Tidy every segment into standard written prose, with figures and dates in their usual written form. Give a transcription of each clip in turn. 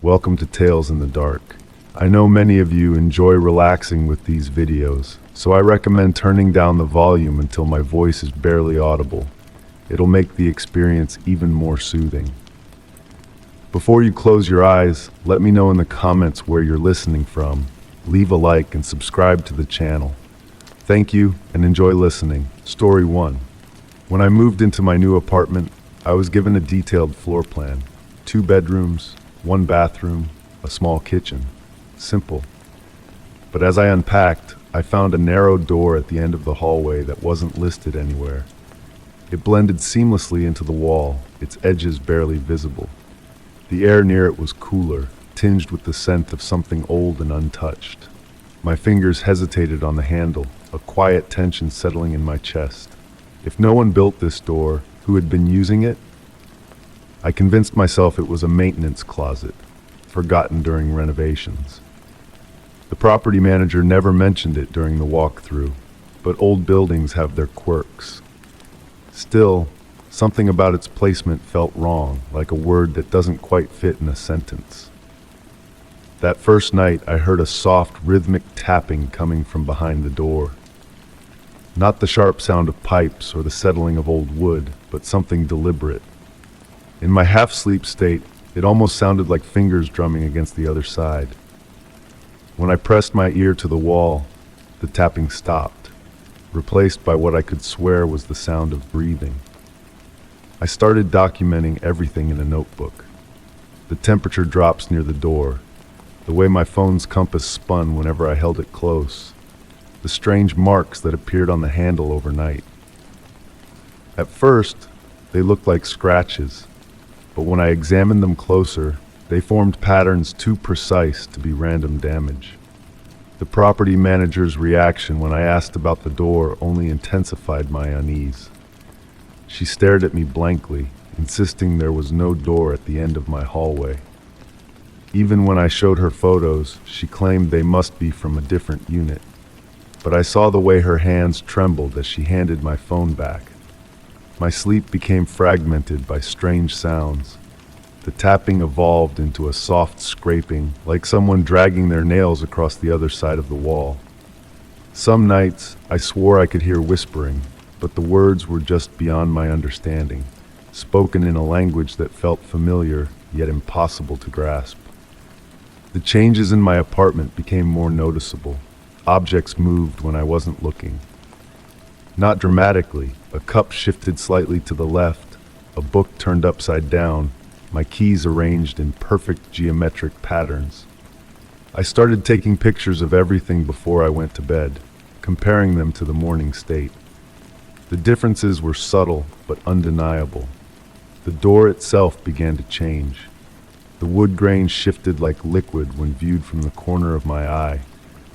Welcome to Tales in the Dark. I know many of you enjoy relaxing with these videos, so I recommend turning down the volume until my voice is barely audible. It'll make the experience even more soothing. Before you close your eyes, let me know in the comments where you're listening from. Leave a like and subscribe to the channel. Thank you and enjoy listening. Story 1. When I moved into my new apartment, I was given a detailed floor plan. 2 bedrooms, 1 bathroom, a small kitchen. Simple. But as I unpacked, I found a narrow door at the end of the hallway that wasn't listed anywhere. It blended seamlessly into the wall, its edges barely visible. The air near it was cooler, tinged with the scent of something old and untouched. My fingers hesitated on the handle, a quiet tension settling in my chest. If no one built this door, who had been using it? I convinced myself it was a maintenance closet, forgotten during renovations. The property manager never mentioned it during the walkthrough, but old buildings have their quirks. Still, something about its placement felt wrong, like a word that doesn't quite fit in a sentence. That first night, I heard a soft, rhythmic tapping coming from behind the door. Not the sharp sound of pipes or the settling of old wood, but something deliberate. In my half-sleep state, it almost sounded like fingers drumming against the other side. When I pressed my ear to the wall, the tapping stopped, replaced by what I could swear was the sound of breathing. I started documenting everything in a notebook. The temperature drops near the door, the way my phone's compass spun whenever I held it close, the strange marks that appeared on the handle overnight. At first, they looked like scratches, but when I examined them closer, they formed patterns too precise to be random damage. The property manager's reaction when I asked about the door only intensified my unease. She stared at me blankly, insisting there was no door at the end of my hallway. Even when I showed her photos, she claimed they must be from a different unit. But I saw the way her hands trembled as she handed my phone back. My sleep became fragmented by strange sounds. The tapping evolved into a soft scraping, like someone dragging their nails across the other side of the wall. Some nights, I swore I could hear whispering, but the words were just beyond my understanding, spoken in a language that felt familiar, yet impossible to grasp. The changes in my apartment became more noticeable. Objects moved when I wasn't looking. Not dramatically, a cup shifted slightly to the left, a book turned upside down, my keys arranged in perfect geometric patterns. I started taking pictures of everything before I went to bed, comparing them to the morning state. The differences were subtle but undeniable. The door itself began to change. The wood grain shifted like liquid when viewed from the corner of my eye,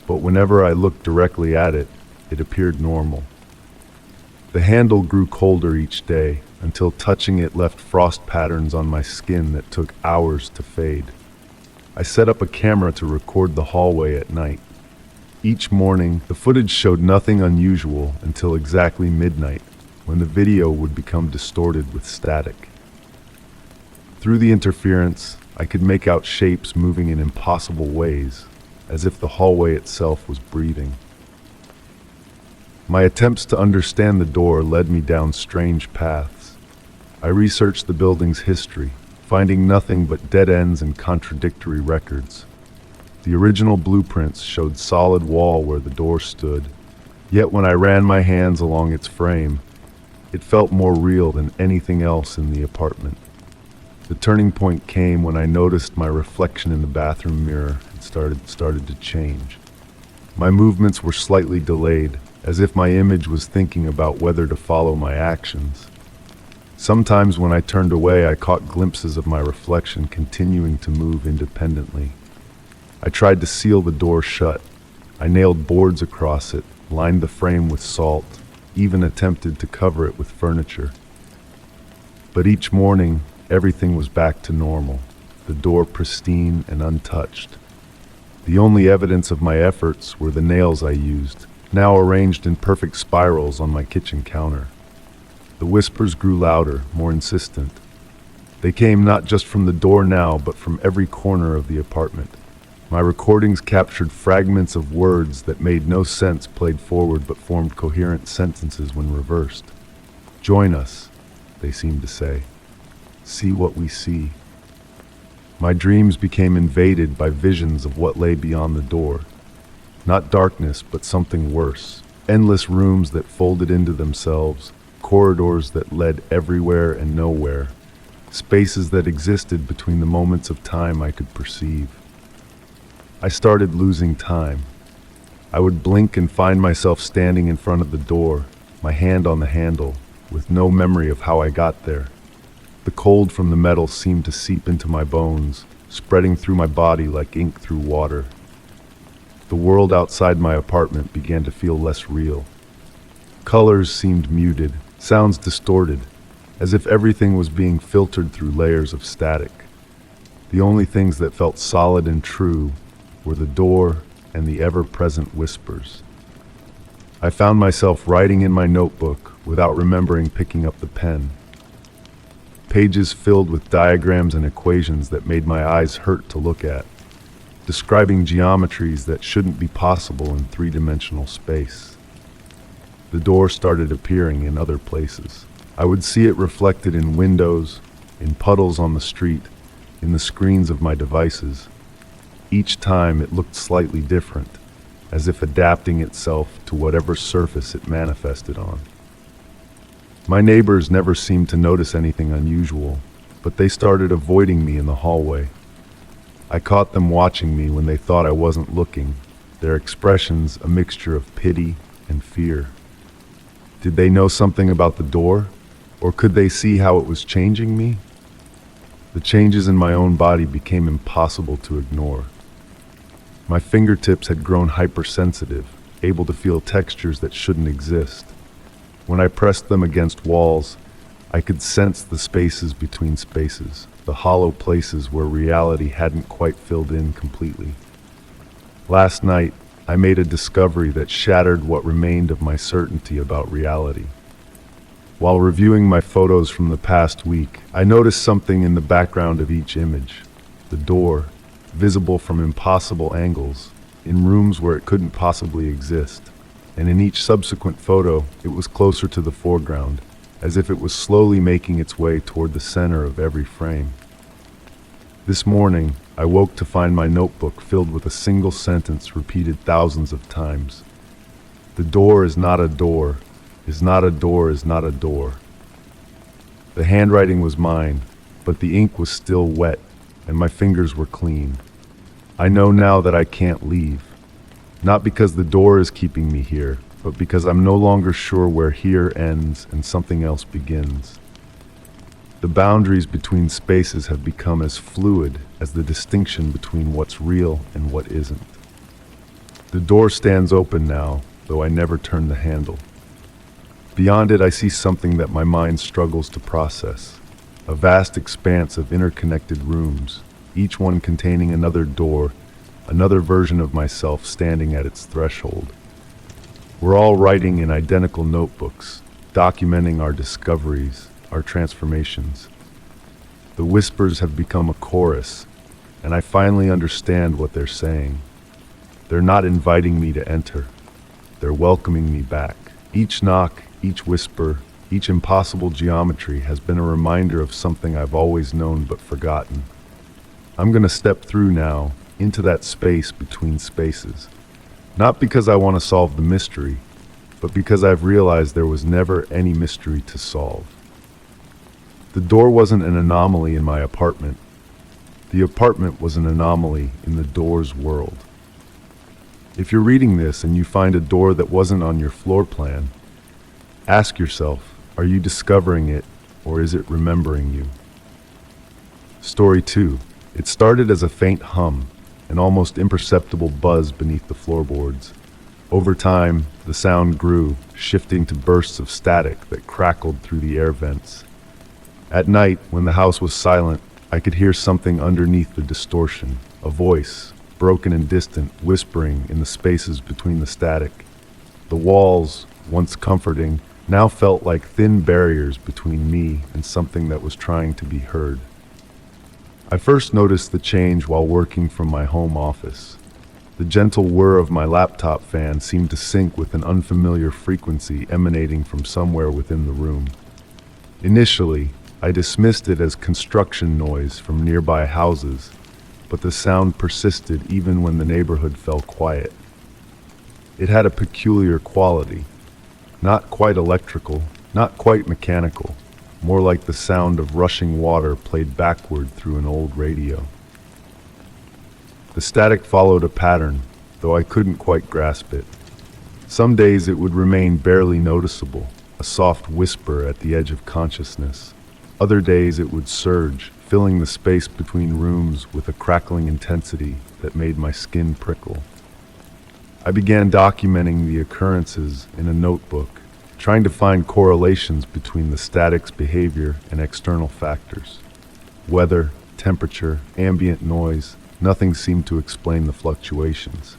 but whenever I looked directly at it, it appeared normal. The handle grew colder each day, until touching it left frost patterns on my skin that took hours to fade. I set up a camera to record the hallway at night. Each morning, the footage showed nothing unusual until exactly midnight, when the video would become distorted with static. Through the interference, I could make out shapes moving in impossible ways, as if the hallway itself was breathing. My attempts to understand the door led me down strange paths. I researched the building's history, finding nothing but dead ends and contradictory records. The original blueprints showed solid wall where the door stood, yet when I ran my hands along its frame, it felt more real than anything else in the apartment. The turning point came when I noticed my reflection in the bathroom mirror and started to change. My movements were slightly delayed, as if my image was thinking about whether to follow my actions. Sometimes when I turned away, I caught glimpses of my reflection continuing to move independently. I tried to seal the door shut. I nailed boards across it, lined the frame with salt, even attempted to cover it with furniture. But each morning, everything was back to normal, the door pristine and untouched. The only evidence of my efforts were the nails I used, now arranged in perfect spirals on my kitchen counter. The whispers grew louder, more insistent. They came not just from the door now, but from every corner of the apartment. My recordings captured fragments of words that made no sense played forward but formed coherent sentences when reversed. "Join us," they seemed to say. "See what we see." My dreams became invaded by visions of what lay beyond the door. Not darkness, but something worse. Endless rooms that folded into themselves, corridors that led everywhere and nowhere, spaces that existed between the moments of time I could perceive. I started losing time. I would blink and find myself standing in front of the door, my hand on the handle, with no memory of how I got there. The cold from the metal seemed to seep into my bones, spreading through my body like ink through water. The world outside my apartment began to feel less real. Colors seemed muted, sounds distorted, as if everything was being filtered through layers of static. The only things that felt solid and true were the door and the ever-present whispers. I found myself writing in my notebook without remembering picking up the pen. Pages filled with diagrams and equations that made my eyes hurt to look at, describing geometries that shouldn't be possible in three-dimensional space. The door started appearing in other places. I would see it reflected in windows, in puddles on the street, in the screens of my devices. Each time it looked slightly different, as if adapting itself to whatever surface it manifested on. My neighbors never seemed to notice anything unusual, but they started avoiding me in the hallway. I caught them watching me when they thought I wasn't looking, their expressions a mixture of pity and fear. Did they know something about the door, or could they see how it was changing me? The changes in my own body became impossible to ignore. My fingertips had grown hypersensitive, able to feel textures that shouldn't exist. When I pressed them against walls, I could sense the spaces between spaces, the hollow places where reality hadn't quite filled in completely. Last night, I made a discovery that shattered what remained of my certainty about reality. While reviewing my photos from the past week, I noticed something in the background of each image. The door, visible from impossible angles, in rooms where it couldn't possibly exist. And in each subsequent photo, it was closer to the foreground, as if it was slowly making its way toward the center of every frame. This morning, I woke to find my notebook filled with a single sentence repeated thousands of times. The door is not a door, is not a door, is not a door. The handwriting was mine, but the ink was still wet, and my fingers were clean. I know now that I can't leave. Not because the door is keeping me here, but because I'm no longer sure where here ends and something else begins. The boundaries between spaces have become as fluid as the distinction between what's real and what isn't. The door stands open now, though I never turn the handle. Beyond it, I see something that my mind struggles to process. A vast expanse of interconnected rooms, each one containing another door, another version of myself standing at its threshold. We're all writing in identical notebooks, documenting our discoveries, our transformations. The whispers have become a chorus, and I finally understand what they're saying. They're not inviting me to enter. They're welcoming me back. Each knock, each whisper, each impossible geometry has been a reminder of something I've always known but forgotten. I'm going to step through now, into that space between spaces. Not because I want to solve the mystery, but because I've realized there was never any mystery to solve. The door wasn't an anomaly in my apartment. The apartment was an anomaly in the door's world. If you're reading this and you find a door that wasn't on your floor plan, ask yourself, are you discovering it, or is it remembering you? Story 2. It started as a faint hum, an almost imperceptible buzz beneath the floorboards. Over time, the sound grew, shifting to bursts of static that crackled through the air vents. At night, when the house was silent, I could hear something underneath the distortion, a voice, broken and distant, whispering in the spaces between the static. The walls, once comforting, now felt like thin barriers between me and something that was trying to be heard. I first noticed the change while working from my home office. The gentle whir of my laptop fan seemed to sync with an unfamiliar frequency emanating from somewhere within the room. Initially, I dismissed it as construction noise from nearby houses, but the sound persisted even when the neighborhood fell quiet. It had a peculiar quality, not quite electrical, not quite mechanical, more like the sound of rushing water played backward through an old radio. The static followed a pattern, though I couldn't quite grasp it. Some days it would remain barely noticeable, a soft whisper at the edge of consciousness. Other days it would surge, filling the space between rooms with a crackling intensity that made my skin prickle. I began documenting the occurrences in a notebook, trying to find correlations between the static's behavior and external factors. Weather, temperature, ambient noise, nothing seemed to explain the fluctuations.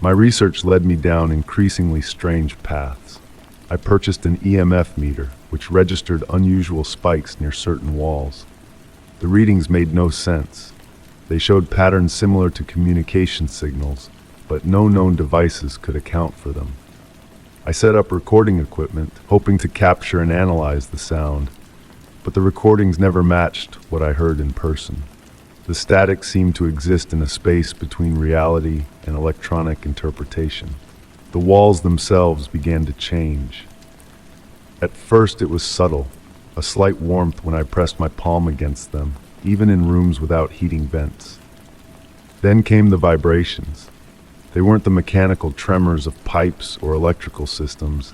My research led me down increasingly strange paths. I purchased an EMF meter, which registered unusual spikes near certain walls. The readings made no sense. They showed patterns similar to communication signals, but no known devices could account for them. I set up recording equipment, hoping to capture and analyze the sound, but the recordings never matched what I heard in person. The static seemed to exist in a space between reality and electronic interpretation. The walls themselves began to change. At first it was subtle, a slight warmth when I pressed my palm against them, even in rooms without heating vents. Then came the vibrations. They weren't the mechanical tremors of pipes or electrical systems,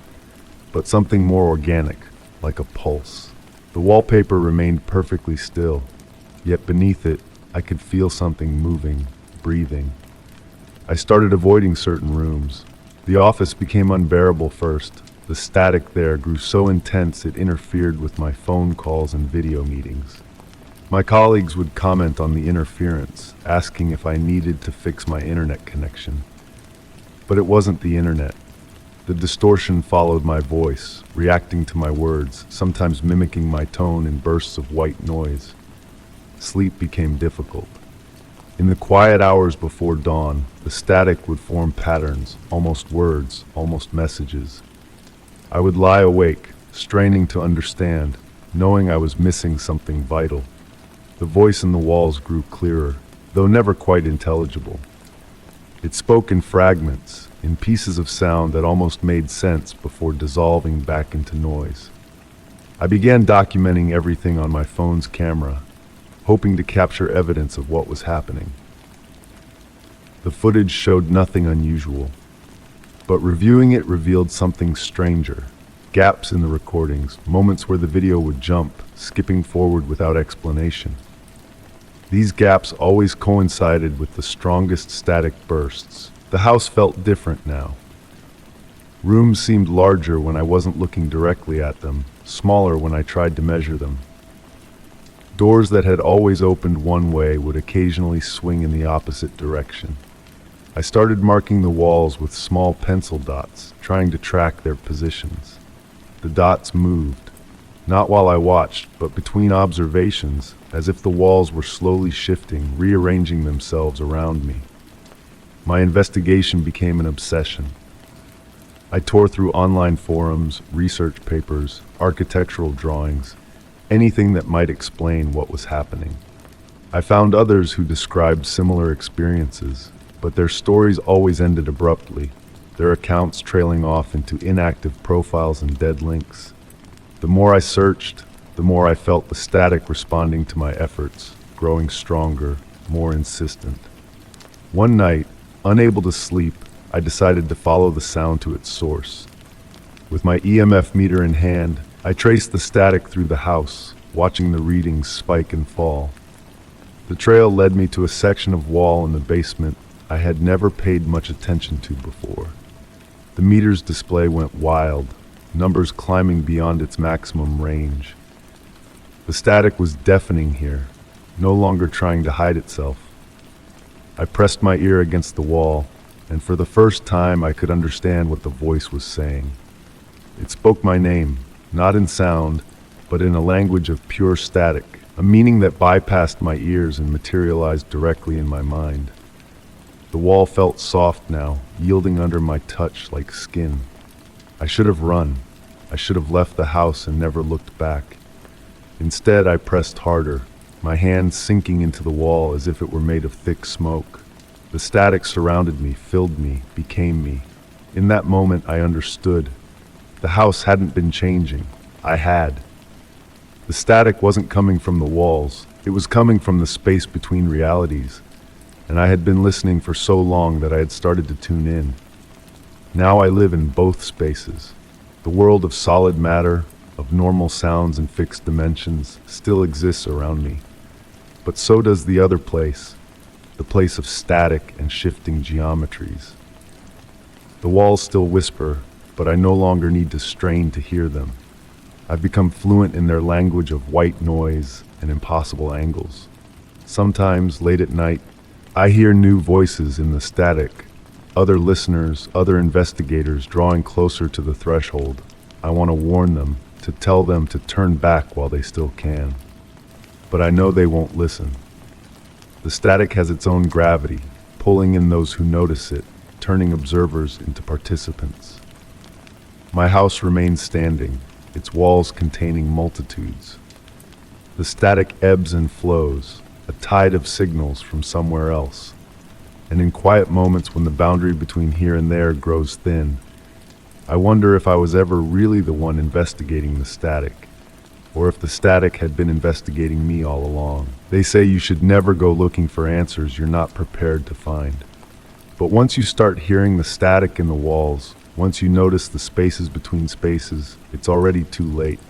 but something more organic, like a pulse. The wallpaper remained perfectly still, yet beneath it, I could feel something moving, breathing. I started avoiding certain rooms. The office became unbearable first. The static there grew so intense it interfered with my phone calls and video meetings. My colleagues would comment on the interference, asking if I needed to fix my internet connection. But it wasn't the internet. The distortion followed my voice, reacting to my words, sometimes mimicking my tone in bursts of white noise. Sleep became difficult. In the quiet hours before dawn, the static would form patterns, almost words, almost messages. I would lie awake, straining to understand, knowing I was missing something vital. The voice in the walls grew clearer, though never quite intelligible. It spoke in fragments, in pieces of sound that almost made sense before dissolving back into noise. I began documenting everything on my phone's camera, hoping to capture evidence of what was happening. The footage showed nothing unusual, but reviewing it revealed something stranger. Gaps in the recordings, moments where the video would jump, skipping forward without explanation. These gaps always coincided with the strongest static bursts. The house felt different now. Rooms seemed larger when I wasn't looking directly at them, smaller when I tried to measure them. Doors that had always opened one way would occasionally swing in the opposite direction. I started marking the walls with small pencil dots, trying to track their positions. The dots moved, not while I watched, but between observations, as if the walls were slowly shifting, rearranging themselves around me. My investigation became an obsession. I tore through online forums, research papers, architectural drawings, anything that might explain what was happening. I found others who described similar experiences, but their stories always ended abruptly, their accounts trailing off into inactive profiles and dead links. The more I searched, the more I felt the static responding to my efforts, growing stronger, more insistent. One night, unable to sleep, I decided to follow the sound to its source. With my EMF meter in hand, I traced the static through the house, watching the readings spike and fall. The trail led me to a section of wall in the basement I had never paid much attention to before. The meter's display went wild, numbers climbing beyond its maximum range. The static was deafening here, no longer trying to hide itself. I pressed my ear against the wall, and for the first time I could understand what the voice was saying. It spoke my name, not in sound, but in a language of pure static, a meaning that bypassed my ears and materialized directly in my mind. The wall felt soft now, yielding under my touch like skin. I should have run. I should have left the house and never looked back. Instead, I pressed harder, my hand sinking into the wall as if it were made of thick smoke. The static surrounded me, filled me, became me. In that moment, I understood. The house hadn't been changing. I had. The static wasn't coming from the walls. It was coming from the space between realities. And I had been listening for so long that I had started to tune in. Now I live in both spaces. The world of solid matter, of normal sounds and fixed dimensions, still exists around me. But so does the other place, the place of static and shifting geometries. The walls still whisper, but I no longer need to strain to hear them. I've become fluent in their language of white noise and impossible angles. Sometimes, late at night, I hear new voices in the static, other listeners, other investigators drawing closer to the threshold. I want to warn them, to tell them to turn back while they still can. But I know they won't listen. The static has its own gravity, pulling in those who notice it, turning observers into participants. My house remains standing, its walls containing multitudes. The static ebbs and flows, a tide of signals from somewhere else. And in quiet moments when the boundary between here and there grows thin, I wonder if I was ever really the one investigating the static, or if the static had been investigating me all along. They say you should never go looking for answers you're not prepared to find. But once you start hearing the static in the walls, once you notice the spaces between spaces, it's already too late.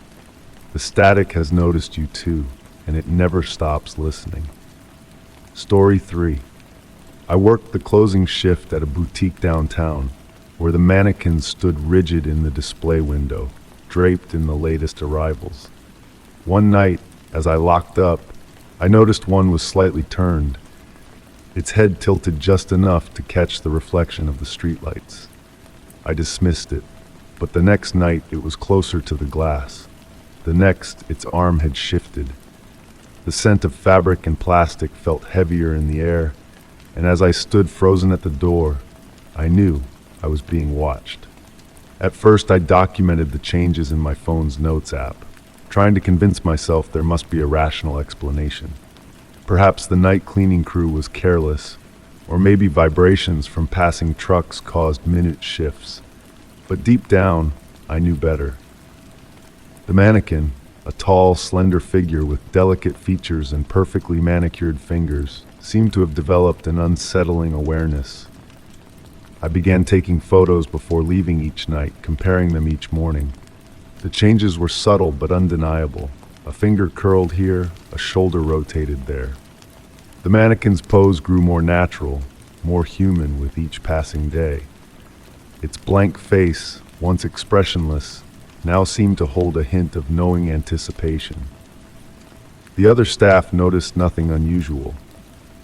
The static has noticed you too, and it never stops listening. Story 3. I worked the closing shift at a boutique downtown, where the mannequins stood rigid in the display window, draped in the latest arrivals. One night, as I locked up, I noticed one was slightly turned, its head tilted just enough to catch the reflection of the streetlights. I dismissed it, but the next night it was closer to the glass. The next, its arm had shifted. The scent of fabric and plastic felt heavier in the air, and as I stood frozen at the door, I knew I was being watched. At first, I documented the changes in my phone's notes app, trying to convince myself there must be a rational explanation. Perhaps the night cleaning crew was careless, or maybe vibrations from passing trucks caused minute shifts. But deep down, I knew better. The mannequin, a tall, slender figure with delicate features and perfectly manicured fingers, seemed to have developed an unsettling awareness. I began taking photos before leaving each night, comparing them each morning. The changes were subtle but undeniable. A finger curled here, a shoulder rotated there. The mannequin's pose grew more natural, more human with each passing day. Its blank face, once expressionless, now seemed to hold a hint of knowing anticipation. The other staff noticed nothing unusual.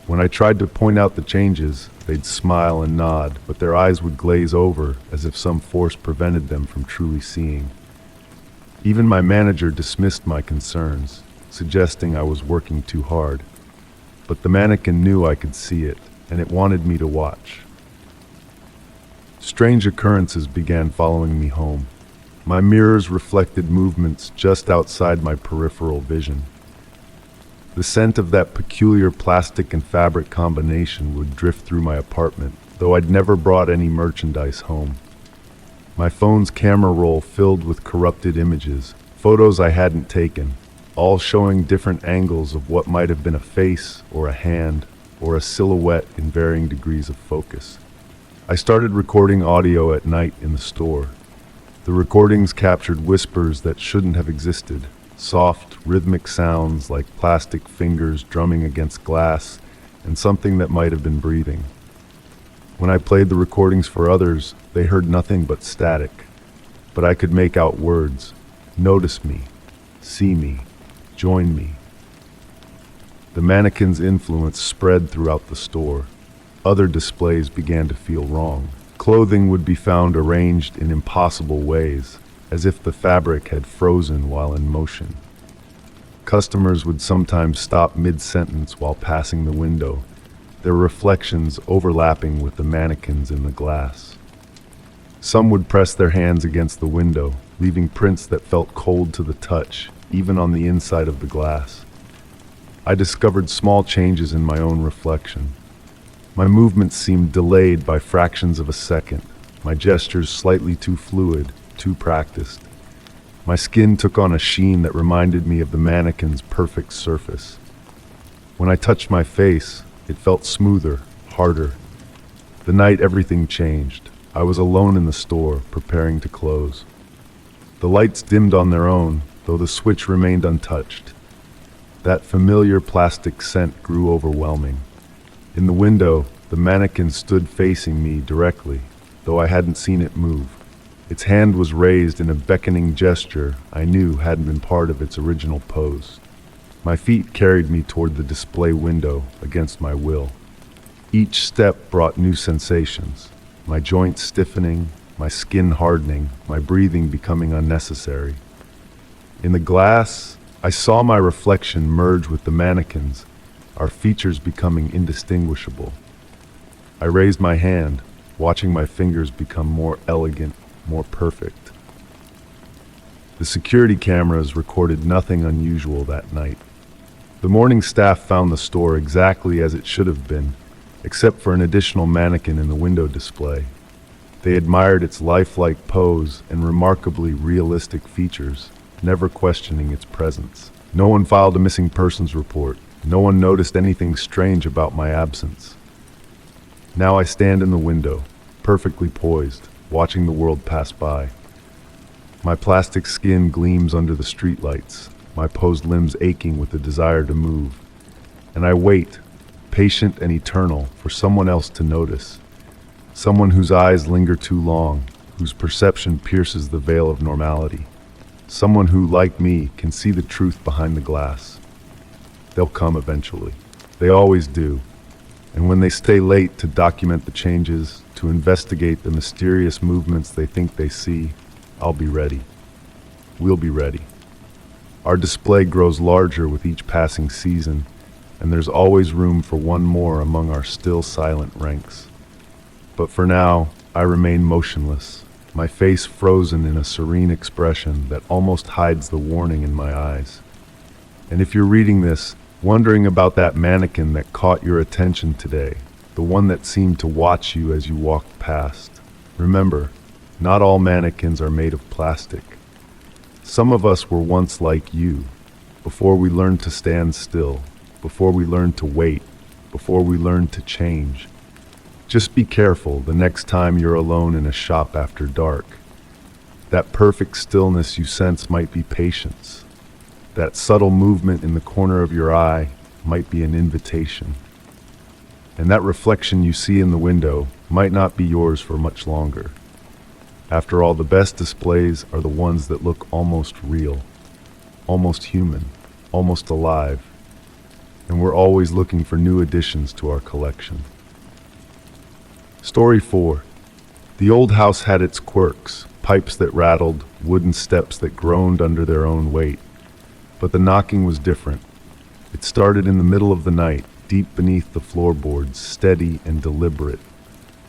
When I tried to point out the changes, they'd smile and nod, but their eyes would glaze over as if some force prevented them from truly seeing. Even my manager dismissed my concerns, suggesting I was working too hard. But the mannequin knew I could see it, and it wanted me to watch. Strange occurrences began following me home. My mirrors reflected movements just outside my peripheral vision. The scent of that peculiar plastic and fabric combination would drift through my apartment, though I'd never brought any merchandise home. My phone's camera roll filled with corrupted images, photos I hadn't taken, all showing different angles of what might have been a face or a hand or a silhouette in varying degrees of focus. I started recording audio at night in the store. The recordings captured whispers that shouldn't have existed, soft, rhythmic sounds like plastic fingers drumming against glass and something that might have been breathing. When I played the recordings for others, they heard nothing but static, but I could make out words. Notice me, see me, join me. The mannequin's influence spread throughout the store. Other displays began to feel wrong. Clothing would be found arranged in impossible ways. as if the fabric had frozen while in motion. Customers would sometimes stop mid-sentence while passing the window, their reflections overlapping with the mannequins in the glass. Some would press their hands against the window, leaving prints that felt cold to the touch, even on the inside of the glass. I discovered small changes in my own reflection. My movements seemed delayed by fractions of a second, my gestures slightly too fluid, too practiced. My skin took on a sheen that reminded me of the mannequin's perfect surface. When I touched my face, it felt smoother, harder. The night everything changed. I was alone in the store, preparing to close. The lights dimmed on their own, though the switch remained untouched. That familiar plastic scent grew overwhelming. In the window, the mannequin stood facing me directly, though I hadn't seen it move. Its hand was raised in a beckoning gesture I knew hadn't been part of its original pose. My feet carried me toward the display window against my will. Each step brought new sensations, my joints stiffening, my skin hardening, my breathing becoming unnecessary. In the glass, I saw my reflection merge with the mannequin's, our features becoming indistinguishable. I raised my hand, watching my fingers become more elegant, more perfect. The security cameras recorded nothing unusual that night. The morning staff found the store exactly as it should have been, except for an additional mannequin in the window display. They admired its lifelike pose and remarkably realistic features, never questioning its presence. No one filed a missing persons report. No one noticed anything strange about my absence. Now I stand in the window, perfectly poised, watching the world pass by. My plastic skin gleams under the streetlights, my posed limbs aching with the desire to move. And I wait, patient and eternal, for someone else to notice. Someone whose eyes linger too long, whose perception pierces the veil of normality. Someone who, like me, can see the truth behind the glass. They'll come eventually. They always do. And when they stay late to document the changes, to investigate the mysterious movements they think they see, I'll be ready. We'll be ready. Our display grows larger with each passing season, and there's always room for one more among our still silent ranks. But for now, I remain motionless, my face frozen in a serene expression that almost hides the warning in my eyes. And if you're reading this, wondering about that mannequin that caught your attention today, the one that seemed to watch you as you walked past, remember, not all mannequins are made of plastic. Some of us were once like you, before we learned to stand still, before we learned to wait, before we learned to change. Just be careful the next time you're alone in a shop after dark. That perfect stillness you sense might be patience. That subtle movement in the corner of your eye might be an invitation. And that reflection you see in the window might not be yours for much longer. After all, the best displays are the ones that look almost real, almost human, almost alive. And we're always looking for new additions to our collection. Story 4. The old house had its quirks, pipes that rattled, wooden steps that groaned under their own weight. But the knocking was different. It started in the middle of the night, deep beneath the floorboards, steady and deliberate.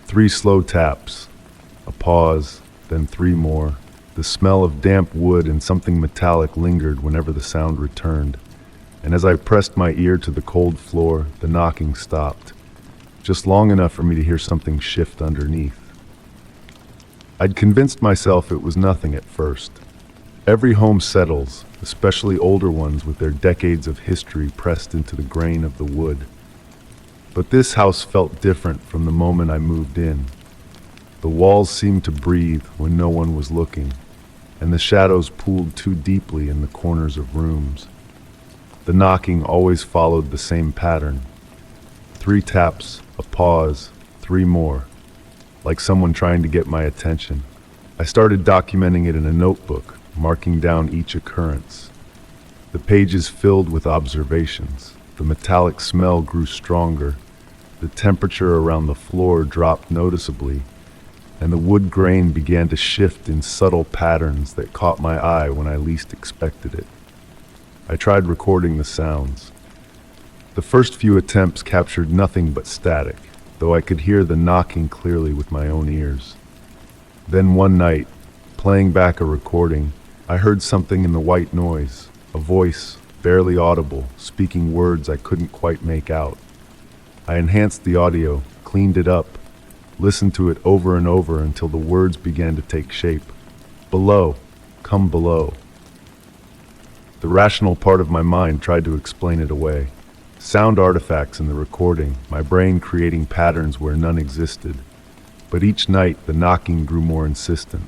3 slow taps, a pause, then 3 more. The smell of damp wood and something metallic lingered whenever the sound returned. And as I pressed my ear to the cold floor, the knocking stopped, just long enough for me to hear something shift underneath. I'd convinced myself it was nothing at first. Every home settles, especially older ones with their decades of history pressed into the grain of the wood. But this house felt different from the moment I moved in. The walls seemed to breathe when no one was looking, and the shadows pooled too deeply in the corners of rooms. The knocking always followed the same pattern. 3 taps, a pause, 3 more, like someone trying to get my attention. I started documenting it in a notebook, marking down each occurrence. The pages filled with observations. The metallic smell grew stronger. The temperature around the floor dropped noticeably, and the wood grain began to shift in subtle patterns that caught my eye when I least expected it. I tried recording the sounds. The first few attempts captured nothing but static, though I could hear the knocking clearly with my own ears. Then one night, playing back a recording, I heard something in the white noise, a voice, barely audible, speaking words I couldn't quite make out. I enhanced the audio, cleaned it up, listened to it over and over until the words began to take shape. Below, come below. The rational part of my mind tried to explain it away. Sound artifacts in the recording, my brain creating patterns where none existed. But each night the knocking grew more insistent.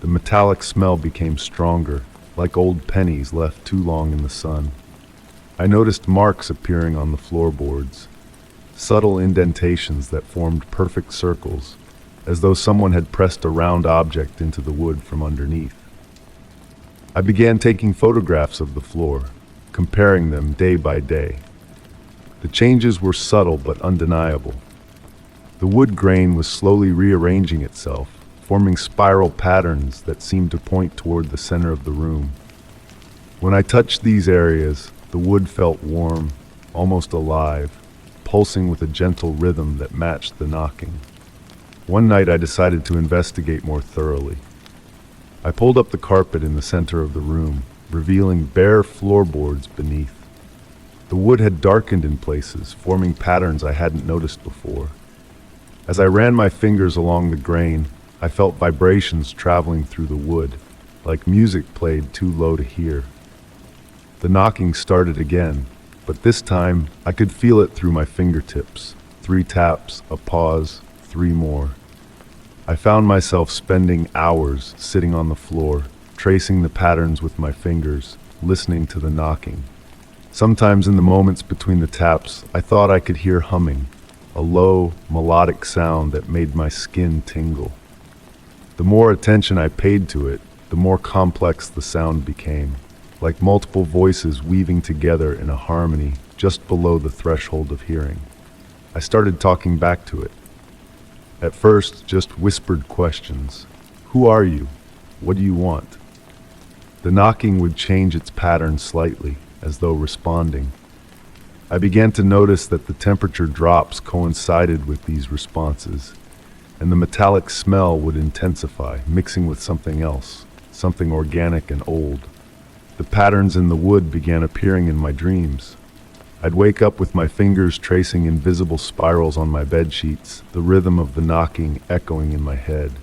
The metallic smell became stronger, like old pennies left too long in the sun. I noticed marks appearing on the floorboards, subtle indentations that formed perfect circles, as though someone had pressed a round object into the wood from underneath. I began taking photographs of the floor, comparing them day by day. The changes were subtle but undeniable. The wood grain was slowly rearranging itself, forming spiral patterns that seemed to point toward the center of the room. When I touched these areas, the wood felt warm, almost alive, pulsing with a gentle rhythm that matched the knocking. One night I decided to investigate more thoroughly. I pulled up the carpet in the center of the room, revealing bare floorboards beneath. The wood had darkened in places, forming patterns I hadn't noticed before. As I ran my fingers along the grain, I felt vibrations traveling through the wood, like music played too low to hear. The knocking started again, but this time I could feel it through my fingertips. 3 taps, a pause, 3 more. I found myself spending hours sitting on the floor, tracing the patterns with my fingers, listening to the knocking. Sometimes in the moments between the taps, I thought I could hear humming, a low, melodic sound that made my skin tingle. The more attention I paid to it, the more complex the sound became, like multiple voices weaving together in a harmony just below the threshold of hearing. I started talking back to it. At first, just whispered questions. Who are you? What do you want? The knocking would change its pattern slightly, as though responding. I began to notice that the temperature drops coincided with these responses, and the metallic smell would intensify, mixing with something else, something organic and old. The patterns in the wood began appearing in my dreams. I'd wake up with my fingers tracing invisible spirals on my bed sheets, the rhythm of the knocking echoing in my head.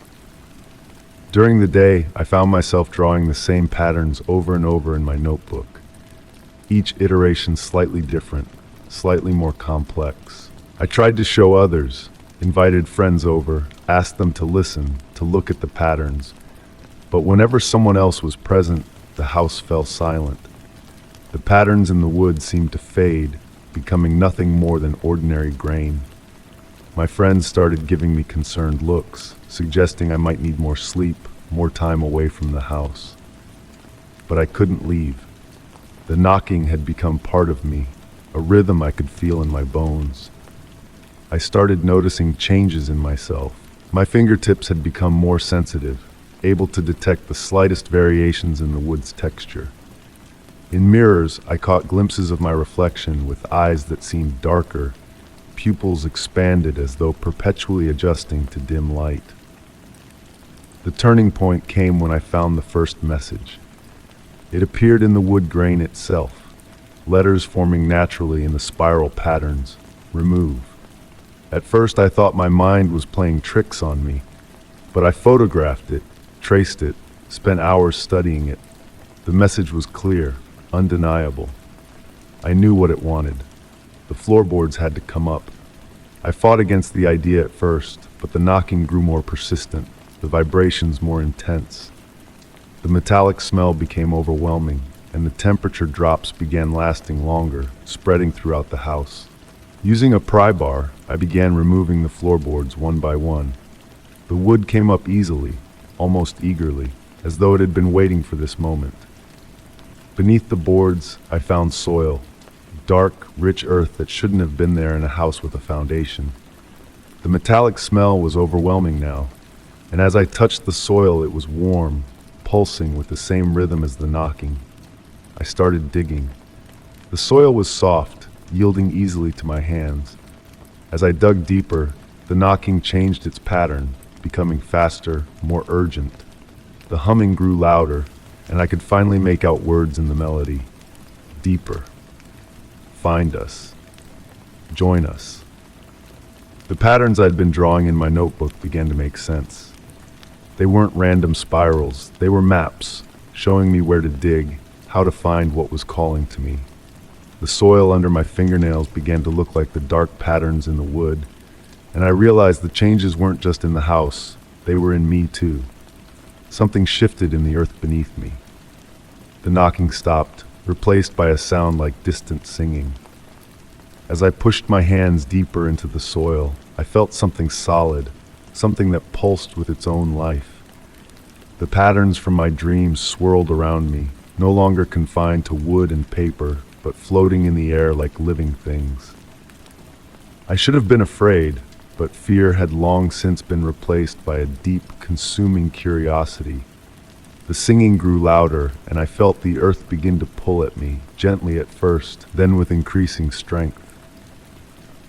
During the day, I found myself drawing the same patterns over and over in my notebook. Each iteration slightly different, slightly more complex. I tried to show others, invited friends over, asked them to listen, to look at the patterns. But whenever someone else was present, the house fell silent. The patterns in the wood seemed to fade, becoming nothing more than ordinary grain. My friends started giving me concerned looks, suggesting I might need more sleep, more time away from the house. But I couldn't leave. The knocking had become part of me, a rhythm I could feel in my bones. I started noticing changes in myself. My fingertips had become more sensitive, able to detect the slightest variations in the wood's texture. In mirrors, I caught glimpses of my reflection with eyes that seemed darker, pupils expanded as though perpetually adjusting to dim light. The turning point came when I found the first message. It appeared in the wood grain itself, letters forming naturally in the spiral patterns. Remove. At first I thought my mind was playing tricks on me, but I photographed it, traced it, spent hours studying it. The message was clear, undeniable. I knew what it wanted. The floorboards had to come up. I fought against the idea at first, but the knocking grew more persistent, the vibrations more intense. The metallic smell became overwhelming, and the temperature drops began lasting longer, spreading throughout the house. Using a pry bar, I began removing the floorboards one by one. The wood came up easily, almost eagerly, as though it had been waiting for this moment. Beneath the boards, I found soil, dark, rich earth that shouldn't have been there in a house with a foundation. The metallic smell was overwhelming now, and as I touched the soil, it was warm, pulsing with the same rhythm as the knocking. I started digging. The soil was soft, yielding easily to my hands. As I dug deeper, the knocking changed its pattern, becoming faster, more urgent. The humming grew louder, and I could finally make out words in the melody. Deeper. Find us. Join us. The patterns I'd been drawing in my notebook began to make sense. They weren't random spirals, they were maps, showing me where to dig, how to find what was calling to me. The soil under my fingernails began to look like the dark patterns in the wood, and I realized the changes weren't just in the house, they were in me too. Something shifted in the earth beneath me. The knocking stopped, replaced by a sound like distant singing. As I pushed my hands deeper into the soil, I felt something solid, something that pulsed with its own life. The patterns from my dreams swirled around me, no longer confined to wood and paper, but floating in the air like living things. I should have been afraid, but fear had long since been replaced by a deep, consuming curiosity. The singing grew louder, and I felt the earth begin to pull at me, gently at first, then with increasing strength.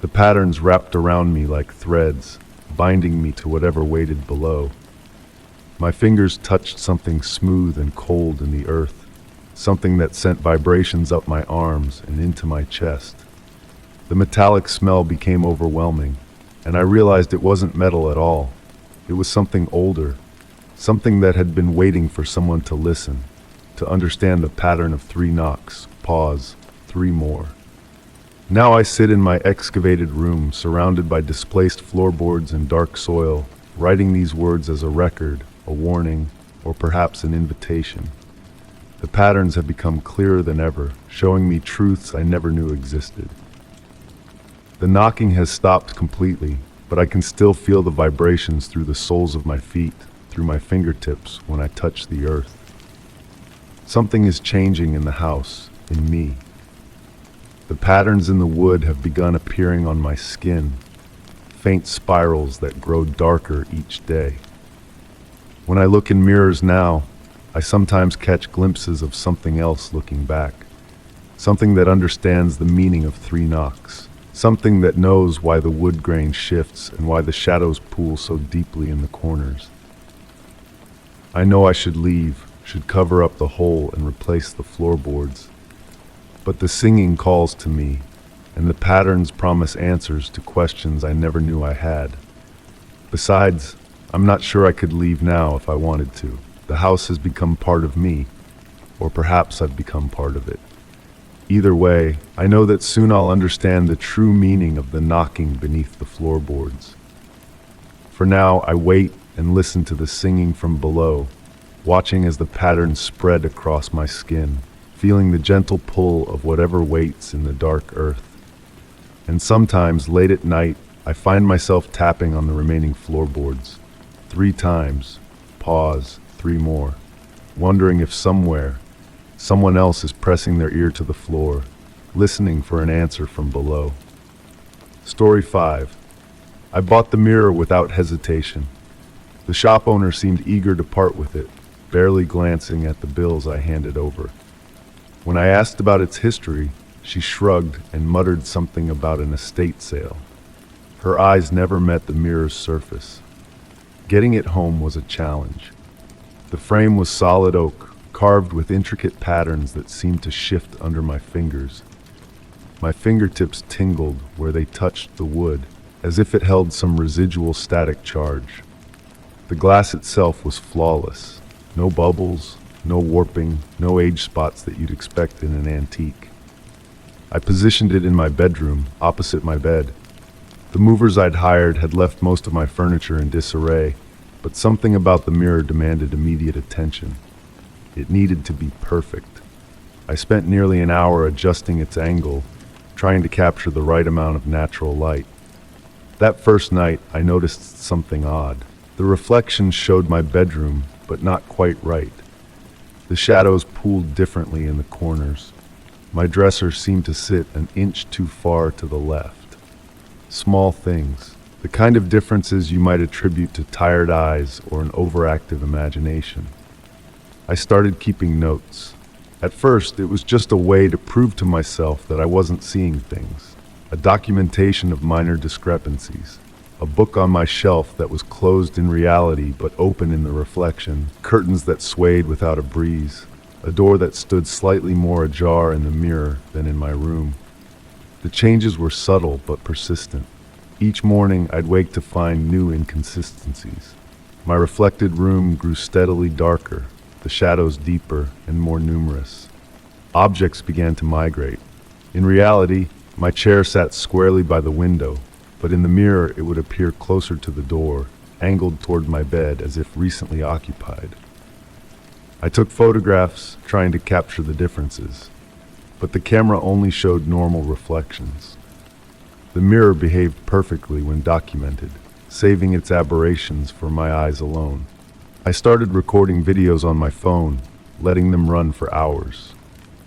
The patterns wrapped around me like threads, binding me to whatever waited below. My fingers touched something smooth and cold in the earth, something that sent vibrations up my arms and into my chest. The metallic smell became overwhelming, and I realized it wasn't metal at all. It was something older, something that had been waiting for someone to listen, to understand the pattern of 3 knocks, pause, 3 more. Now I sit in my excavated room, surrounded by displaced floorboards and dark soil, writing these words as a record, a warning, or perhaps an invitation. The patterns have become clearer than ever, showing me truths I never knew existed. The knocking has stopped completely, but I can still feel the vibrations through the soles of my feet, through my fingertips when I touch the earth. Something is changing in the house, in me. The patterns in the wood have begun appearing on my skin, faint spirals that grow darker each day. When I look in mirrors now, I sometimes catch glimpses of something else looking back, something that understands the meaning of 3 knocks, something that knows why the wood grain shifts and why the shadows pool so deeply in the corners. I know I should leave, should cover up the hole and replace the floorboards. But the singing calls to me, and the patterns promise answers to questions I never knew I had. Besides, I'm not sure I could leave now if I wanted to. The house has become part of me, or perhaps I've become part of it. Either way, I know that soon I'll understand the true meaning of the knocking beneath the floorboards. For now, I wait and listen to the singing from below, watching as the patterns spread across my skin, feeling the gentle pull of whatever waits in the dark earth. And sometimes, late at night, I find myself tapping on the remaining floorboards. 3 times, pause, 3 more, wondering if somewhere, someone else is pressing their ear to the floor, listening for an answer from below. Story 5. I bought the mirror without hesitation. The shop owner seemed eager to part with it, barely glancing at the bills I handed over. When I asked about its history, she shrugged and muttered something about an estate sale. Her eyes never met the mirror's surface. Getting it home was a challenge. The frame was solid oak, carved with intricate patterns that seemed to shift under my fingers. My fingertips tingled where they touched the wood, as if it held some residual static charge. The glass itself was flawless. No bubbles, no warping, no age spots that you'd expect in an antique. I positioned it in my bedroom, opposite my bed. The movers I'd hired had left most of my furniture in disarray, but something about the mirror demanded immediate attention. It needed to be perfect. I spent nearly an hour adjusting its angle, trying to capture the right amount of natural light. That first night, I noticed something odd. The reflection showed my bedroom, but not quite right. The shadows pooled differently in the corners. My dresser seemed to sit an inch too far to the left. Small things, the kind of differences you might attribute to tired eyes or an overactive imagination. I started keeping notes. At first, it was just a way to prove to myself that I wasn't seeing things, a documentation of minor discrepancies, a book on my shelf that was closed in reality but open in the reflection, curtains that swayed without a breeze, a door that stood slightly more ajar in the mirror than in my room. The changes were subtle but persistent. Each morning I'd wake to find new inconsistencies. My reflected room grew steadily darker, the shadows deeper and more numerous. Objects began to migrate. In reality, my chair sat squarely by the window, but in the mirror it would appear closer to the door, angled toward my bed as if recently occupied. I took photographs, trying to capture the differences, but the camera only showed normal reflections. The mirror behaved perfectly when documented, saving its aberrations for my eyes alone. I started recording videos on my phone, letting them run for hours.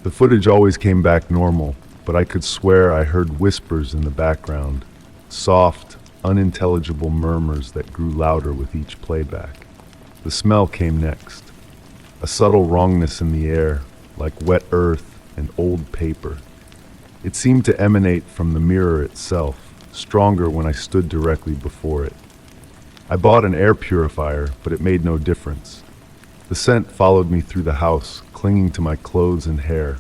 The footage always came back normal, but I could swear I heard whispers in the background, soft, unintelligible murmurs that grew louder with each playback. The smell came next, a subtle wrongness in the air, like wet earth and old paper. It seemed to emanate from the mirror itself, stronger when I stood directly before it. I bought an air purifier, but it made no difference. The scent followed me through the house, clinging to my clothes and hair.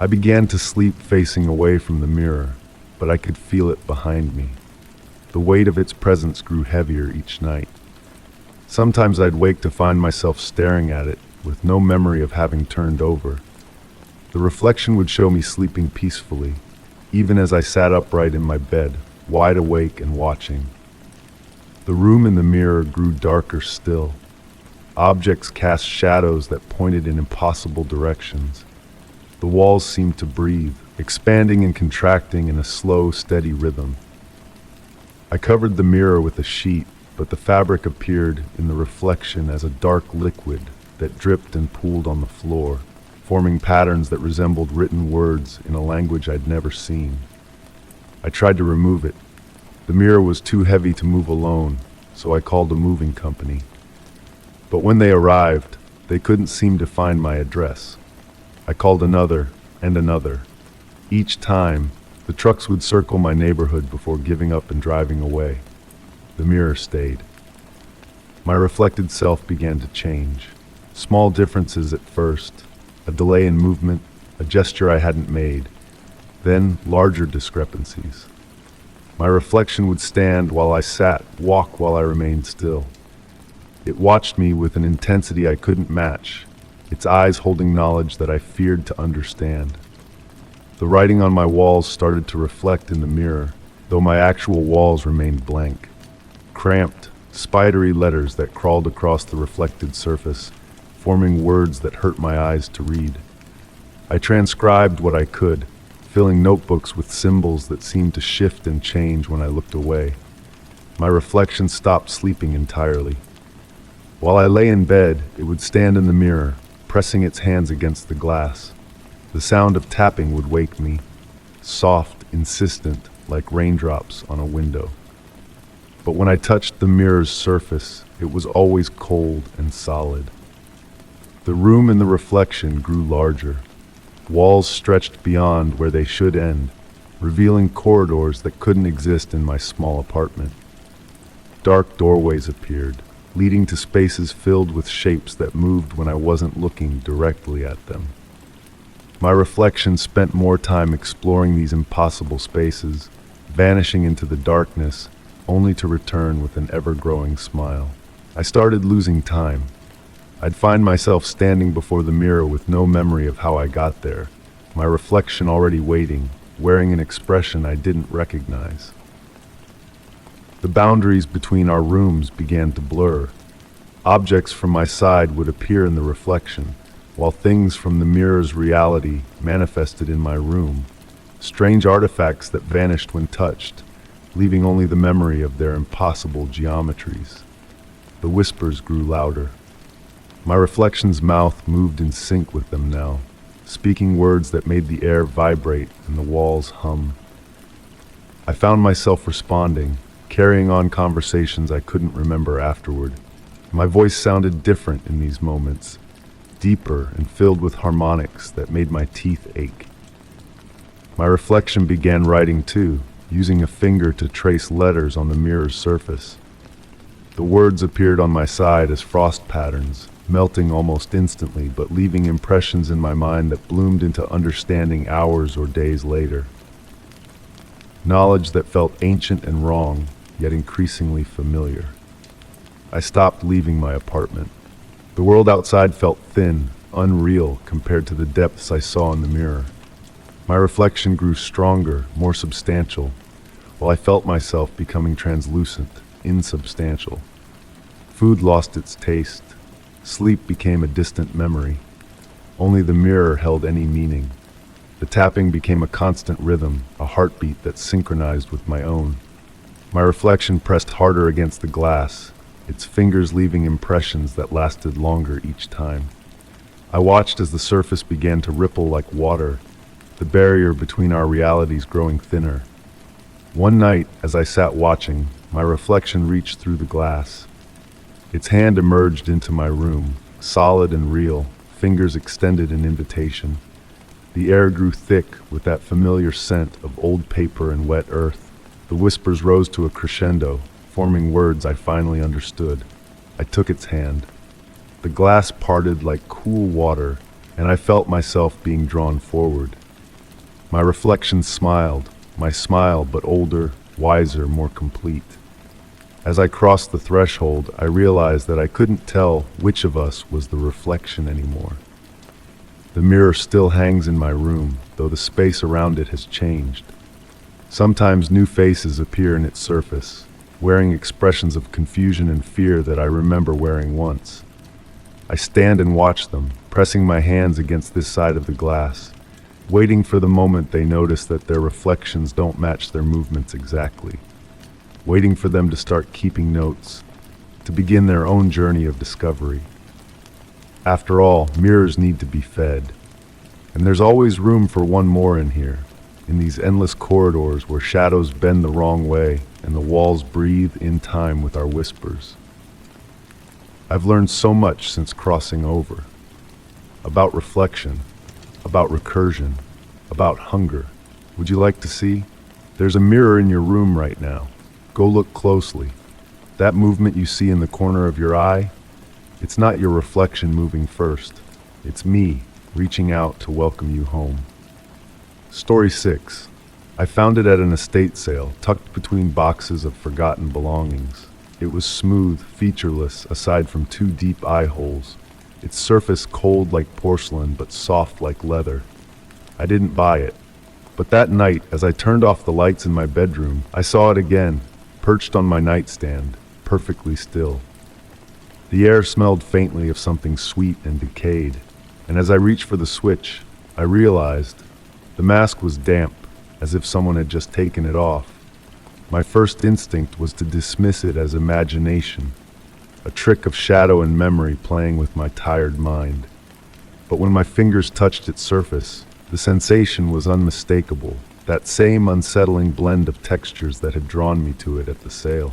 I began to sleep facing away from the mirror, but I could feel it behind me. The weight of its presence grew heavier each night. Sometimes I'd wake to find myself staring at it, with no memory of having turned over. The reflection would show me sleeping peacefully, even as I sat upright in my bed, wide awake and watching. The room in the mirror grew darker still. Objects cast shadows that pointed in impossible directions. The walls seemed to breathe, expanding and contracting in a slow, steady rhythm. I covered the mirror with a sheet, but the fabric appeared in the reflection as a dark liquid that dripped and pooled on the floor, forming patterns that resembled written words in a language I'd never seen. I tried to remove it. The mirror was too heavy to move alone, so I called a moving company. But when they arrived, they couldn't seem to find my address. I called another and another. Each time, the trucks would circle my neighborhood before giving up and driving away. The mirror stayed. My reflected self began to change. Small differences at first, a delay in movement, a gesture I hadn't made, then larger discrepancies. My reflection would stand while I sat, walk while I remained still. It watched me with an intensity I couldn't match, its eyes holding knowledge that I feared to understand. The writing on my walls started to reflect in the mirror, though my actual walls remained blank. Cramped, spidery letters that crawled across the reflected surface, forming words that hurt my eyes to read. I transcribed what I could, filling notebooks with symbols that seemed to shift and change when I looked away. My reflection stopped sleeping entirely. While I lay in bed, it would stand in the mirror, pressing its hands against the glass. The sound of tapping would wake me, soft, insistent, like raindrops on a window. But when I touched the mirror's surface, it was always cold and solid. The room in the reflection grew larger. Walls stretched beyond where they should end, revealing corridors that couldn't exist in my small apartment. Dark doorways appeared, leading to spaces filled with shapes that moved when I wasn't looking directly at them. My reflection spent more time exploring these impossible spaces, vanishing into the darkness, only to return with an ever-growing smile. I started losing time. I'd find myself standing before the mirror with no memory of how I got there, my reflection already waiting, wearing an expression I didn't recognize. The boundaries between our rooms began to blur. Objects from my side would appear in the reflection, while things from the mirror's reality manifested in my room, strange artifacts that vanished when touched, leaving only the memory of their impossible geometries. The whispers grew louder. My reflection's mouth moved in sync with them now, speaking words that made the air vibrate and the walls hum. I found myself responding, carrying on conversations I couldn't remember afterward. My voice sounded different in these moments, deeper and filled with harmonics that made my teeth ache. My reflection began writing too, using a finger to trace letters on the mirror's surface. The words appeared on my side as frost patterns, melting almost instantly, but leaving impressions in my mind that bloomed into understanding hours or days later. Knowledge that felt ancient and wrong, yet increasingly familiar. I stopped leaving my apartment. The world outside felt thin, unreal compared to the depths I saw in the mirror. My reflection grew stronger, more substantial, while I felt myself becoming translucent, insubstantial. Food lost its taste. Sleep became a distant memory. Only the mirror held any meaning. The tapping became a constant rhythm, a heartbeat that synchronized with my own. My reflection pressed harder against the glass, its fingers leaving impressions that lasted longer each time. I watched as the surface began to ripple like water, the barrier between our realities growing thinner. One night, as I sat watching, my reflection reached through the glass. Its hand emerged into my room, solid and real, fingers extended in invitation. The air grew thick with that familiar scent of old paper and wet earth. The whispers rose to a crescendo, forming words I finally understood. I took its hand. The glass parted like cool water, and I felt myself being drawn forward. My reflection smiled, my smile but older, wiser, more complete. As I crossed the threshold, I realized that I couldn't tell which of us was the reflection anymore. The mirror still hangs in my room, though the space around it has changed. Sometimes new faces appear in its surface, wearing expressions of confusion and fear that I remember wearing once. I stand and watch them, pressing my hands against this side of the glass, waiting for the moment they notice that their reflections don't match their movements exactly. Waiting for them to start keeping notes, to begin their own journey of discovery. After all, mirrors need to be fed. And there's always room for one more in here, in these endless corridors where shadows bend the wrong way and the walls breathe in time with our whispers. I've learned so much since crossing over. About reflection, about recursion, about hunger. Would you like to see? There's a mirror in your room right now. Go look closely. That movement you see in the corner of your eye, it's not your reflection moving first. It's me reaching out to welcome you home. Story 6. I found it at an estate sale, tucked between boxes of forgotten belongings. It was smooth, featureless, aside from 2 deep eye holes. Its surface cold like porcelain, but soft like leather. I didn't buy it. But that night, as I turned off the lights in my bedroom, I saw it again, perched on my nightstand, perfectly still. The air smelled faintly of something sweet and decayed, and as I reached for the switch, I realized the mask was damp, as if someone had just taken it off. My first instinct was to dismiss it as imagination, a trick of shadow and memory playing with my tired mind. But when my fingers touched its surface, the sensation was unmistakable, that same unsettling blend of textures that had drawn me to it at the sale.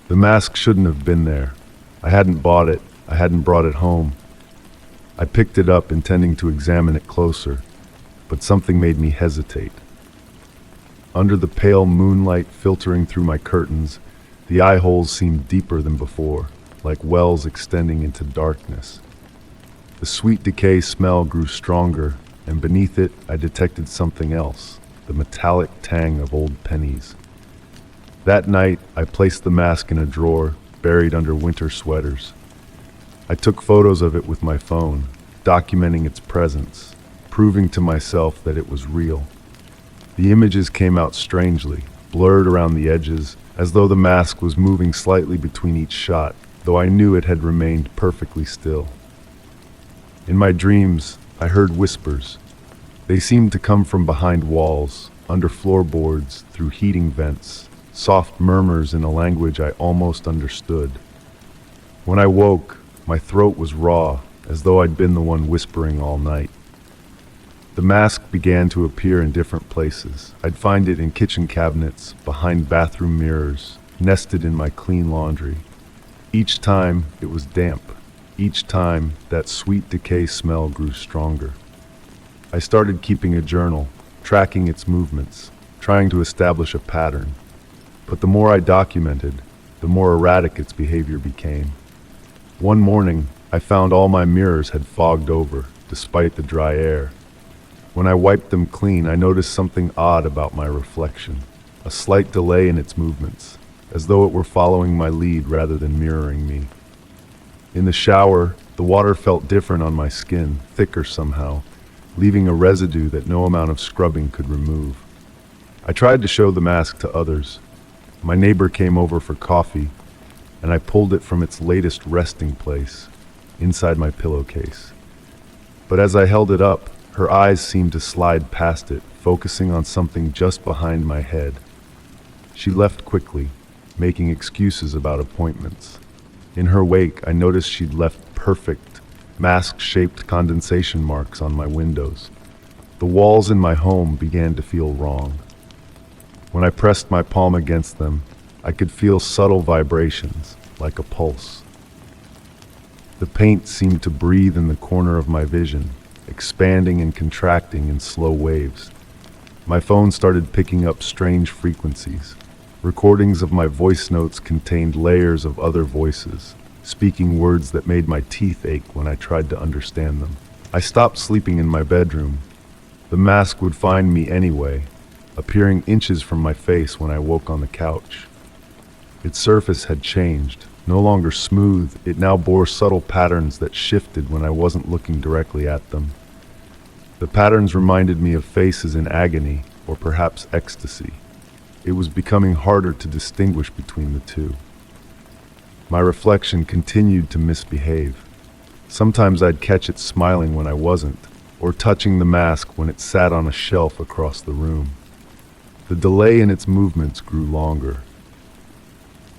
The mask shouldn't have been there. I hadn't bought it. I hadn't brought it home. I picked it up intending to examine it closer, but something made me hesitate. Under the pale moonlight filtering through my curtains, the eye holes seemed deeper than before, like wells extending into darkness. The sweet decay smell grew stronger, and beneath it I detected something else, the metallic tang of old pennies. That night, I placed the mask in a drawer, buried under winter sweaters. I took photos of it with my phone, documenting its presence, proving to myself that it was real. The images came out strangely, blurred around the edges, as though the mask was moving slightly between each shot, though I knew it had remained perfectly still. In my dreams, I heard whispers. They seemed to come from behind walls, under floorboards, through heating vents, soft murmurs in a language I almost understood. When I woke, my throat was raw, as though I'd been the one whispering all night. The mask began to appear in different places. I'd find it in kitchen cabinets, behind bathroom mirrors, nested in my clean laundry. Each time it was damp. Each time that sweet decay smell grew stronger. I started keeping a journal, tracking its movements, trying to establish a pattern. But the more I documented, the more erratic its behavior became. One morning, I found all my mirrors had fogged over, despite the dry air. When I wiped them clean, I noticed something odd about my reflection, a slight delay in its movements, as though it were following my lead rather than mirroring me. In the shower, the water felt different on my skin, thicker somehow, leaving a residue that no amount of scrubbing could remove. I tried to show the mask to others. My neighbor came over for coffee, and I pulled it from its latest resting place, inside my pillowcase. But as I held it up, her eyes seemed to slide past it, focusing on something just behind my head. She left quickly, making excuses about appointments. In her wake, I noticed she'd left perfect, mask-shaped condensation marks on my windows. The walls in my home began to feel wrong. When I pressed my palm against them, I could feel subtle vibrations, like a pulse. The paint seemed to breathe in the corner of my vision, expanding and contracting in slow waves. My phone started picking up strange frequencies. Recordings of my voice notes contained layers of other voices, speaking words that made my teeth ache when I tried to understand them. I stopped sleeping in my bedroom. The mask would find me anyway, appearing inches from my face when I woke on the couch. Its surface had changed. No longer smooth, it now bore subtle patterns that shifted when I wasn't looking directly at them. The patterns reminded me of faces in agony, or perhaps ecstasy. It was becoming harder to distinguish between the two. My reflection continued to misbehave. Sometimes I'd catch it smiling when I wasn't, or touching the mask when it sat on a shelf across the room. The delay in its movements grew longer.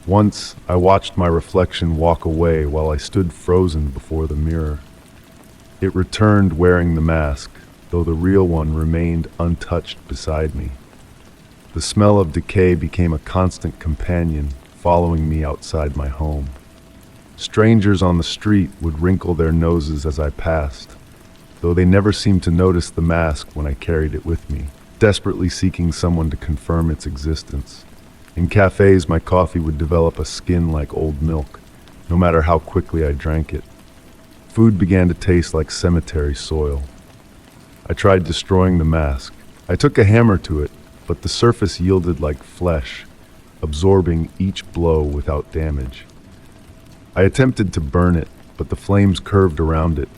Once, I watched my reflection walk away while I stood frozen before the mirror. It returned wearing the mask, though the real one remained untouched beside me. The smell of decay became a constant companion, following me outside my home. Strangers on the street would wrinkle their noses as I passed, though they never seemed to notice the mask when I carried it with me, desperately seeking someone to confirm its existence. In cafes, my coffee would develop a skin like old milk, no matter how quickly I drank it. Food began to taste like cemetery soil. I tried destroying the mask. I took a hammer to it, but the surface yielded like flesh, absorbing each blow without damage. I attempted to burn it, but the flames curved around it,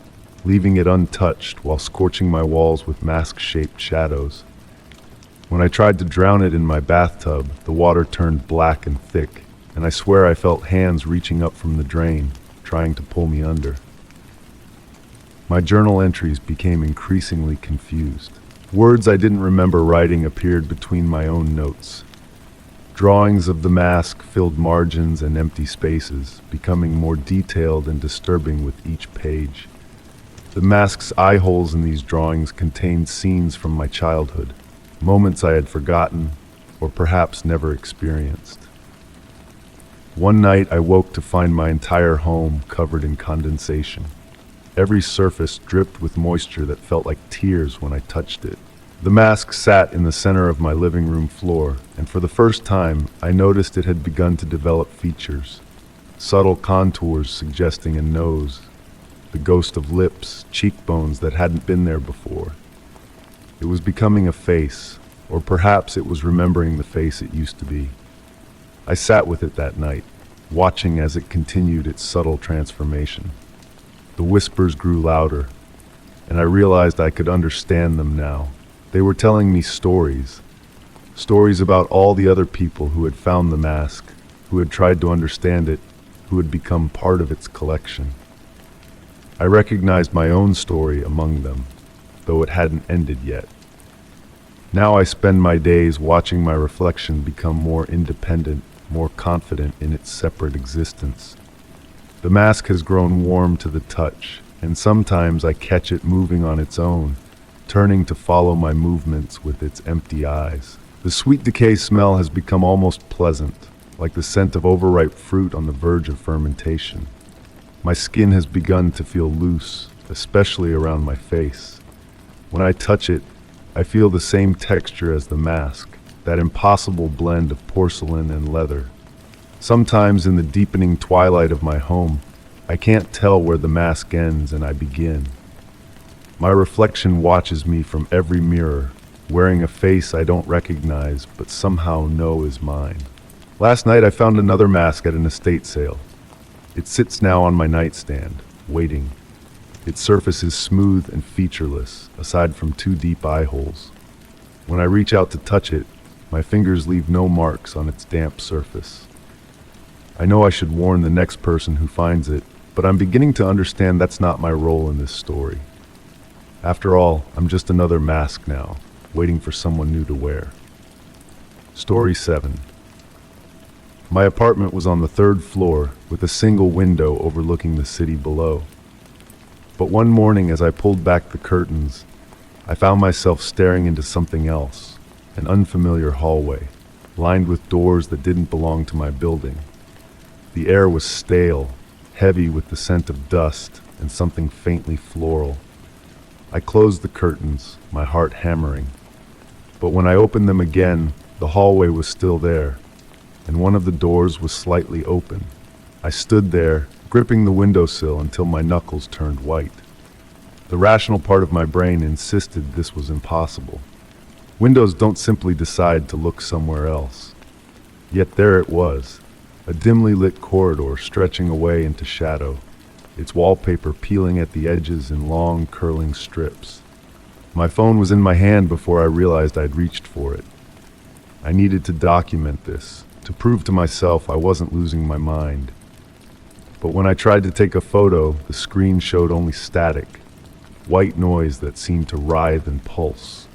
leaving it untouched while scorching my walls with mask-shaped shadows. When I tried to drown it in my bathtub, the water turned black and thick, and I swear I felt hands reaching up from the drain, trying to pull me under. My journal entries became increasingly confused. Words I didn't remember writing appeared between my own notes. Drawings of the mask filled margins and empty spaces, becoming more detailed and disturbing with each page. The mask's eye holes in these drawings contained scenes from my childhood, moments I had forgotten, or perhaps never experienced. One night I woke to find my entire home covered in condensation. Every surface dripped with moisture that felt like tears when I touched it. The mask sat in the center of my living room floor, and for the first time, I noticed it had begun to develop features. Subtle contours suggesting a nose, the ghost of lips, cheekbones that hadn't been there before. It was becoming a face, or perhaps it was remembering the face it used to be. I sat with it that night, watching as it continued its subtle transformation. The whispers grew louder, and I realized I could understand them now. They were telling me stories about all the other people who had found the mask, who had tried to understand it, who had become part of its collection. I recognized my own story among them, though it hadn't ended yet. Now I spend my days watching my reflection become more independent, more confident in its separate existence. The mask has grown warm to the touch, and sometimes I catch it moving on its own, turning to follow my movements with its empty eyes. The sweet decay smell has become almost pleasant, like the scent of overripe fruit on the verge of fermentation. My skin has begun to feel loose, especially around my face. When I touch it, I feel the same texture as the mask, that impossible blend of porcelain and leather. Sometimes in the deepening twilight of my home, I can't tell where the mask ends and I begin. My reflection watches me from every mirror, wearing a face I don't recognize but somehow know is mine. Last night I found another mask at an estate sale. It sits now on my nightstand, waiting. Its surface is smooth and featureless, aside from 2 deep eye holes. When I reach out to touch it, my fingers leave no marks on its damp surface. I know I should warn the next person who finds it, but I'm beginning to understand that's not my role in this story. After all, I'm just another mask now, waiting for someone new to wear. Story 7. My apartment was on the 3rd floor, with a single window overlooking the city below. But one morning as I pulled back the curtains, I found myself staring into something else, an unfamiliar hallway, lined with doors that didn't belong to my building. The air was stale, heavy with the scent of dust and something faintly floral. I closed the curtains, my heart hammering. But when I opened them again, the hallway was still there, and one of the doors was slightly open. I stood there, gripping the windowsill until my knuckles turned white. The rational part of my brain insisted this was impossible. Windows don't simply decide to look somewhere else. Yet there it was, a dimly lit corridor stretching away into shadow, its wallpaper peeling at the edges in long, curling strips. My phone was in my hand before I realized I'd reached for it. I needed to document this, to prove to myself I wasn't losing my mind. But when I tried to take a photo, the screen showed only static, white noise that seemed to writhe and pulse.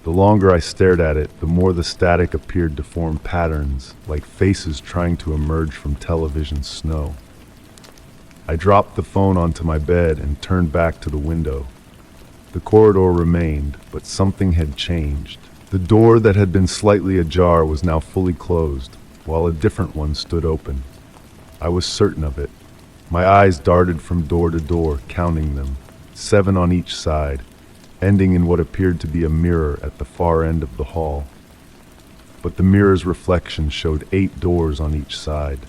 The longer I stared at it, the more the static appeared to form patterns, like faces trying to emerge from television snow. I dropped the phone onto my bed and turned back to the window. The corridor remained, but something had changed. The door that had been slightly ajar was now fully closed, while a different one stood open. I was certain of it. My eyes darted from door to door, counting them, 7 on each side, ending in what appeared to be a mirror at the far end of the hall. But the mirror's reflection showed 8 doors on each side.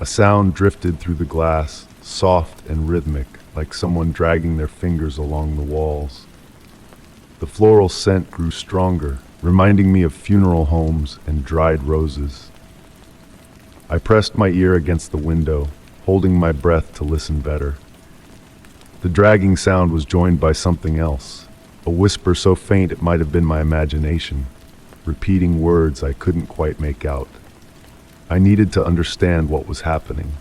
A sound drifted through the glass, soft and rhythmic, like someone dragging their fingers along the walls. The floral scent grew stronger, reminding me of funeral homes and dried roses. I pressed my ear against the window, holding my breath to listen better. The dragging sound was joined by something else, a whisper so faint it might have been my imagination, repeating words I couldn't quite make out. I needed to understand what was happening.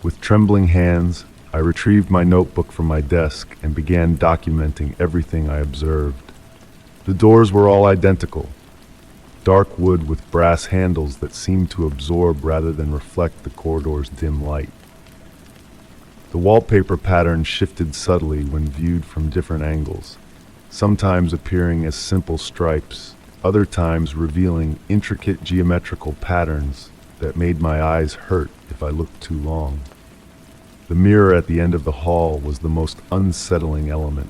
With trembling hands, I retrieved my notebook from my desk and began documenting everything I observed. The doors were all identical, dark wood with brass handles that seemed to absorb rather than reflect the corridor's dim light. The wallpaper pattern shifted subtly when viewed from different angles, sometimes appearing as simple stripes, other times revealing intricate geometrical patterns that made my eyes hurt if I looked too long. The mirror at the end of the hall was the most unsettling element.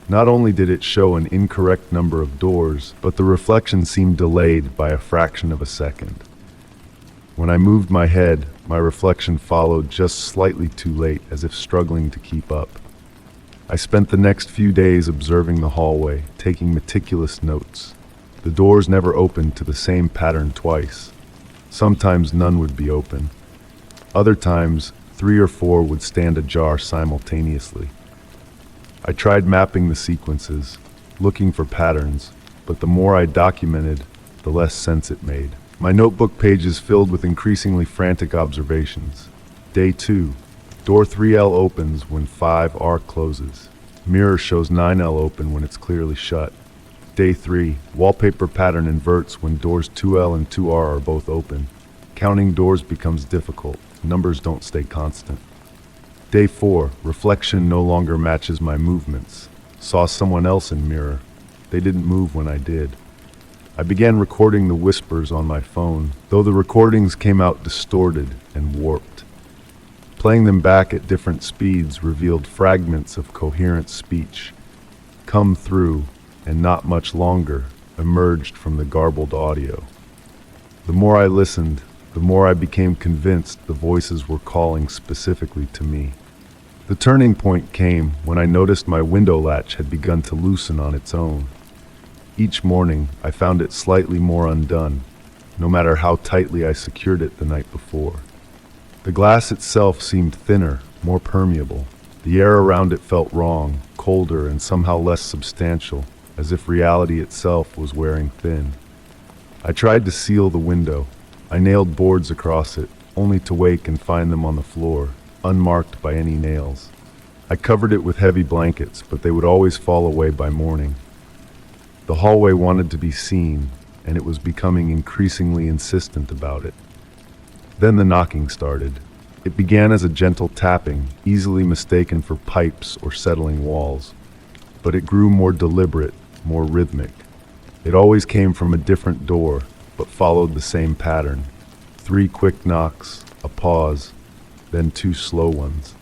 Not only did it show an incorrect number of doors, but the reflection seemed delayed by a fraction of a second. When I moved my head, my reflection followed just slightly too late, as if struggling to keep up. I spent the next few days observing the hallway, taking meticulous notes. The doors never opened to the same pattern twice. Sometimes none would be open. Other times, 3 or 4 would stand ajar simultaneously. I tried mapping the sequences, looking for patterns, but the more I documented, the less sense it made. My notebook pages filled with increasingly frantic observations. Day 2. Door 3L opens when 5R closes. Mirror shows 9L open when it's clearly shut. Day 3. Wallpaper pattern inverts when doors 2L and 2R are both open. Counting doors becomes difficult. Numbers don't stay constant. Day 4. Reflection no longer matches my movements. Saw someone else in mirror. They didn't move when I did. I began recording the whispers on my phone, though the recordings came out distorted and warped. Playing them back at different speeds revealed fragments of coherent speech, come through, and not much longer, emerged from the garbled audio. The more I listened, the more I became convinced the voices were calling specifically to me. The turning point came when I noticed my window latch had begun to loosen on its own. Each morning, I found it slightly more undone, no matter how tightly I secured it the night before. The glass itself seemed thinner, more permeable. The air around it felt wrong, colder, and somehow less substantial, as if reality itself was wearing thin. I tried to seal the window. I nailed boards across it, only to wake and find them on the floor, unmarked by any nails. I covered it with heavy blankets, but they would always fall away by morning. The hallway wanted to be seen, and it was becoming increasingly insistent about it. Then the knocking started. It began as a gentle tapping, easily mistaken for pipes or settling walls. But it grew more deliberate, more rhythmic. It always came from a different door, but followed the same pattern. 3 quick knocks, a pause, then 2 slow ones.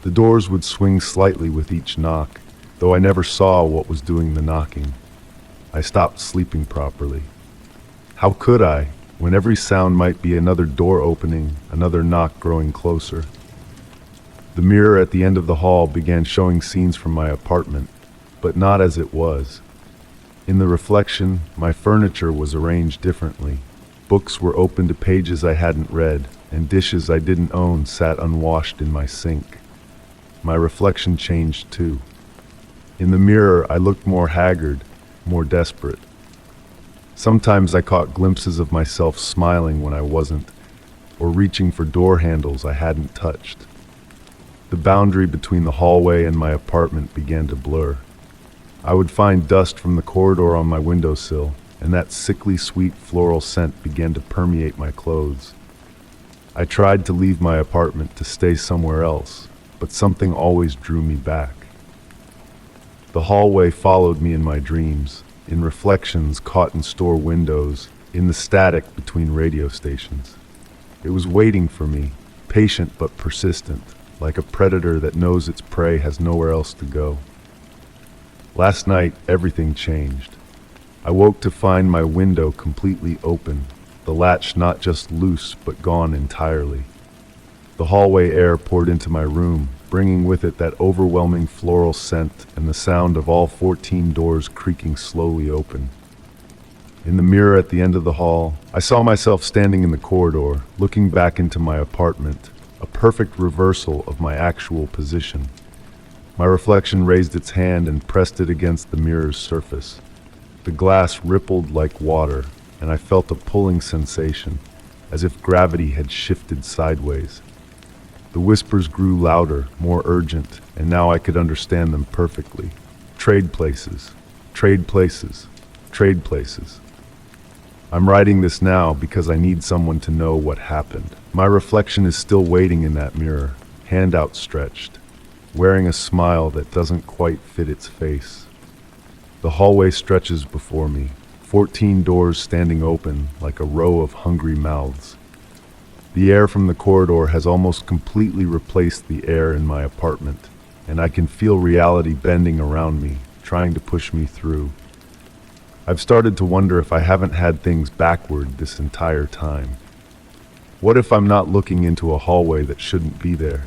The doors would swing slightly with each knock, though I never saw what was doing the knocking. I stopped sleeping properly. How could I, when every sound might be another door opening, another knock growing closer? The mirror at the end of the hall began showing scenes from my apartment, but not as it was. In the reflection, my furniture was arranged differently. Books were open to pages I hadn't read, and dishes I didn't own sat unwashed in my sink. My reflection changed too. In the mirror, I looked more haggard, more desperate. Sometimes I caught glimpses of myself smiling when I wasn't, or reaching for door handles I hadn't touched. The boundary between the hallway and my apartment began to blur. I would find dust from the corridor on my windowsill, and that sickly sweet floral scent began to permeate my clothes. I tried to leave my apartment to stay somewhere else, but something always drew me back. The hallway followed me in my dreams, in reflections caught in store windows, in the static between radio stations. It was waiting for me, patient but persistent, like a predator that knows its prey has nowhere else to go. Last night, everything changed. I woke to find my window completely open, the latch not just loose but gone entirely. The hallway air poured into my room, bringing with it that overwhelming floral scent and the sound of all 14 doors creaking slowly open. In the mirror at the end of the hall, I saw myself standing in the corridor, looking back into my apartment, a perfect reversal of my actual position. My reflection raised its hand and pressed it against the mirror's surface. The glass rippled like water, and I felt a pulling sensation, as if gravity had shifted sideways. The whispers grew louder, more urgent, and now I could understand them perfectly. Trade places, trade places, trade places. I'm writing this now because I need someone to know what happened. My reflection is still waiting in that mirror, hand outstretched, wearing a smile that doesn't quite fit its face. The hallway stretches before me, 14 doors standing open like a row of hungry mouths. The air from the corridor has almost completely replaced the air in my apartment, and I can feel reality bending around me, trying to push me through. I've started to wonder if I haven't had things backward this entire time. What if I'm not looking into a hallway that shouldn't be there?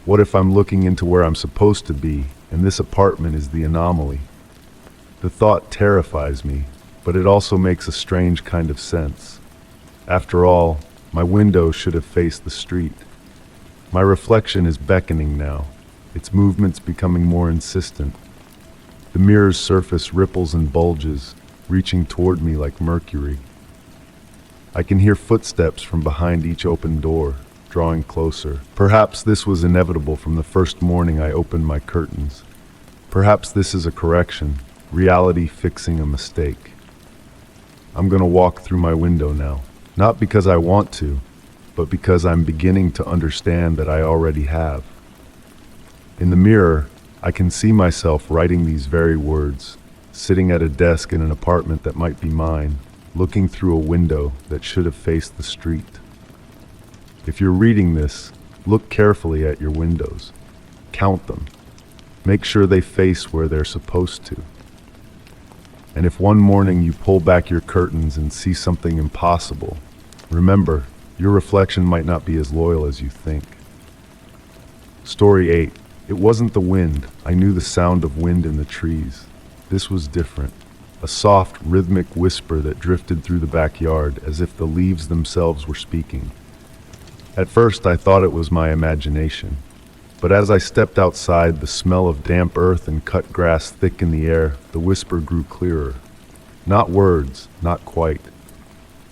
What if I'm looking into where I'm supposed to be, and this apartment is the anomaly? The thought terrifies me, but it also makes a strange kind of sense. After all, my window should have faced the street. My reflection is beckoning now, its movements becoming more insistent. The mirror's surface ripples and bulges, reaching toward me like mercury. I can hear footsteps from behind each open door, drawing closer. Perhaps this was inevitable from the first morning I opened my curtains. Perhaps this is a correction, reality fixing a mistake. I'm gonna walk through my window now. Not because I want to, but because I'm beginning to understand that I already have. In the mirror, I can see myself writing these very words, sitting at a desk in an apartment that might be mine, looking through a window that should have faced the street. If you're reading this, look carefully at your windows. Count them. Make sure they face where they're supposed to. And if one morning you pull back your curtains and see something impossible, remember, your reflection might not be as loyal as you think. Story 8. It wasn't the wind. I knew the sound of wind in the trees. This was different. A soft, rhythmic whisper that drifted through the backyard as if the leaves themselves were speaking. At first, I thought it was my imagination. But as I stepped outside, the smell of damp earth and cut grass thick in the air, the whisper grew clearer. Not words, not quite.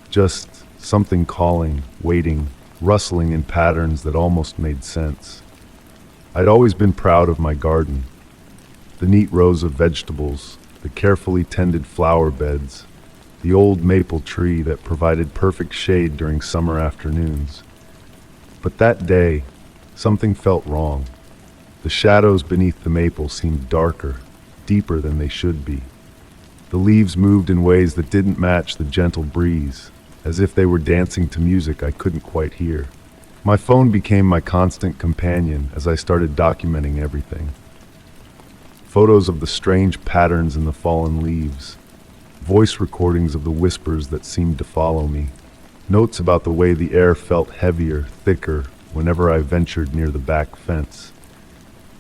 Just something calling, waiting, rustling in patterns that almost made sense. I'd always been proud of my garden. The neat rows of vegetables, the carefully tended flower beds, the old maple tree that provided perfect shade during summer afternoons. But that day, something felt wrong. The shadows beneath the maple seemed darker, deeper than they should be. The leaves moved in ways that didn't match the gentle breeze, as if they were dancing to music I couldn't quite hear. My phone became my constant companion as I started documenting everything. Photos of the strange patterns in the fallen leaves, voice recordings of the whispers that seemed to follow me, notes about the way the air felt heavier, thicker, whenever I ventured near the back fence.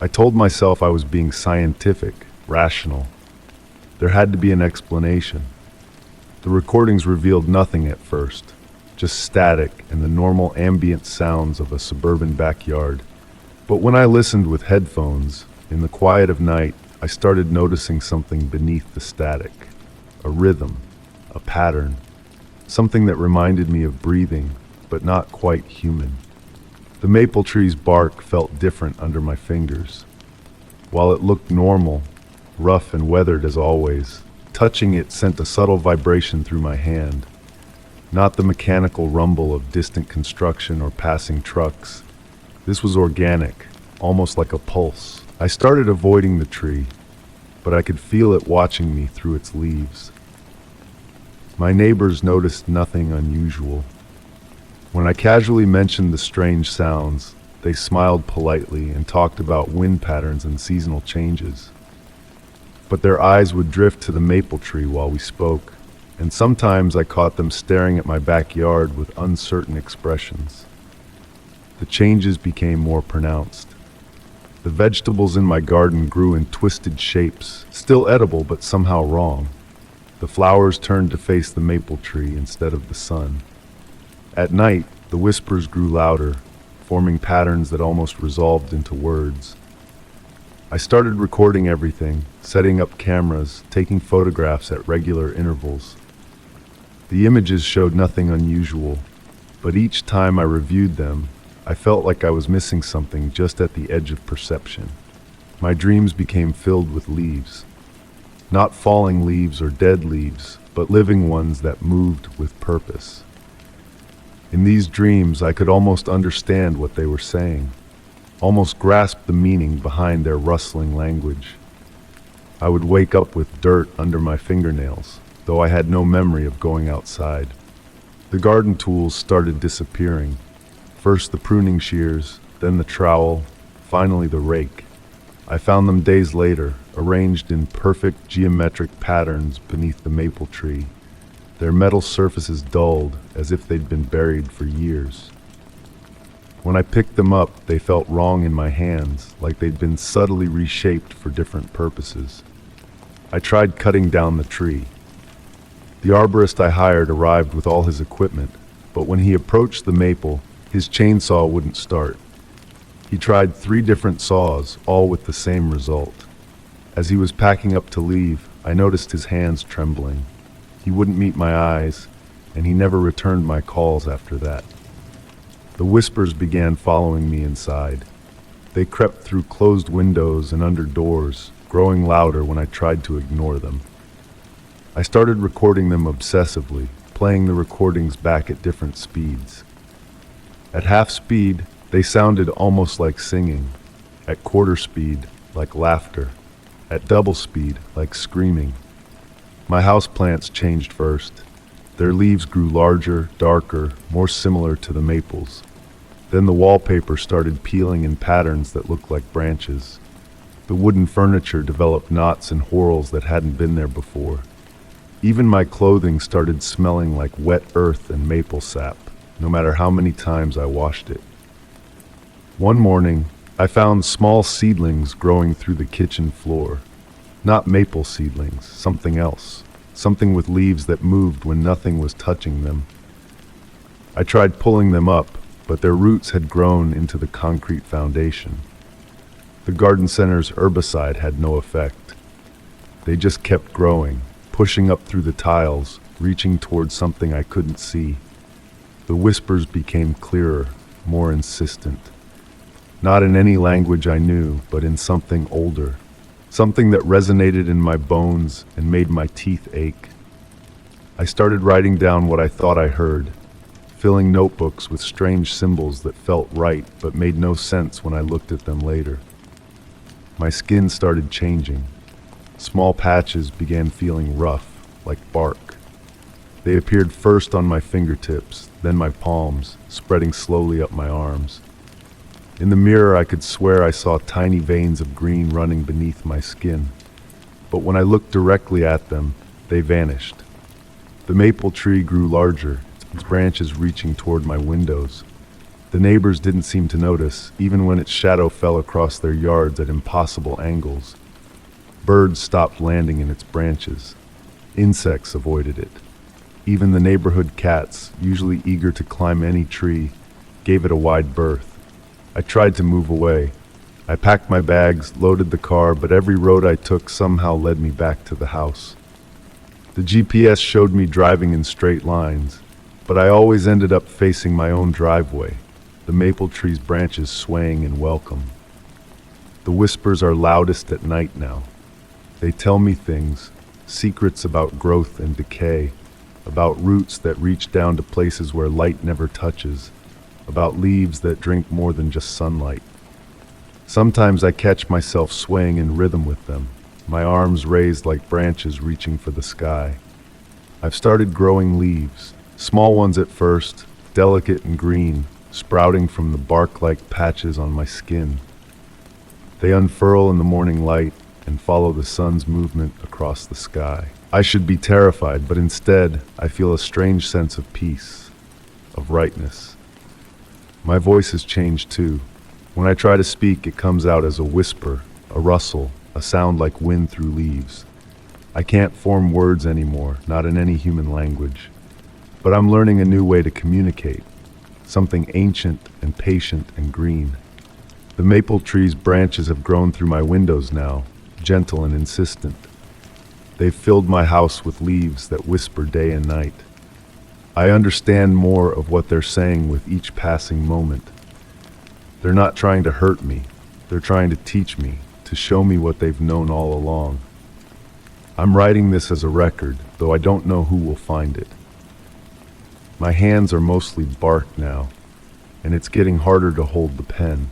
I told myself I was being scientific, rational. There had to be an explanation. The recordings revealed nothing at first, just static and the normal ambient sounds of a suburban backyard. But when I listened with headphones, in the quiet of night, I started noticing something beneath the static. A rhythm, a pattern, something that reminded me of breathing, but not quite human. The maple tree's bark felt different under my fingers. While it looked normal, rough and weathered as always, touching it sent a subtle vibration through my hand. Not the mechanical rumble of distant construction or passing trucks. This was organic, almost like a pulse. I started avoiding the tree, but I could feel it watching me through its leaves. My neighbors noticed nothing unusual. When I casually mentioned the strange sounds, they smiled politely and talked about wind patterns and seasonal changes. But their eyes would drift to the maple tree while we spoke, and sometimes I caught them staring at my backyard with uncertain expressions. The changes became more pronounced. The vegetables in my garden grew in twisted shapes, still edible but somehow wrong. The flowers turned to face the maple tree instead of the sun. At night, the whispers grew louder, forming patterns that almost resolved into words. I started recording everything, setting up cameras, taking photographs at regular intervals. The images showed nothing unusual, but each time I reviewed them, I felt like I was missing something just at the edge of perception. My dreams became filled with leaves. Not falling leaves or dead leaves, but living ones that moved with purpose. In these dreams, I could almost understand what they were saying, almost grasp the meaning behind their rustling language. I would wake up with dirt under my fingernails, though I had no memory of going outside. The garden tools started disappearing. First the pruning shears, then the trowel, finally the rake. I found them days later, arranged in perfect geometric patterns beneath the maple tree, their metal surfaces dulled as if they'd been buried for years. When I picked them up, they felt wrong in my hands, like they'd been subtly reshaped for different purposes. I tried cutting down the tree. The arborist I hired arrived with all his equipment, but when he approached the maple, his chainsaw wouldn't start. He tried 3 different saws, all with the same result. As he was packing up to leave, I noticed his hands trembling. He wouldn't meet my eyes, and he never returned my calls after that. The whispers began following me inside. They crept through closed windows and under doors, growing louder when I tried to ignore them. I started recording them obsessively, playing the recordings back at different speeds. At half speed, they sounded almost like singing. At quarter speed, like laughter. At double speed, like screaming. My houseplants changed first. Their leaves grew larger, darker, more similar to the maples. Then the wallpaper started peeling in patterns that looked like branches. The wooden furniture developed knots and whorls that hadn't been there before. Even my clothing started smelling like wet earth and maple sap, no matter how many times I washed it. One morning, I found small seedlings growing through the kitchen floor. Not maple seedlings, something else. Something with leaves that moved when nothing was touching them. I tried pulling them up, but their roots had grown into the concrete foundation. The garden center's herbicide had no effect. They just kept growing, pushing up through the tiles, reaching towards something I couldn't see. The whispers became clearer, more insistent. Not in any language I knew, but in something older. Something that resonated in my bones and made my teeth ache. I started writing down what I thought I heard, filling notebooks with strange symbols that felt right but made no sense when I looked at them later. My skin started changing. Small patches began feeling rough, like bark. They appeared first on my fingertips, then my palms, spreading slowly up my arms. In the mirror, I could swear I saw tiny veins of green running beneath my skin. But when I looked directly at them, they vanished. The maple tree grew larger, its branches reaching toward my windows. The neighbors didn't seem to notice, even when its shadow fell across their yards at impossible angles. Birds stopped landing in its branches. Insects avoided it. Even the neighborhood cats, usually eager to climb any tree, gave it a wide berth. I tried to move away. I packed my bags, loaded the car, but every road I took somehow led me back to the house. The GPS showed me driving in straight lines, but I always ended up facing my own driveway, the maple tree's branches swaying in welcome. The whispers are loudest at night now. They tell me things, secrets about growth and decay, about roots that reach down to places where light never touches, about leaves that drink more than just sunlight. Sometimes I catch myself swaying in rhythm with them, my arms raised like branches reaching for the sky. I've started growing leaves, small ones at first, delicate and green, sprouting from the bark-like patches on my skin. They unfurl in the morning light and follow the sun's movement across the sky. I should be terrified, but instead I feel a strange sense of peace, of rightness. My voice has changed too. When I try to speak, it comes out as a whisper, a rustle, a sound like wind through leaves. I can't form words anymore, not in any human language. But I'm learning a new way to communicate, something ancient and patient and green. The maple tree's branches have grown through my windows now, gentle and insistent. They've filled my house with leaves that whisper day and night. I understand more of what they're saying with each passing moment. They're not trying to hurt me. They're trying to teach me, to show me what they've known all along. I'm writing this as a record, though I don't know who will find it. My hands are mostly bark now, and it's getting harder to hold the pen.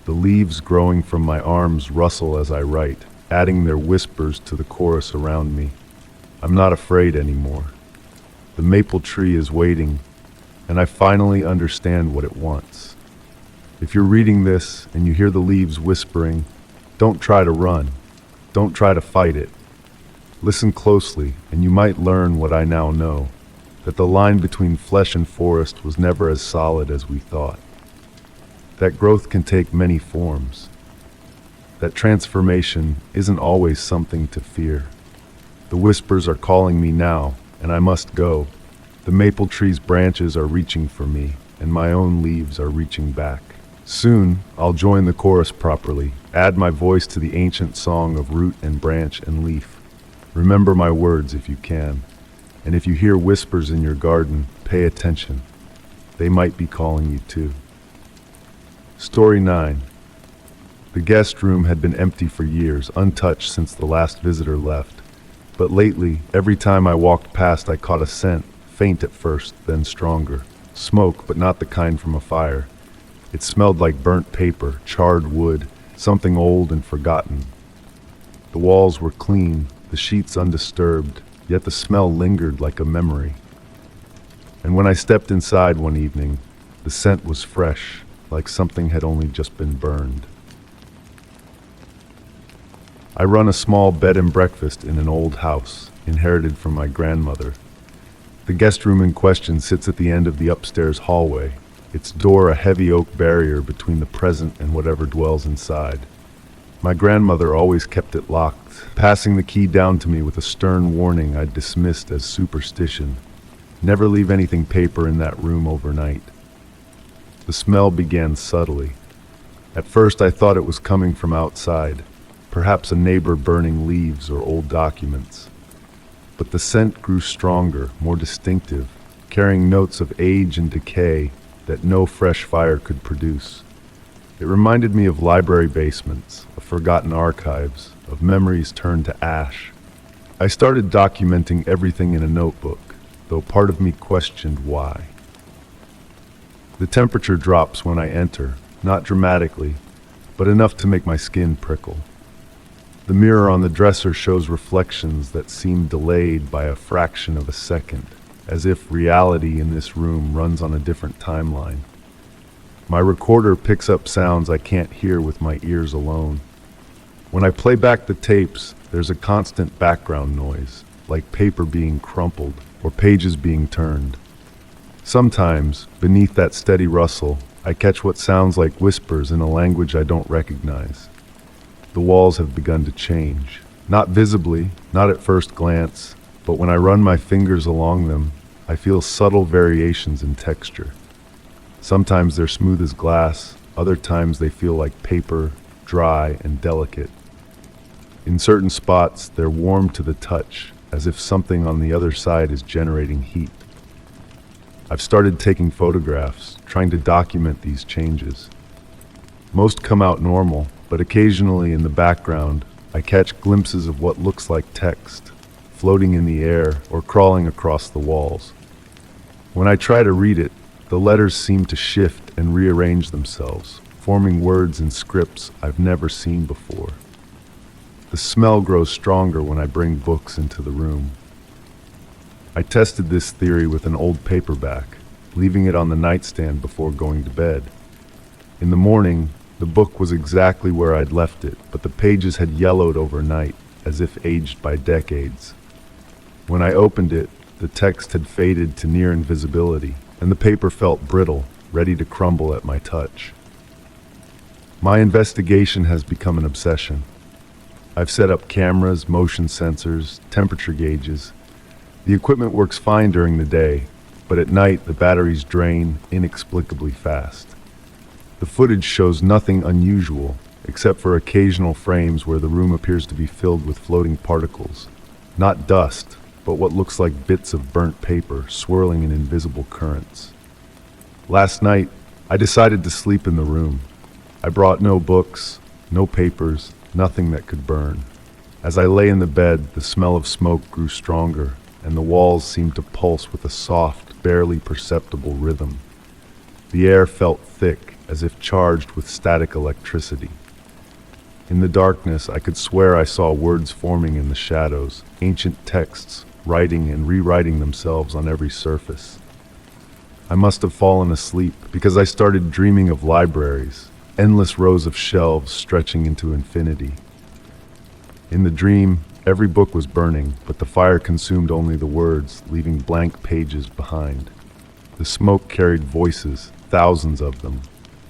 The leaves growing from my arms rustle as I write, adding their whispers to the chorus around me. I'm not afraid anymore. The maple tree is waiting, and I finally understand what it wants. If you're reading this and you hear the leaves whispering, don't try to run. Don't try to fight it. Listen closely, and you might learn what I now know, that the line between flesh and forest was never as solid as we thought. That growth can take many forms. That transformation isn't always something to fear. The whispers are calling me now, and I must go. The maple tree's branches are reaching for me, and my own leaves are reaching back. Soon, I'll join the chorus properly, add my voice to the ancient song of root and branch and leaf. Remember my words if you can, and if you hear whispers in your garden, pay attention. They might be calling you too. Story 9. The guest room had been empty for years, untouched since the last visitor left. But lately, every time I walked past, I caught a scent, faint at first, then stronger. Smoke, but not the kind from a fire. It smelled like burnt paper, charred wood, something old and forgotten. The walls were clean, the sheets undisturbed, yet the smell lingered like a memory. And when I stepped inside one evening, the scent was fresh, like something had only just been burned. I run a small bed and breakfast in an old house, inherited from my grandmother. The guest room in question sits at the end of the upstairs hallway, its door a heavy oak barrier between the present and whatever dwells inside. My grandmother always kept it locked, passing the key down to me with a stern warning I'd dismissed as superstition. Never leave anything paper in that room overnight. The smell began subtly. At first I thought it was coming from outside, perhaps a neighbor burning leaves or old documents. But the scent grew stronger, more distinctive, carrying notes of age and decay that no fresh fire could produce. It reminded me of library basements, of forgotten archives, of memories turned to ash. I started documenting everything in a notebook, though part of me questioned why. The temperature drops when I enter, not dramatically, but enough to make my skin prickle. The mirror on the dresser shows reflections that seem delayed by a fraction of a second, as if reality in this room runs on a different timeline. My recorder picks up sounds I can't hear with my ears alone. When I play back the tapes, there's a constant background noise, like paper being crumpled or pages being turned. Sometimes, beneath that steady rustle, I catch what sounds like whispers in a language I don't recognize. The walls have begun to change. Not visibly, not at first glance, but when I run my fingers along them, I feel subtle variations in texture. Sometimes they're smooth as glass, other times they feel like paper, dry and delicate. In certain spots, they're warm to the touch, as if something on the other side is generating heat. I've started taking photographs, trying to document these changes. Most come out normal, but occasionally in the background, I catch glimpses of what looks like text, floating in the air or crawling across the walls. When I try to read it, the letters seem to shift and rearrange themselves, forming words and scripts I've never seen before. The smell grows stronger when I bring books into the room. I tested this theory with an old paperback, leaving it on the nightstand before going to bed. In the morning, the book was exactly where I'd left it, but the pages had yellowed overnight, as if aged by decades. When I opened it, the text had faded to near invisibility, and the paper felt brittle, ready to crumble at my touch. My investigation has become an obsession. I've set up cameras, motion sensors, temperature gauges. The equipment works fine during the day, but at night the batteries drain inexplicably fast. The footage shows nothing unusual, except for occasional frames where the room appears to be filled with floating particles. Not dust, but what looks like bits of burnt paper swirling in invisible currents. Last night, I decided to sleep in the room. I brought no books, no papers, nothing that could burn. As I lay in the bed, the smell of smoke grew stronger, and the walls seemed to pulse with a soft, barely perceptible rhythm. The air felt thick, as if charged with static electricity. In the darkness, I could swear I saw words forming in the shadows, ancient texts, writing and rewriting themselves on every surface. I must have fallen asleep because I started dreaming of libraries, endless rows of shelves stretching into infinity. In the dream, every book was burning, but the fire consumed only the words, leaving blank pages behind. The smoke carried voices, thousands of them,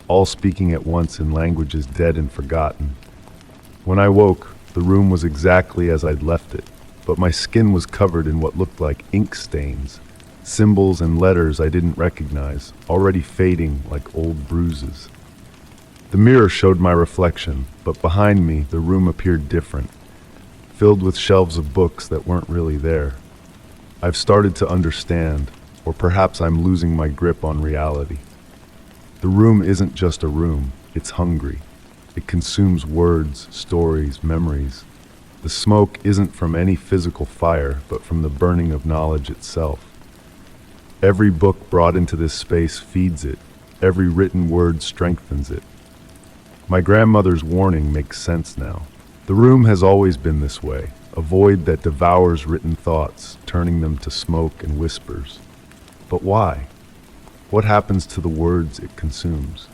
all speaking at once in languages dead and forgotten. When I woke, the room was exactly as I'd left it, but my skin was covered in what looked like ink stains, symbols and letters I didn't recognize, already fading like old bruises. The mirror showed my reflection, but behind me the room appeared different, filled with shelves of books that weren't really there. I've started to understand, or perhaps I'm losing my grip on reality. The room isn't just a room, it's hungry. It consumes words, stories, memories. The smoke isn't from any physical fire, but from the burning of knowledge itself. Every book brought into this space feeds it. Every written word strengthens it. My grandmother's warning makes sense now. The room has always been this way, a void that devours written thoughts, turning them to smoke and whispers. But why? What happens to the words it consumes?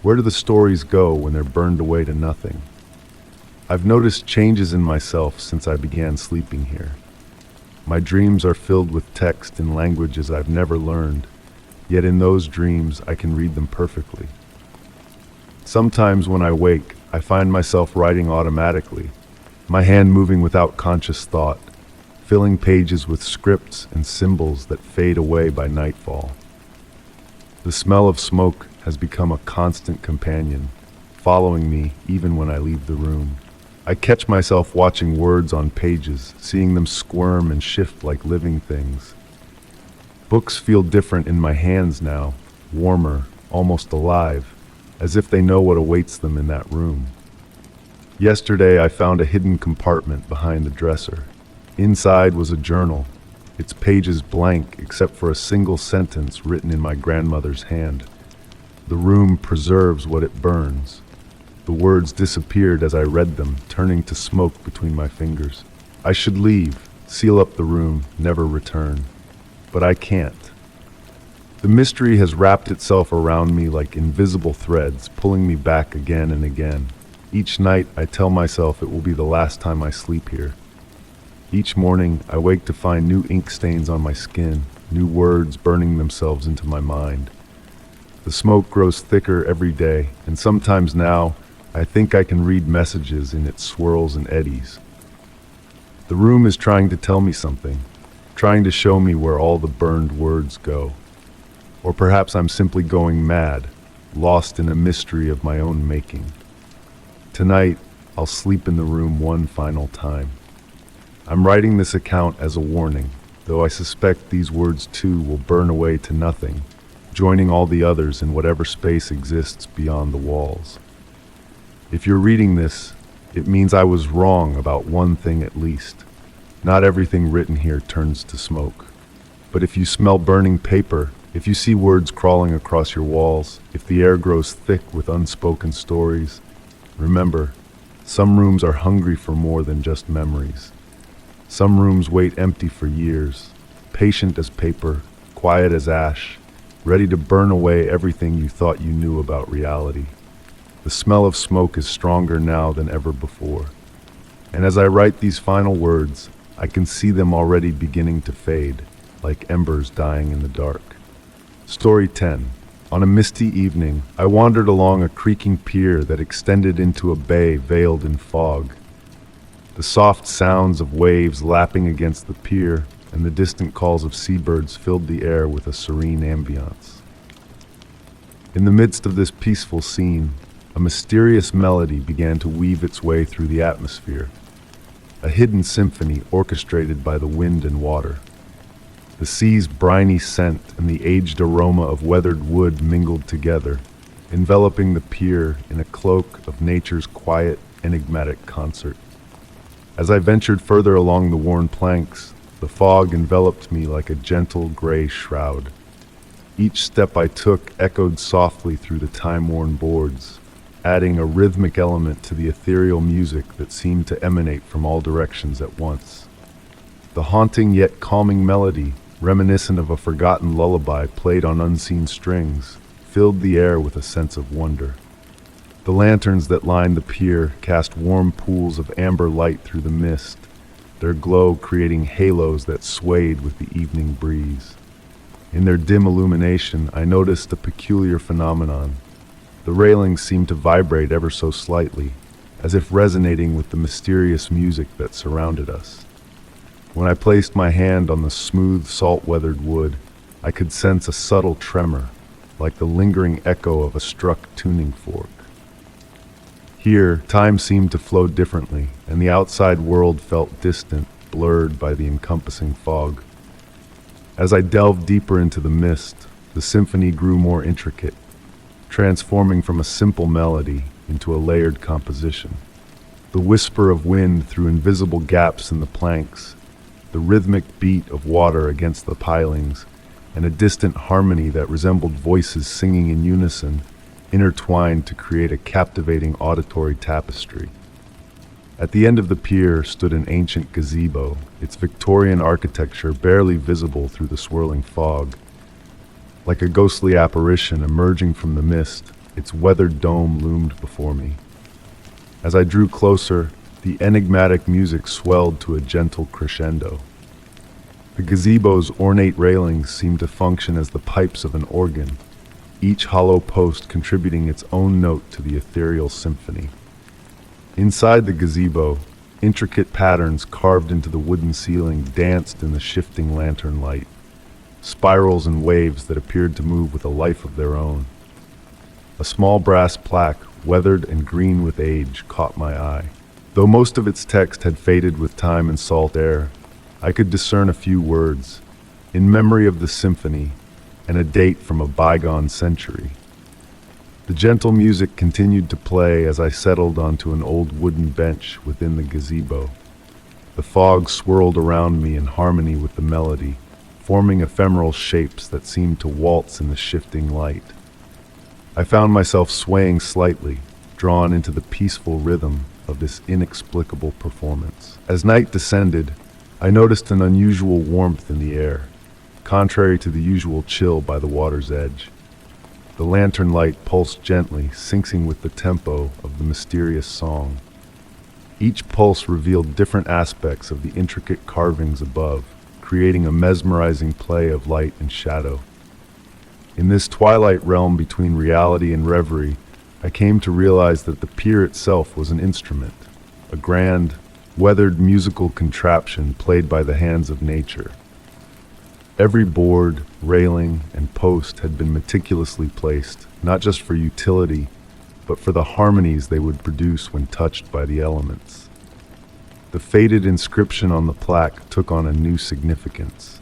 Where do the stories go when they're burned away to nothing? I've noticed changes in myself since I began sleeping here. My dreams are filled with text in languages I've never learned, yet in those dreams I can read them perfectly. Sometimes when I wake, I find myself writing automatically, my hand moving without conscious thought, filling pages with scripts and symbols that fade away by nightfall. The smell of smoke has become a constant companion, following me even when I leave the room. I catch myself watching words on pages, seeing them squirm and shift like living things. Books feel different in my hands now, warmer, almost alive, as if they know what awaits them in that room. Yesterday I found a hidden compartment behind the dresser. Inside was a journal, its pages blank except for a single sentence written in my grandmother's hand. The room preserves what it burns. The words disappeared as I read them, turning to smoke between my fingers. I should leave, seal up the room, never return. But I can't. The mystery has wrapped itself around me like invisible threads, pulling me back again and again. Each night I tell myself it will be the last time I sleep here. Each morning I wake to find new ink stains on my skin, new words burning themselves into my mind. The smoke grows thicker every day, and sometimes now I think I can read messages in its swirls and eddies. The room is trying to tell me something, trying to show me where all the burned words go. Or perhaps I'm simply going mad, lost in a mystery of my own making. Tonight, I'll sleep in the room one final time. I'm writing this account as a warning, though I suspect these words too will burn away to nothing, joining all the others in whatever space exists beyond the walls. If you're reading this, it means I was wrong about one thing at least. Not everything written here turns to smoke. But if you smell burning paper, if you see words crawling across your walls, if the air grows thick with unspoken stories, remember, some rooms are hungry for more than just memories. Some rooms wait empty for years, patient as paper, quiet as ash, ready to burn away everything you thought you knew about reality. The smell of smoke is stronger now than ever before. And as I write these final words, I can see them already beginning to fade, like embers dying in the dark. Story 10. On a misty evening, I wandered along a creaking pier that extended into a bay veiled in fog. The soft sounds of waves lapping against the pier and the distant calls of seabirds filled the air with a serene ambience. In the midst of this peaceful scene, a mysterious melody began to weave its way through the atmosphere, a hidden symphony orchestrated by the wind and water. The sea's briny scent and the aged aroma of weathered wood mingled together, enveloping the pier in a cloak of nature's quiet, enigmatic concert. As I ventured further along the worn planks, the fog enveloped me like a gentle gray shroud. Each step I took echoed softly through the time-worn boards, adding a rhythmic element to the ethereal music that seemed to emanate from all directions at once. The haunting yet calming melody, reminiscent of a forgotten lullaby played on unseen strings, filled the air with a sense of wonder. The lanterns that lined the pier cast warm pools of amber light through the mist, their glow creating halos that swayed with the evening breeze. In their dim illumination, I noticed a peculiar phenomenon. The railings seemed to vibrate ever so slightly, as if resonating with the mysterious music that surrounded us. When I placed my hand on the smooth, salt-weathered wood, I could sense a subtle tremor, like the lingering echo of a struck tuning fork. Here, time seemed to flow differently, and the outside world felt distant, blurred by the encompassing fog. As I delved deeper into the mist, the symphony grew more intricate, transforming from a simple melody into a layered composition. The whisper of wind through invisible gaps in the planks, the rhythmic beat of water against the pilings, and a distant harmony that resembled voices singing in unison, intertwined to create a captivating auditory tapestry. At the end of the pier stood an ancient gazebo, its Victorian architecture barely visible through the swirling fog. Like a ghostly apparition emerging from the mist, its weathered dome loomed before me. As I drew closer, the enigmatic music swelled to a gentle crescendo. The gazebo's ornate railings seemed to function as the pipes of an organ, each hollow post contributing its own note to the ethereal symphony. Inside the gazebo, intricate patterns carved into the wooden ceiling danced in the shifting lantern light, spirals and waves that appeared to move with a life of their own. A small brass plaque, weathered and green with age, caught my eye. Though most of its text had faded with time and salt air, I could discern a few words, in memory of the symphony, and a date from a bygone century. The gentle music continued to play as I settled onto an old wooden bench within the gazebo. The fog swirled around me in harmony with the melody, forming ephemeral shapes that seemed to waltz in the shifting light. I found myself swaying slightly, drawn into the peaceful rhythm of this inexplicable performance. As night descended, I noticed an unusual warmth in the air, contrary to the usual chill by the water's edge. The lantern light pulsed gently, syncing with the tempo of the mysterious song. Each pulse revealed different aspects of the intricate carvings above, creating a mesmerizing play of light and shadow. In this twilight realm between reality and reverie, I came to realize that the pier itself was an instrument, a grand, weathered musical contraption played by the hands of nature. Every board, railing, and post had been meticulously placed, not just for utility, but for the harmonies they would produce when touched by the elements. The faded inscription on the plaque took on a new significance.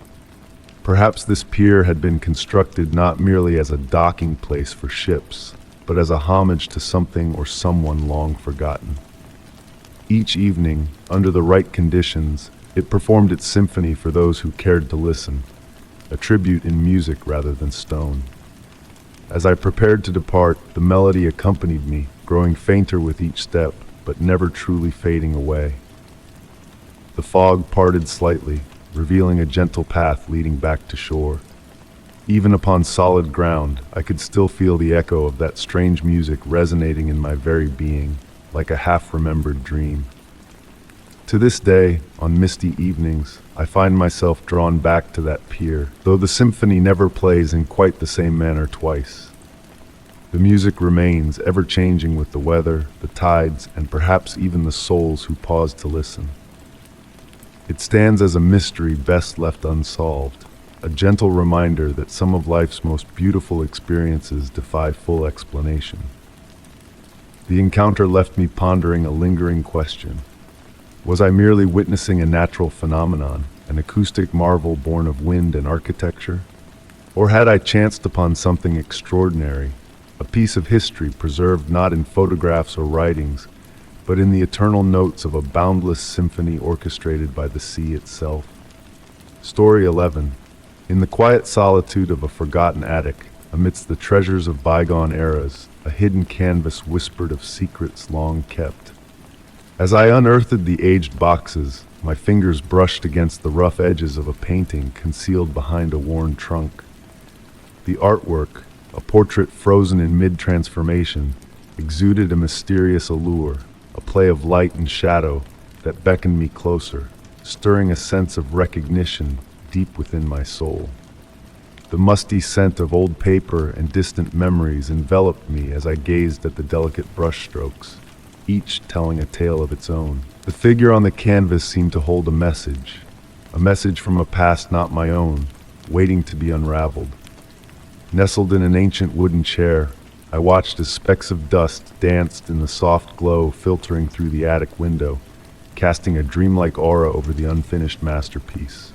Perhaps this pier had been constructed not merely as a docking place for ships, but as a homage to something or someone long forgotten. Each evening, under the right conditions, it performed its symphony for those who cared to listen, a tribute in music rather than stone. As I prepared to depart, the melody accompanied me, growing fainter with each step, but never truly fading away. The fog parted slightly, revealing a gentle path leading back to shore. Even upon solid ground, I could still feel the echo of that strange music resonating in my very being, like a half-remembered dream. To this day, on misty evenings, I find myself drawn back to that pier, though the symphony never plays in quite the same manner twice. The music remains, ever-changing with the weather, the tides, and perhaps even the souls who pause to listen. It stands as a mystery best left unsolved, a gentle reminder that some of life's most beautiful experiences defy full explanation. The encounter left me pondering a lingering question. Was I merely witnessing a natural phenomenon, an acoustic marvel born of wind and architecture? Or had I chanced upon something extraordinary, a piece of history preserved not in photographs or writings, but in the eternal notes of a boundless symphony orchestrated by the sea itself? Story 11. In the quiet solitude of a forgotten attic, amidst the treasures of bygone eras, a hidden canvas whispered of secrets long kept. As I unearthed the aged boxes, my fingers brushed against the rough edges of a painting concealed behind a worn trunk. The artwork, a portrait frozen in mid-transformation, exuded a mysterious allure, a play of light and shadow that beckoned me closer, stirring a sense of recognition deep within my soul. The musty scent of old paper and distant memories enveloped me as I gazed at the delicate brushstrokes, each telling a tale of its own. The figure on the canvas seemed to hold a message from a past not my own, waiting to be unraveled. Nestled in an ancient wooden chair, I watched as specks of dust danced in the soft glow filtering through the attic window, casting a dreamlike aura over the unfinished masterpiece.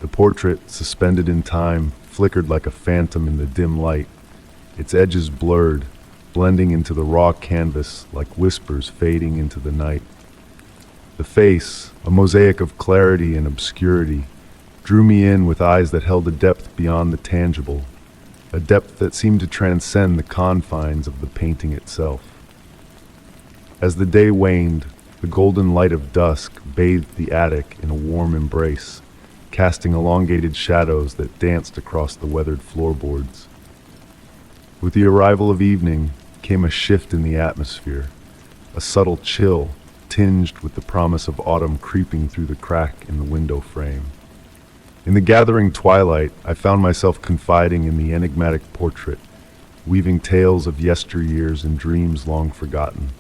The portrait, suspended in time, flickered like a phantom in the dim light, its edges blurred, blending into the raw canvas like whispers fading into the night. The face, a mosaic of clarity and obscurity, drew me in with eyes that held a depth beyond the tangible, a depth that seemed to transcend the confines of the painting itself. As the day waned, The golden light of dusk bathed the attic in a warm embrace, casting elongated shadows that danced across the weathered floorboards. With the arrival of evening came a shift in the atmosphere, a subtle chill tinged with the promise of autumn creeping through the crack in the window frame. In the gathering twilight, I found myself confiding in the enigmatic portrait, weaving tales of yesteryears and dreams long forgotten.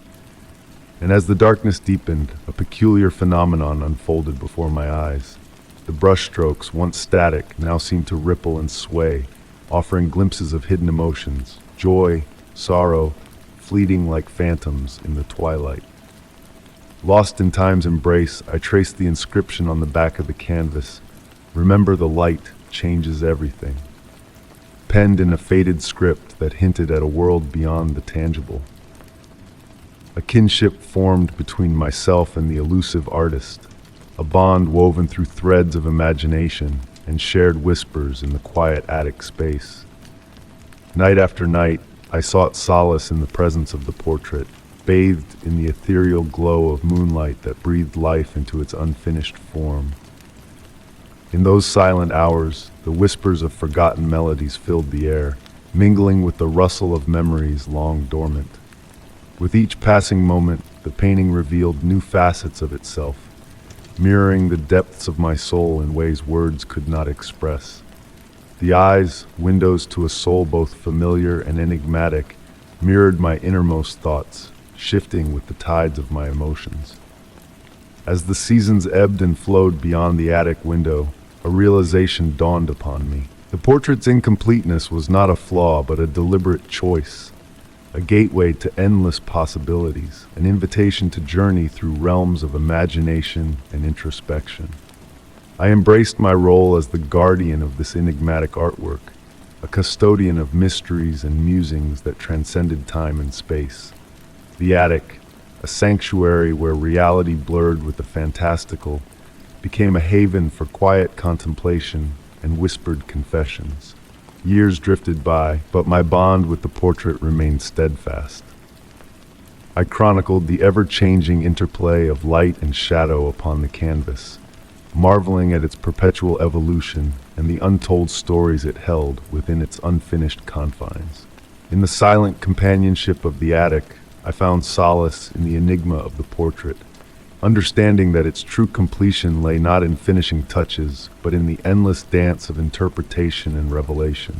And as the darkness deepened, a peculiar phenomenon unfolded before my eyes. The brushstrokes, once static, now seemed to ripple and sway, offering glimpses of hidden emotions, joy, sorrow, fleeting like phantoms in the twilight. Lost in time's embrace, I traced the inscription on the back of the canvas, "Remember the light changes everything," penned in a faded script that hinted at a world beyond the tangible. A kinship formed between myself and the elusive artist, a bond woven through threads of imagination and shared whispers in the quiet attic space. Night after night, I sought solace in the presence of the portrait, bathed in the ethereal glow of moonlight that breathed life into its unfinished form. In those silent hours, the whispers of forgotten melodies filled the air, mingling with the rustle of memories long dormant. With each passing moment, the painting revealed new facets of itself, mirroring the depths of my soul in ways words could not express. The eyes, windows to a soul both familiar and enigmatic, mirrored my innermost thoughts, shifting with the tides of my emotions. As the seasons ebbed and flowed beyond the attic window, a realization dawned upon me. The portrait's incompleteness was not a flaw, but a deliberate choice, a gateway to endless possibilities, an invitation to journey through realms of imagination and introspection. I embraced my role as the guardian of this enigmatic artwork, a custodian of mysteries and musings that transcended time and space. The attic, a sanctuary where reality blurred with the fantastical, became a haven for quiet contemplation and whispered confessions. Years drifted by, but my bond with the portrait remained steadfast. I chronicled the ever-changing interplay of light and shadow upon the canvas, marveling at its perpetual evolution and the untold stories it held within its unfinished confines. In the silent companionship of the attic, I found solace in the enigma of the portrait, understanding that its true completion lay not in finishing touches, but in the endless dance of interpretation and revelation.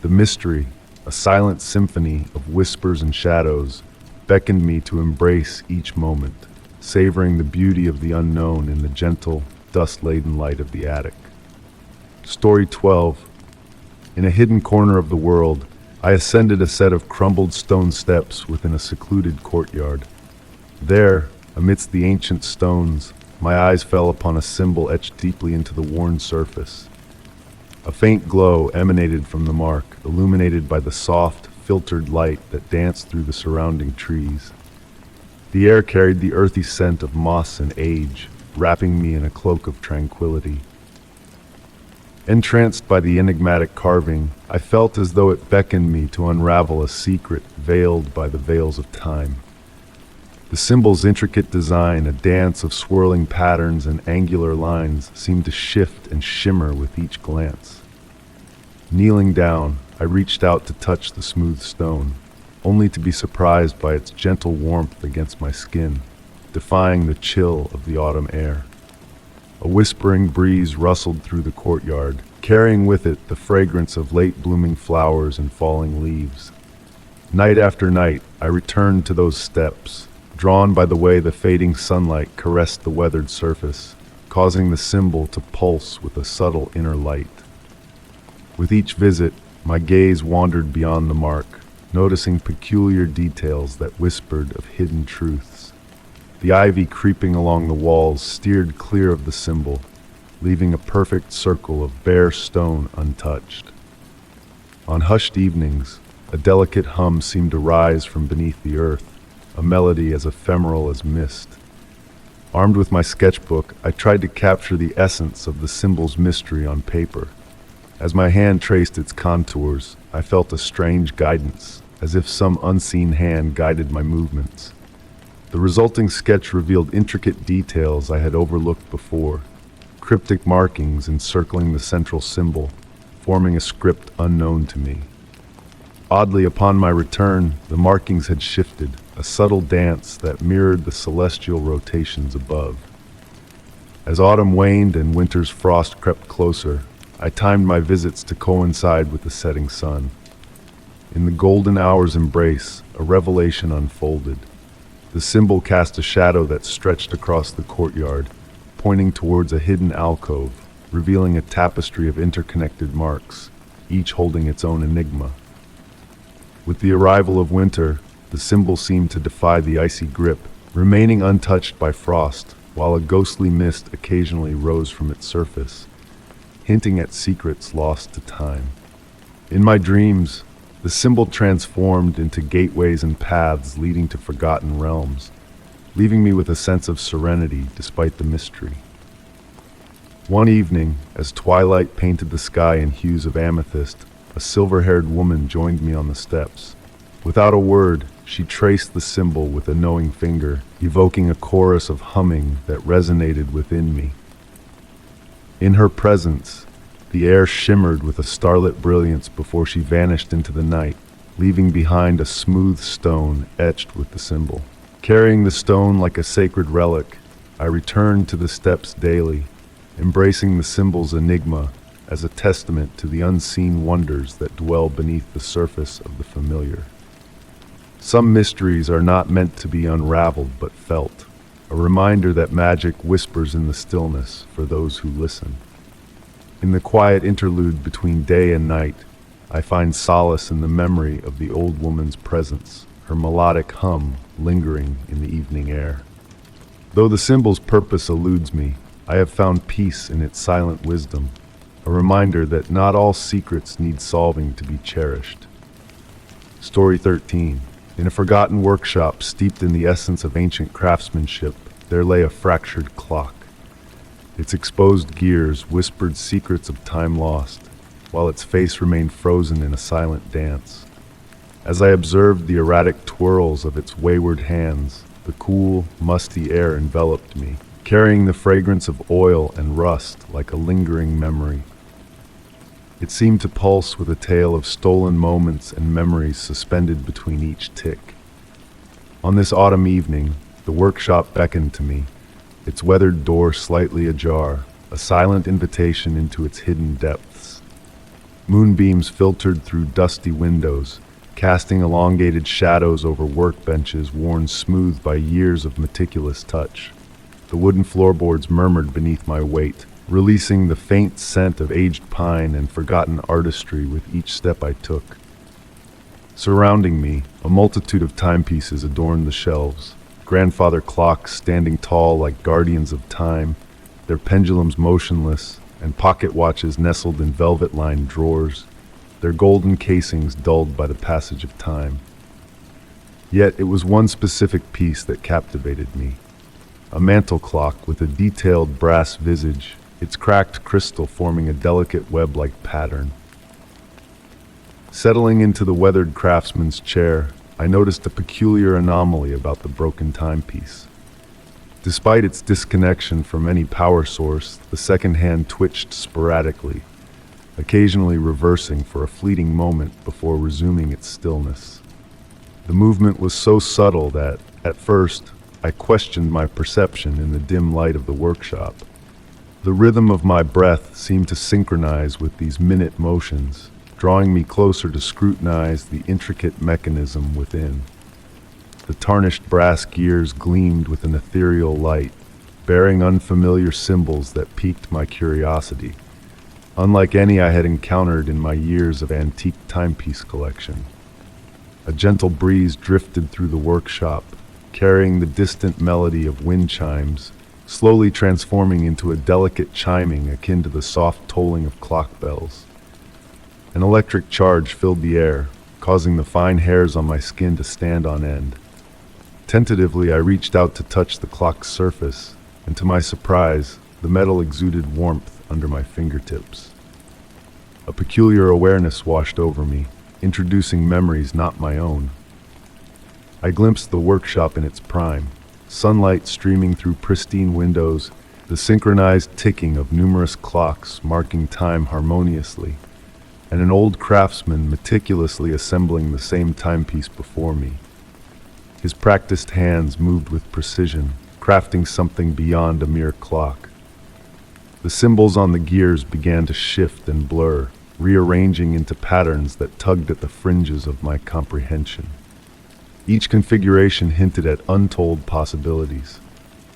The mystery, a silent symphony of whispers and shadows, beckoned me to embrace each moment, savoring the beauty of the unknown in the gentle, dust-laden light of the attic. Story 12. In a hidden corner of the world, I ascended a set of crumbled stone steps within a secluded courtyard. There, amidst the ancient stones, my eyes fell upon a symbol etched deeply into the worn surface. A faint glow emanated from the mark, illuminated by the soft, filtered light that danced through the surrounding trees. The air carried the earthy scent of moss and age, wrapping me in a cloak of tranquility. Entranced by the enigmatic carving, I felt as though it beckoned me to unravel a secret veiled by the veils of time. The symbol's intricate design, a dance of swirling patterns and angular lines, seemed to shift and shimmer with each glance. Kneeling down, I reached out to touch the smooth stone, only to be surprised by its gentle warmth against my skin, defying the chill of the autumn air. A whispering breeze rustled through the courtyard, carrying with it the fragrance of late-blooming flowers and falling leaves. Night after night, I returned to those steps, drawn by the way the fading sunlight caressed the weathered surface, causing the symbol to pulse with a subtle inner light. With each visit, my gaze wandered beyond the mark, noticing peculiar details that whispered of hidden truths. The ivy creeping along the walls steered clear of the symbol, leaving a perfect circle of bare stone untouched. On hushed evenings, a delicate hum seemed to rise from beneath the earth, a melody as ephemeral as mist. Armed with my sketchbook, I tried to capture the essence of the symbol's mystery on paper. As my hand traced its contours, I felt a strange guidance, as if some unseen hand guided my movements. The resulting sketch revealed intricate details I had overlooked before, cryptic markings encircling the central symbol, forming a script unknown to me. Oddly, upon my return, the markings had shifted, a subtle dance that mirrored the celestial rotations above. As autumn waned and winter's frost crept closer, I timed my visits to coincide with the setting sun. In the golden hour's embrace, a revelation unfolded. The symbol cast a shadow that stretched across the courtyard, pointing towards a hidden alcove, revealing a tapestry of interconnected marks, each holding its own enigma. With the arrival of winter, the symbol seemed to defy the icy grip, remaining untouched by frost, while a ghostly mist occasionally rose from its surface, hinting at secrets lost to time. In my dreams, the symbol transformed into gateways and paths leading to forgotten realms, leaving me with a sense of serenity despite the mystery. One evening, as twilight painted the sky in hues of amethyst, a silver-haired woman joined me on the steps. Without a word, she traced the symbol with a knowing finger, evoking a chorus of humming that resonated within me. In her presence, the air shimmered with a starlit brilliance before she vanished into the night, leaving behind a smooth stone etched with the symbol. Carrying the stone like a sacred relic, I returned to the steps daily, embracing the symbol's enigma as a testament to the unseen wonders that dwell beneath the surface of the familiar. Some mysteries are not meant to be unraveled but felt, a reminder that magic whispers in the stillness for those who listen. In the quiet interlude between day and night, I find solace in the memory of the old woman's presence, her melodic hum lingering in the evening air. Though the symbol's purpose eludes me, I have found peace in its silent wisdom, a reminder that not all secrets need solving to be cherished. Story 13. In a forgotten workshop steeped in the essence of ancient craftsmanship, there lay a fractured clock. Its exposed gears whispered secrets of time lost, while its face remained frozen in a silent dance. As I observed the erratic twirls of its wayward hands, the cool, musty air enveloped me, carrying the fragrance of oil and rust like a lingering memory. It seemed to pulse with a tale of stolen moments and memories suspended between each tick. On this autumn evening, the workshop beckoned to me, its weathered door slightly ajar, a silent invitation into its hidden depths. Moonbeams filtered through dusty windows, casting elongated shadows over workbenches worn smooth by years of meticulous touch. The wooden floorboards murmured beneath my weight, releasing the faint scent of aged pine and forgotten artistry with each step I took. Surrounding me, a multitude of timepieces adorned the shelves, grandfather clocks standing tall like guardians of time, their pendulums motionless, and pocket watches nestled in velvet-lined drawers, their golden casings dulled by the passage of time. Yet it was one specific piece that captivated me. A mantel clock with a detailed brass visage, its cracked crystal forming a delicate web-like pattern. Settling into the weathered craftsman's chair, I noticed a peculiar anomaly about the broken timepiece. Despite its disconnection from any power source, the second hand twitched sporadically, occasionally reversing for a fleeting moment before resuming its stillness. The movement was so subtle that, at first, I questioned my perception in the dim light of the workshop. The rhythm of my breath seemed to synchronize with these minute motions, drawing me closer to scrutinize the intricate mechanism within. The tarnished brass gears gleamed with an ethereal light, bearing unfamiliar symbols that piqued my curiosity, unlike any I had encountered in my years of antique timepiece collection. A gentle breeze drifted through the workshop, carrying the distant melody of wind chimes, slowly transforming into a delicate chiming akin to the soft tolling of clock bells. An electric charge filled the air, causing the fine hairs on my skin to stand on end. Tentatively, I reached out to touch the clock's surface, and to my surprise, the metal exuded warmth under my fingertips. A peculiar awareness washed over me, introducing memories not my own. I glimpsed the workshop in its prime, sunlight streaming through pristine windows, the synchronized ticking of numerous clocks marking time harmoniously, and an old craftsman meticulously assembling the same timepiece before me. His practiced hands moved with precision, crafting something beyond a mere clock. The symbols on the gears began to shift and blur, rearranging into patterns that tugged at the fringes of my comprehension. Each configuration hinted at untold possibilities,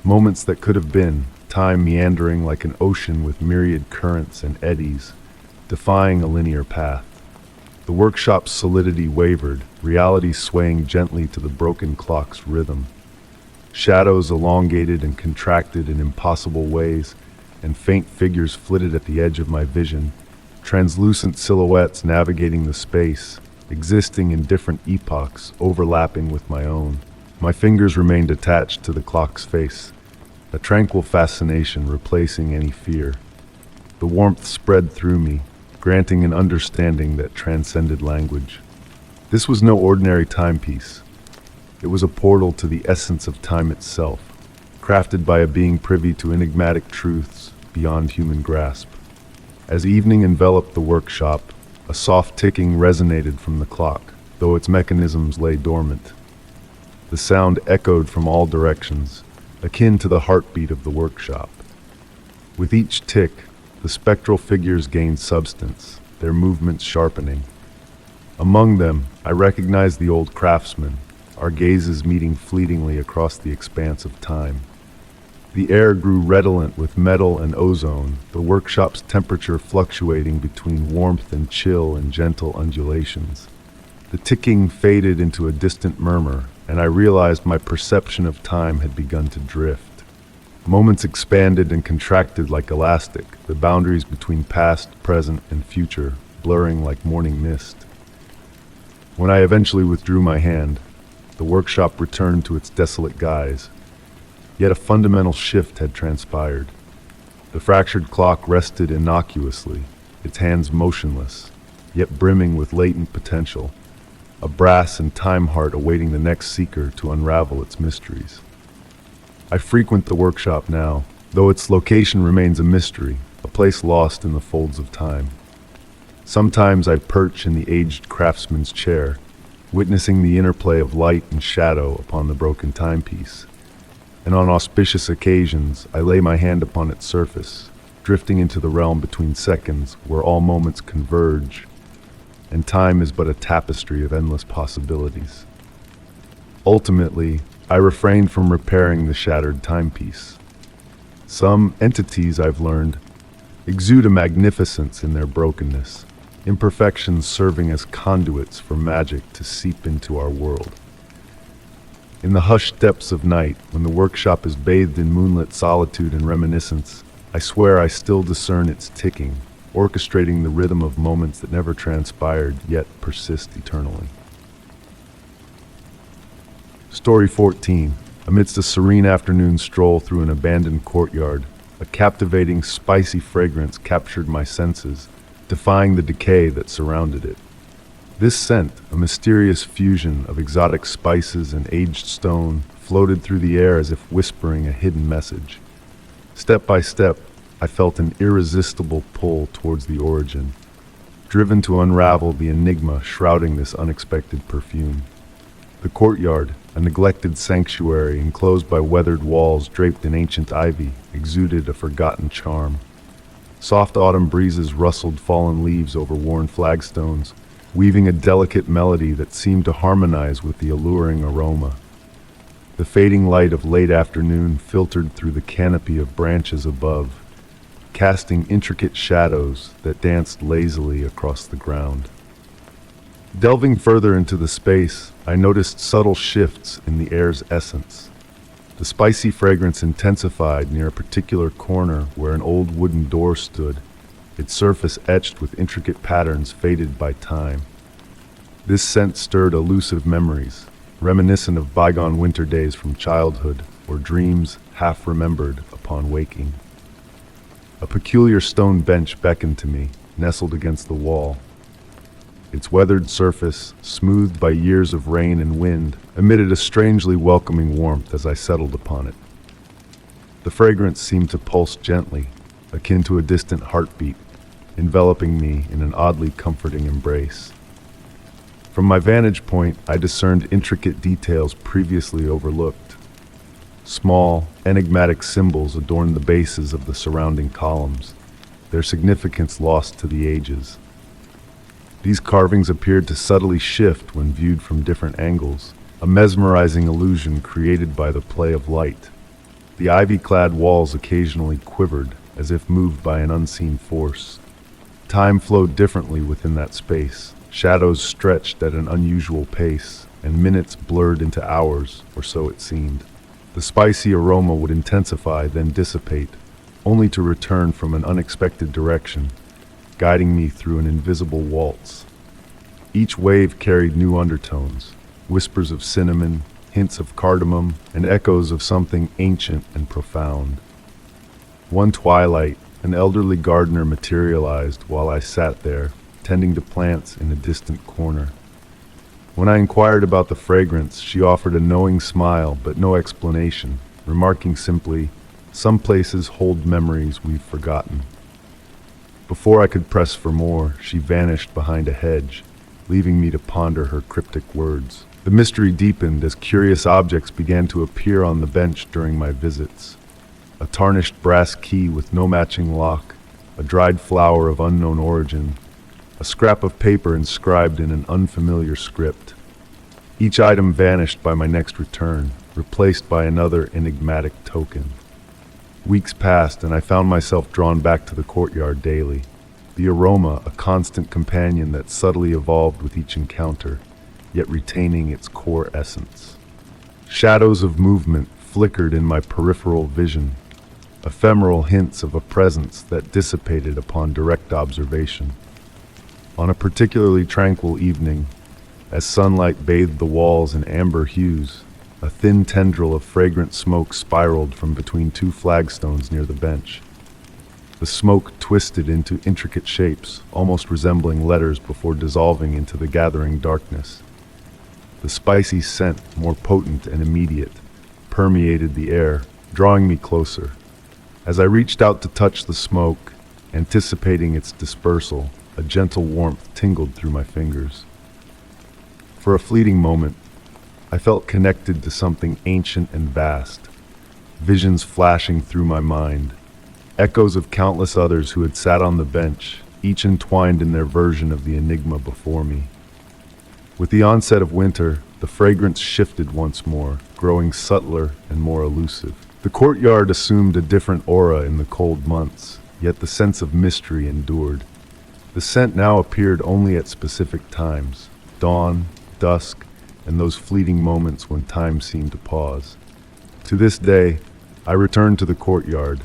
moments that could have been, time meandering like an ocean with myriad currents and eddies, defying a linear path. The workshop's solidity wavered, reality swaying gently to the broken clock's rhythm. Shadows elongated and contracted in impossible ways, and faint figures flitted at the edge of my vision, translucent silhouettes navigating the space, existing in different epochs, overlapping with my own. My fingers remained attached to the clock's face, a tranquil fascination replacing any fear. The warmth spread through me, granting an understanding that transcended language. This was no ordinary timepiece. It was a portal to the essence of time itself, crafted by a being privy to enigmatic truths beyond human grasp. As evening enveloped the workshop, a soft ticking resonated from the clock, though its mechanisms lay dormant. The sound echoed from all directions, akin to the heartbeat of the workshop. With each tick, the spectral figures gained substance, their movements sharpening. Among them, I recognized the old craftsman, our gazes meeting fleetingly across the expanse of time. The air grew redolent with metal and ozone, the workshop's temperature fluctuating between warmth and chill and gentle undulations. The ticking faded into a distant murmur, and I realized my perception of time had begun to drift. Moments expanded and contracted like elastic, the boundaries between past, present, and future blurring like morning mist. When I eventually withdrew my hand, the workshop returned to its desolate guise. Yet a fundamental shift had transpired. The fractured clock rested innocuously, its hands motionless, yet brimming with latent potential, a brass and time heart awaiting the next seeker to unravel its mysteries. I frequent the workshop now, though its location remains a mystery, a place lost in the folds of time. Sometimes I perch in the aged craftsman's chair, witnessing the interplay of light and shadow upon the broken timepiece. And on auspicious occasions, I lay my hand upon its surface, drifting into the realm between seconds where all moments converge, and time is but a tapestry of endless possibilities. Ultimately, I refrained from repairing the shattered timepiece. Some entities, I've learned, exude a magnificence in their brokenness, imperfections serving as conduits for magic to seep into our world. In the hushed depths of night, when the workshop is bathed in moonlit solitude and reminiscence, I swear I still discern its ticking, orchestrating the rhythm of moments that never transpired yet persist eternally. Story 14. Amidst a serene afternoon stroll through an abandoned courtyard, a captivating, spicy fragrance captured my senses, defying the decay that surrounded it. This scent, a mysterious fusion of exotic spices and aged stone, floated through the air as if whispering a hidden message. Step by step, I felt an irresistible pull towards the origin, driven to unravel the enigma shrouding this unexpected perfume. The courtyard, a neglected sanctuary enclosed by weathered walls draped in ancient ivy, exuded a forgotten charm. Soft autumn breezes rustled fallen leaves over worn flagstones, weaving a delicate melody that seemed to harmonize with the alluring aroma. The fading light of late afternoon filtered through the canopy of branches above, casting intricate shadows that danced lazily across the ground. Delving further into the space, I noticed subtle shifts in the air's essence. The spicy fragrance intensified near a particular corner where an old wooden door stood, its surface etched with intricate patterns faded by time. This scent stirred elusive memories, reminiscent of bygone winter days from childhood or dreams half remembered upon waking. A peculiar stone bench beckoned to me, nestled against the wall. Its weathered surface, smoothed by years of rain and wind, emitted a strangely welcoming warmth as I settled upon it. The fragrance seemed to pulse gently, akin to a distant heartbeat, enveloping me in an oddly comforting embrace. From my vantage point, I discerned intricate details previously overlooked. Small, enigmatic symbols adorned the bases of the surrounding columns, their significance lost to the ages. These carvings appeared to subtly shift when viewed from different angles, a mesmerizing illusion created by the play of light. The ivy-clad walls occasionally quivered, as if moved by an unseen force. Time flowed differently within that space. Shadows stretched at an unusual pace, and minutes blurred into hours, or so it seemed. The spicy aroma would intensify, then dissipate, only to return from an unexpected direction, guiding me through an invisible waltz. Each wave carried new undertones, whispers of cinnamon, hints of cardamom, and echoes of something ancient and profound. One twilight, an elderly gardener materialized while I sat there, tending to plants in a distant corner. When I inquired about the fragrance, she offered a knowing smile but no explanation, remarking simply, "Some places hold memories we've forgotten." Before I could press for more, she vanished behind a hedge, leaving me to ponder her cryptic words. The mystery deepened as curious objects began to appear on the bench during my visits. A tarnished brass key with no matching lock, a dried flower of unknown origin, a scrap of paper inscribed in an unfamiliar script. Each item vanished by my next return, replaced by another enigmatic token. Weeks passed, and I found myself drawn back to the courtyard daily. The aroma, a constant companion that subtly evolved with each encounter, yet retaining its core essence. Shadows of movement flickered in my peripheral vision, ephemeral hints of a presence that dissipated upon direct observation. On a particularly tranquil evening, as sunlight bathed the walls in amber hues, a thin tendril of fragrant smoke spiraled from between two flagstones near the bench. The smoke twisted into intricate shapes, almost resembling letters before dissolving into the gathering darkness. The spicy scent, more potent and immediate, permeated the air, drawing me closer. As I reached out to touch the smoke, anticipating its dispersal, a gentle warmth tingled through my fingers. For a fleeting moment, I felt connected to something ancient and vast, visions flashing through my mind, echoes of countless others who had sat on the bench, each entwined in their version of the enigma before me. With the onset of winter, the fragrance shifted once more, growing subtler and more elusive. The courtyard assumed a different aura in the cold months, yet the sense of mystery endured. The scent now appeared only at specific times, dawn, dusk, and those fleeting moments when time seemed to pause. To this day, I return to the courtyard,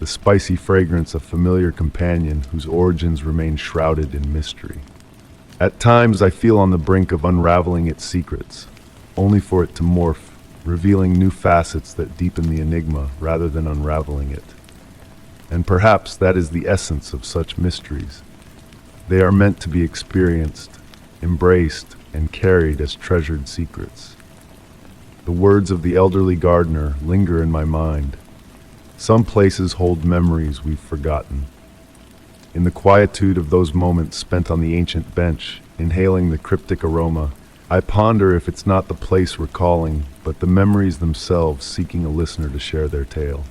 the spicy fragrance of familiar companion whose origins remain shrouded in mystery. At times I feel on the brink of unraveling its secrets, only for it to morph, revealing new facets that deepen the enigma rather than unraveling it. And perhaps that is the essence of such mysteries. They are meant to be experienced, embraced, and carried as treasured secrets. The words of the elderly gardener linger in my mind. Some places hold memories we've forgotten. In the quietude of those moments spent on the ancient bench, inhaling the cryptic aroma, I ponder if it's not the place recalling, but the memories themselves seeking a listener to share their tale.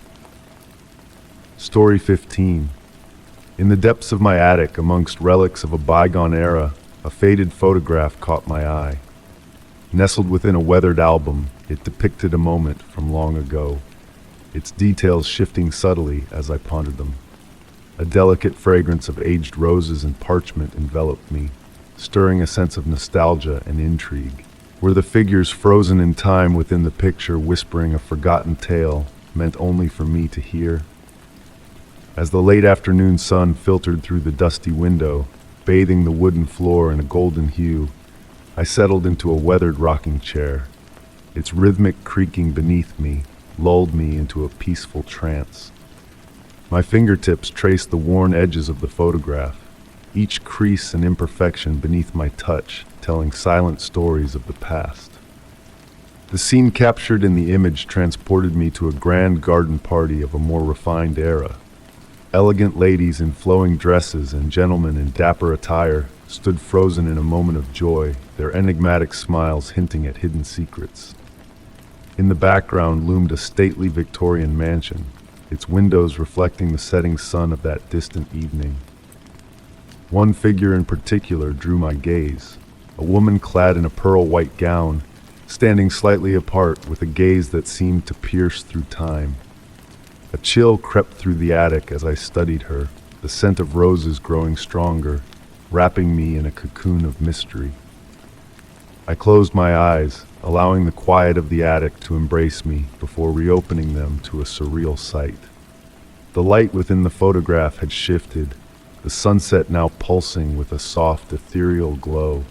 Story 15. In the depths of my attic, amongst relics of a bygone era, a faded photograph caught my eye. Nestled within a weathered album, it depicted a moment from long ago, its details shifting subtly as I pondered them. A delicate fragrance of aged roses and parchment enveloped me, stirring a sense of nostalgia and intrigue. Were the figures frozen in time within the picture whispering a forgotten tale meant only for me to hear? As the late afternoon sun filtered through the dusty window, bathing the wooden floor in a golden hue, I settled into a weathered rocking chair. Its rhythmic creaking beneath me lulled me into a peaceful trance. My fingertips traced the worn edges of the photograph, each crease and imperfection beneath my touch telling silent stories of the past. The scene captured in the image transported me to a grand garden party of a more refined era. Elegant ladies in flowing dresses and gentlemen in dapper attire stood frozen in a moment of joy, their enigmatic smiles hinting at hidden secrets. In the background loomed a stately Victorian mansion, its windows reflecting the setting sun of that distant evening. One figure in particular drew my gaze, a woman clad in a pearl-white gown, standing slightly apart with a gaze that seemed to pierce through time. A chill crept through the attic as I studied her, the scent of roses growing stronger, wrapping me in a cocoon of mystery. I closed my eyes, allowing the quiet of the attic to embrace me before reopening them to a surreal sight. The light within the photograph had shifted, the sunset now pulsing with a soft, ethereal glow.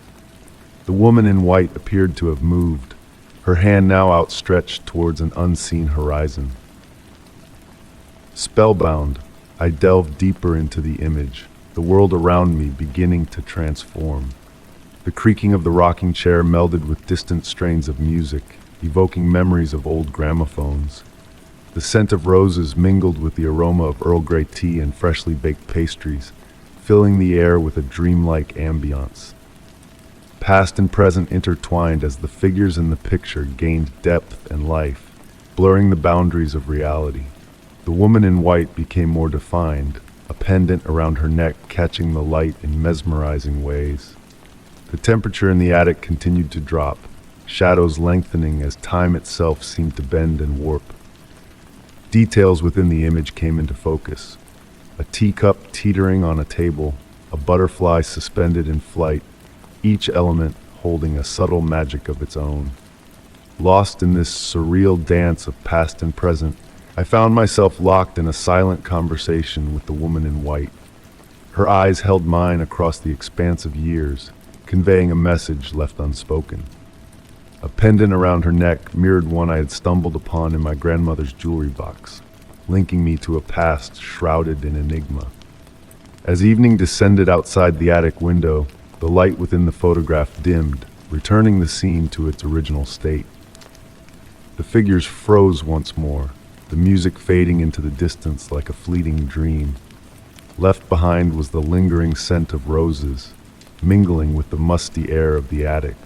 The woman in white appeared to have moved, her hand now outstretched towards an unseen horizon. Spellbound, I delved deeper into the image, the world around me beginning to transform. The creaking of the rocking chair melded with distant strains of music, evoking memories of old gramophones. The scent of roses mingled with the aroma of Earl Grey tea and freshly baked pastries, filling the air with a dreamlike ambiance. Past and present intertwined as the figures in the picture gained depth and life, blurring the boundaries of reality. The woman in white became more defined, a pendant around her neck catching the light in mesmerizing ways. The temperature in the attic continued to drop, shadows lengthening as time itself seemed to bend and warp. Details within the image came into focus. A teacup teetering on a table, a butterfly suspended in flight, each element holding a subtle magic of its own. Lost in this surreal dance of past and present, I found myself locked in a silent conversation with the woman in white. Her eyes held mine across the expanse of years, conveying a message left unspoken. A pendant around her neck mirrored one I had stumbled upon in my grandmother's jewelry box, linking me to a past shrouded in enigma. As evening descended outside the attic window, the light within the photograph dimmed, returning the scene to its original state. The figures froze once more, the music fading into the distance like a fleeting dream. Left behind was the lingering scent of roses, mingling with the musty air of the attic.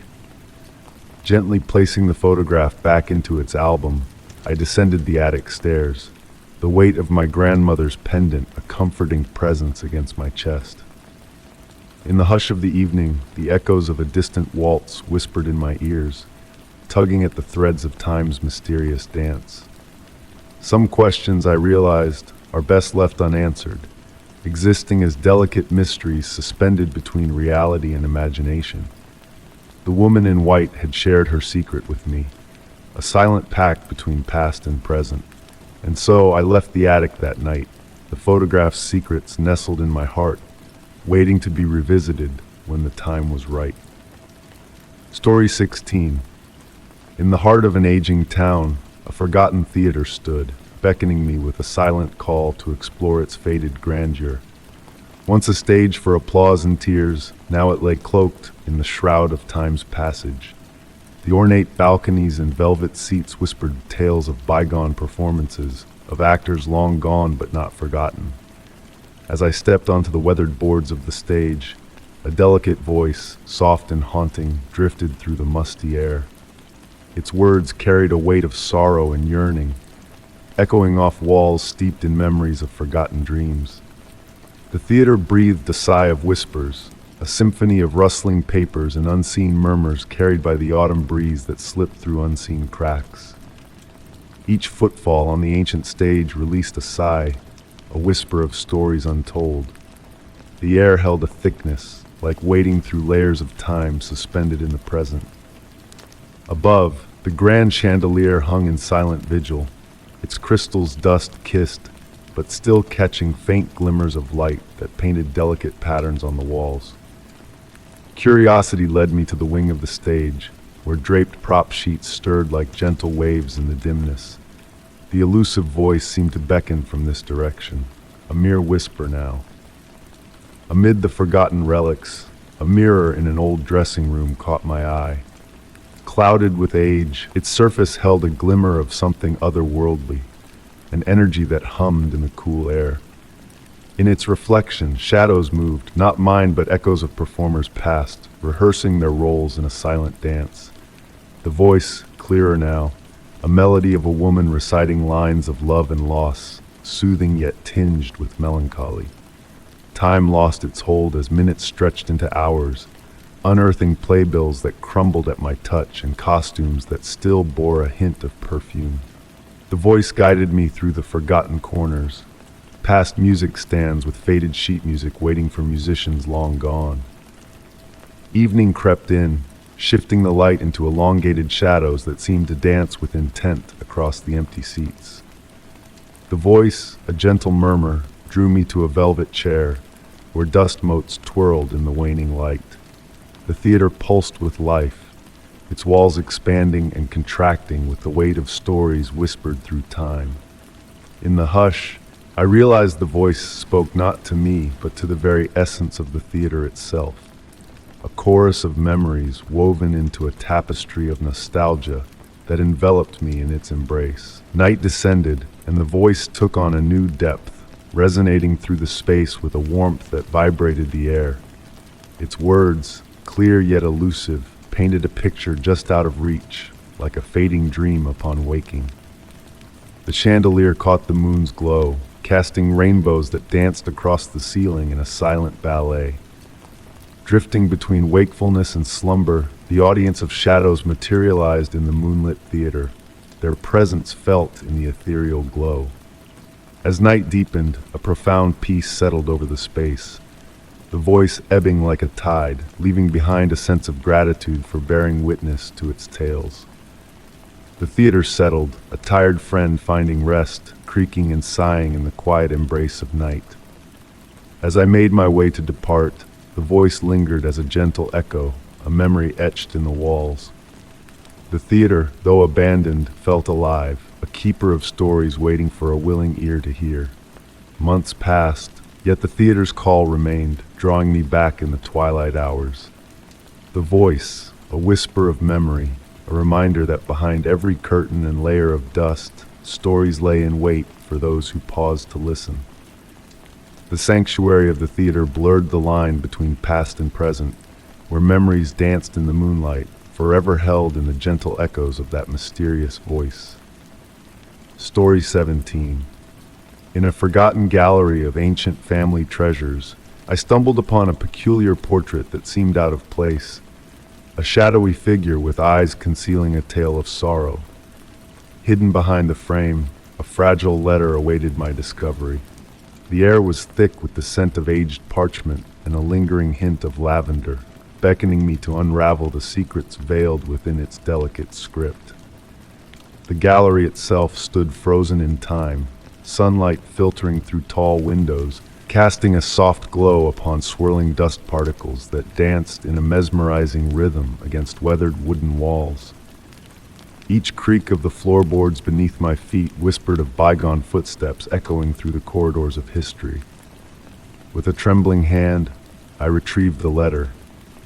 Gently placing the photograph back into its album, I descended the attic stairs, the weight of my grandmother's pendant a comforting presence against my chest. In the hush of the evening, the echoes of a distant waltz whispered in my ears, tugging at the threads of time's mysterious dance. Some questions, I realized, are best left unanswered, existing as delicate mysteries suspended between reality and imagination. The woman in white had shared her secret with me, a silent pact between past and present. And so I left the attic that night, the photograph's secrets nestled in my heart, waiting to be revisited when the time was right. Story 16. In the heart of an aging town, a forgotten theater stood, beckoning me with a silent call to explore its faded grandeur. Once a stage for applause and tears, now it lay cloaked in the shroud of time's passage. The ornate balconies and velvet seats whispered tales of bygone performances, of actors long gone but not forgotten. As I stepped onto the weathered boards of the stage, a delicate voice, soft and haunting, drifted through the musty air. Its words carried a weight of sorrow and yearning, echoing off walls steeped in memories of forgotten dreams. The theater breathed a sigh of whispers, a symphony of rustling papers and unseen murmurs carried by the autumn breeze that slipped through unseen cracks. Each footfall on the ancient stage released a sigh, a whisper of stories untold. The air held a thickness, like wading through layers of time suspended in the present. Above, the grand chandelier hung in silent vigil, its crystals dust-kissed, but still catching faint glimmers of light that painted delicate patterns on the walls. Curiosity led me to the wing of the stage, where draped prop sheets stirred like gentle waves in the dimness. The elusive voice seemed to beckon from this direction, a mere whisper now. Amid the forgotten relics, a mirror in an old dressing room caught my eye. Clouded with age, its surface held a glimmer of something otherworldly, an energy that hummed in the cool air. In its reflection, shadows moved, not mine but echoes of performers past, rehearsing their roles in a silent dance. The voice, clearer now, a melody of a woman reciting lines of love and loss, soothing yet tinged with melancholy. Time lost its hold as minutes stretched into hours, unearthing playbills that crumbled at my touch and costumes that still bore a hint of perfume. The voice guided me through the forgotten corners, past music stands with faded sheet music waiting for musicians long gone. Evening crept in, shifting the light into elongated shadows that seemed to dance with intent across the empty seats. The voice, a gentle murmur, drew me to a velvet chair, where dust motes twirled in the waning light. The theater pulsed with life, its walls expanding and contracting with the weight of stories whispered through time. In the hush, I realized the voice spoke not to me, but to the very essence of the theater itself. A chorus of memories woven into a tapestry of nostalgia that enveloped me in its embrace. Night descended, and the voice took on a new depth, resonating through the space with a warmth that vibrated the air. Its words, clear yet elusive, painted a picture just out of reach, like a fading dream upon waking. The chandelier caught the moon's glow, casting rainbows that danced across the ceiling in a silent ballet. Drifting between wakefulness and slumber, the audience of shadows materialized in the moonlit theater, their presence felt in the ethereal glow. As night deepened, a profound peace settled over the space, the voice ebbing like a tide, leaving behind a sense of gratitude for bearing witness to its tales. The theater settled, a tired friend finding rest, creaking and sighing in the quiet embrace of night. As I made my way to depart, the voice lingered as a gentle echo, a memory etched in the walls. The theater, though abandoned, felt alive, a keeper of stories waiting for a willing ear to hear. Months passed, yet the theater's call remained, drawing me back in the twilight hours. The voice, a whisper of memory, a reminder that behind every curtain and layer of dust, stories lay in wait for those who paused to listen. The sanctuary of the theater blurred the line between past and present, where memories danced in the moonlight, forever held in the gentle echoes of that mysterious voice. Story 17. In a forgotten gallery of ancient family treasures, I stumbled upon a peculiar portrait that seemed out of place, a shadowy figure with eyes concealing a tale of sorrow. Hidden behind the frame, a fragile letter awaited my discovery. The air was thick with the scent of aged parchment and a lingering hint of lavender, beckoning me to unravel the secrets veiled within its delicate script. The gallery itself stood frozen in time, sunlight filtering through tall windows, casting a soft glow upon swirling dust particles that danced in a mesmerizing rhythm against weathered wooden walls. Each creak of the floorboards beneath my feet whispered of bygone footsteps echoing through the corridors of history. With a trembling hand, I retrieved the letter,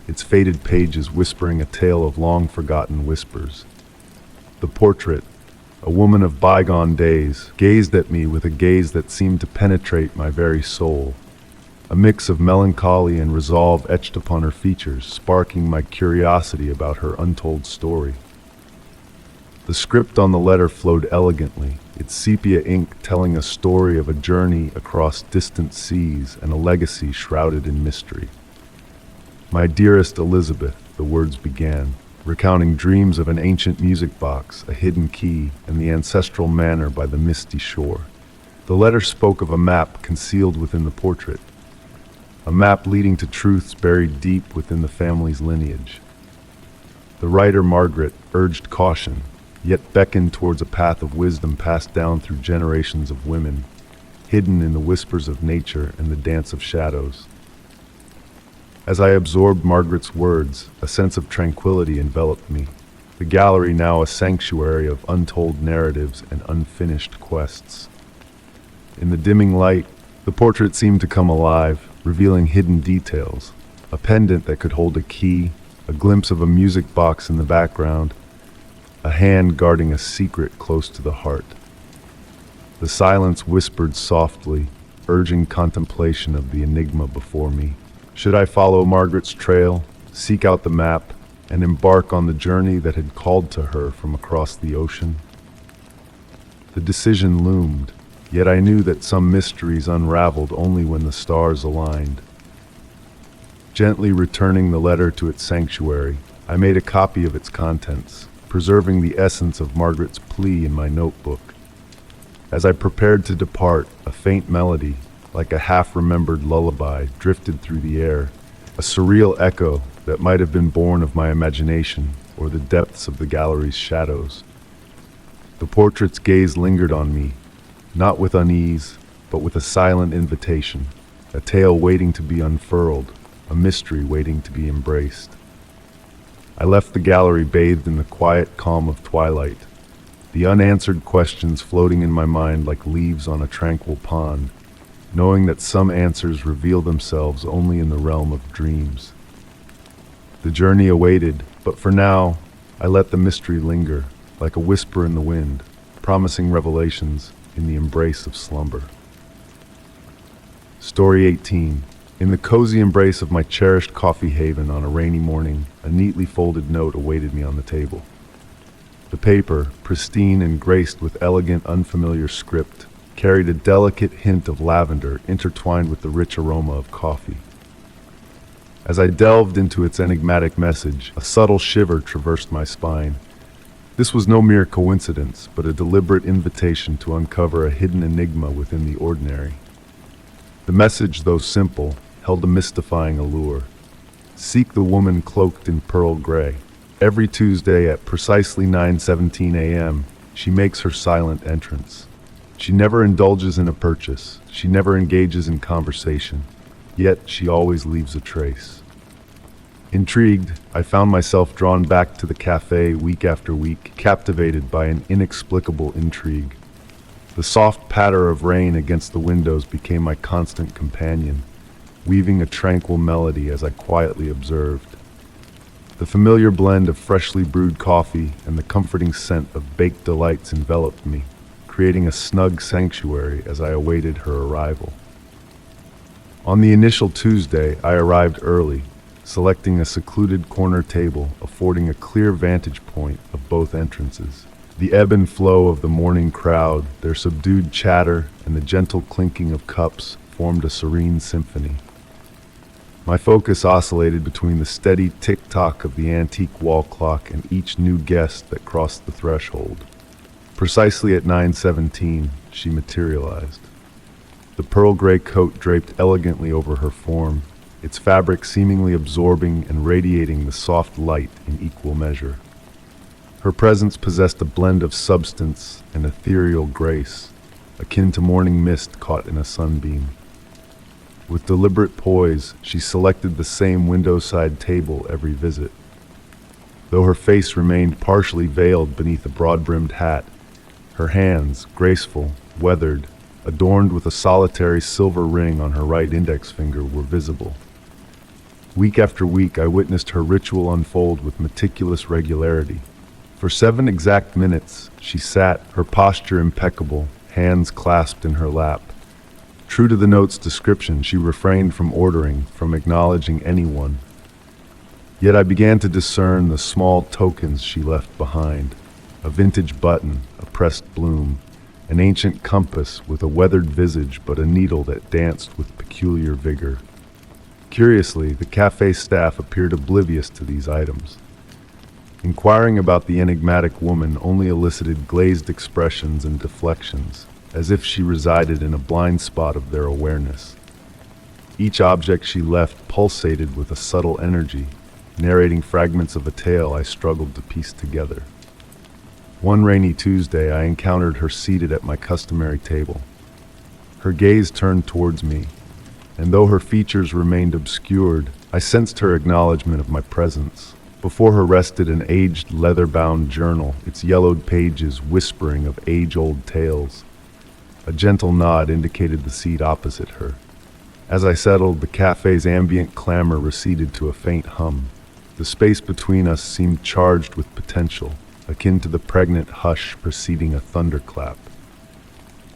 its faded pages whispering a tale of long-forgotten whispers. The portrait, a woman of bygone days, gazed at me with a gaze that seemed to penetrate my very soul. A mix of melancholy and resolve etched upon her features, sparking my curiosity about her untold story. The script on the letter flowed elegantly, its sepia ink telling a story of a journey across distant seas and a legacy shrouded in mystery. "My dearest Elizabeth," the words began, recounting dreams of an ancient music box, a hidden key, and the ancestral manor by the misty shore. The letter spoke of a map concealed within the portrait, a map leading to truths buried deep within the family's lineage. The writer, Margaret, urged caution, yet beckoned towards a path of wisdom passed down through generations of women, hidden in the whispers of nature and the dance of shadows. As I absorbed Margaret's words, a sense of tranquility enveloped me, the gallery now a sanctuary of untold narratives and unfinished quests. In the dimming light, the portrait seemed to come alive, revealing hidden details. A pendant that could hold a key, a glimpse of a music box in the background, a hand guarding a secret close to the heart. The silence whispered softly, urging contemplation of the enigma before me. Should I follow Margaret's trail, seek out the map, and embark on the journey that had called to her from across the ocean? The decision loomed, yet I knew that some mysteries unraveled only when the stars aligned. Gently returning the letter to its sanctuary, I made a copy of its contents, preserving the essence of Margaret's plea in my notebook. As I prepared to depart, a faint melody, like a half-remembered lullaby, drifted through the air, a surreal echo that might have been born of my imagination or the depths of the gallery's shadows. The portrait's gaze lingered on me, not with unease, but with a silent invitation, a tale waiting to be unfurled, a mystery waiting to be embraced. I left the gallery bathed in the quiet calm of twilight, the unanswered questions floating in my mind like leaves on a tranquil pond, knowing that some answers reveal themselves only in the realm of dreams. The journey awaited, but for now, I let the mystery linger, like a whisper in the wind, promising revelations in the embrace of slumber. Story 18. In the cozy embrace of my cherished coffee haven on a rainy morning, a neatly folded note awaited me on the table. The paper, pristine and graced with elegant, unfamiliar script, carried a delicate hint of lavender intertwined with the rich aroma of coffee. As I delved into its enigmatic message, a subtle shiver traversed my spine. This was no mere coincidence, but a deliberate invitation to uncover a hidden enigma within the ordinary. The message, though simple, held a mystifying allure. Seek the woman cloaked in pearl gray. Every Tuesday at precisely 9:17 a.m., she makes her silent entrance. She never indulges in a purchase. She never engages in conversation. Yet she always leaves a trace. Intrigued, I found myself drawn back to the cafe week after week, captivated by an inexplicable intrigue. The soft patter of rain against the windows became my constant companion, weaving a tranquil melody as I quietly observed. The familiar blend of freshly brewed coffee and the comforting scent of baked delights enveloped me, creating a snug sanctuary as I awaited her arrival. On the initial Tuesday, I arrived early, selecting a secluded corner table, affording a clear vantage point of both entrances. The ebb and flow of the morning crowd, their subdued chatter, and the gentle clinking of cups formed a serene symphony. My focus oscillated between the steady tick-tock of the antique wall clock and each new guest that crossed the threshold. Precisely at 9:17, she materialized. The pearl gray coat draped elegantly over her form, its fabric seemingly absorbing and radiating the soft light in equal measure. Her presence possessed a blend of substance and ethereal grace, akin to morning mist caught in a sunbeam. With deliberate poise, she selected the same window-side table every visit. Though her face remained partially veiled beneath a broad-brimmed hat, her hands, graceful, weathered, adorned with a solitary silver ring on her right index finger, were visible. Week after week, I witnessed her ritual unfold with meticulous regularity. For 7 exact minutes, she sat, her posture impeccable, hands clasped in her lap. True to the note's description, she refrained from ordering, from acknowledging anyone. Yet I began to discern the small tokens she left behind. A vintage button, a pressed bloom, an ancient compass with a weathered visage but a needle that danced with peculiar vigor. Curiously, the cafe staff appeared oblivious to these items. Inquiring about the enigmatic woman only elicited glazed expressions and deflections, as if she resided in a blind spot of their awareness. Each object she left pulsated with a subtle energy, narrating fragments of a tale I struggled to piece together. One rainy Tuesday, I encountered her seated at my customary table. Her gaze turned towards me, and though her features remained obscured, I sensed her acknowledgement of my presence. Before her rested an aged leather-bound journal, its yellowed pages whispering of age-old tales. A gentle nod indicated the seat opposite her. As I settled, the cafe's ambient clamor receded to a faint hum. The space between us seemed charged with potential, akin to the pregnant hush preceding a thunderclap.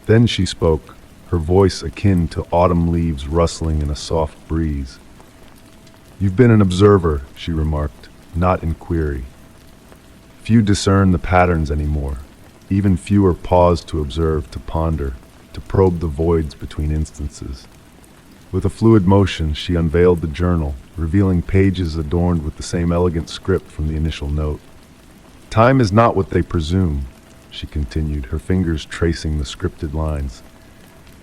Then she spoke, her voice akin to autumn leaves rustling in a soft breeze. "You've been an observer," she remarked, not in query. "Few discern the patterns anymore. Even fewer pause to observe, to ponder, to probe the voids between instances." With a fluid motion, she unveiled the journal, revealing pages adorned with the same elegant script from the initial note. "Time is not what they presume," she continued, her fingers tracing the scripted lines.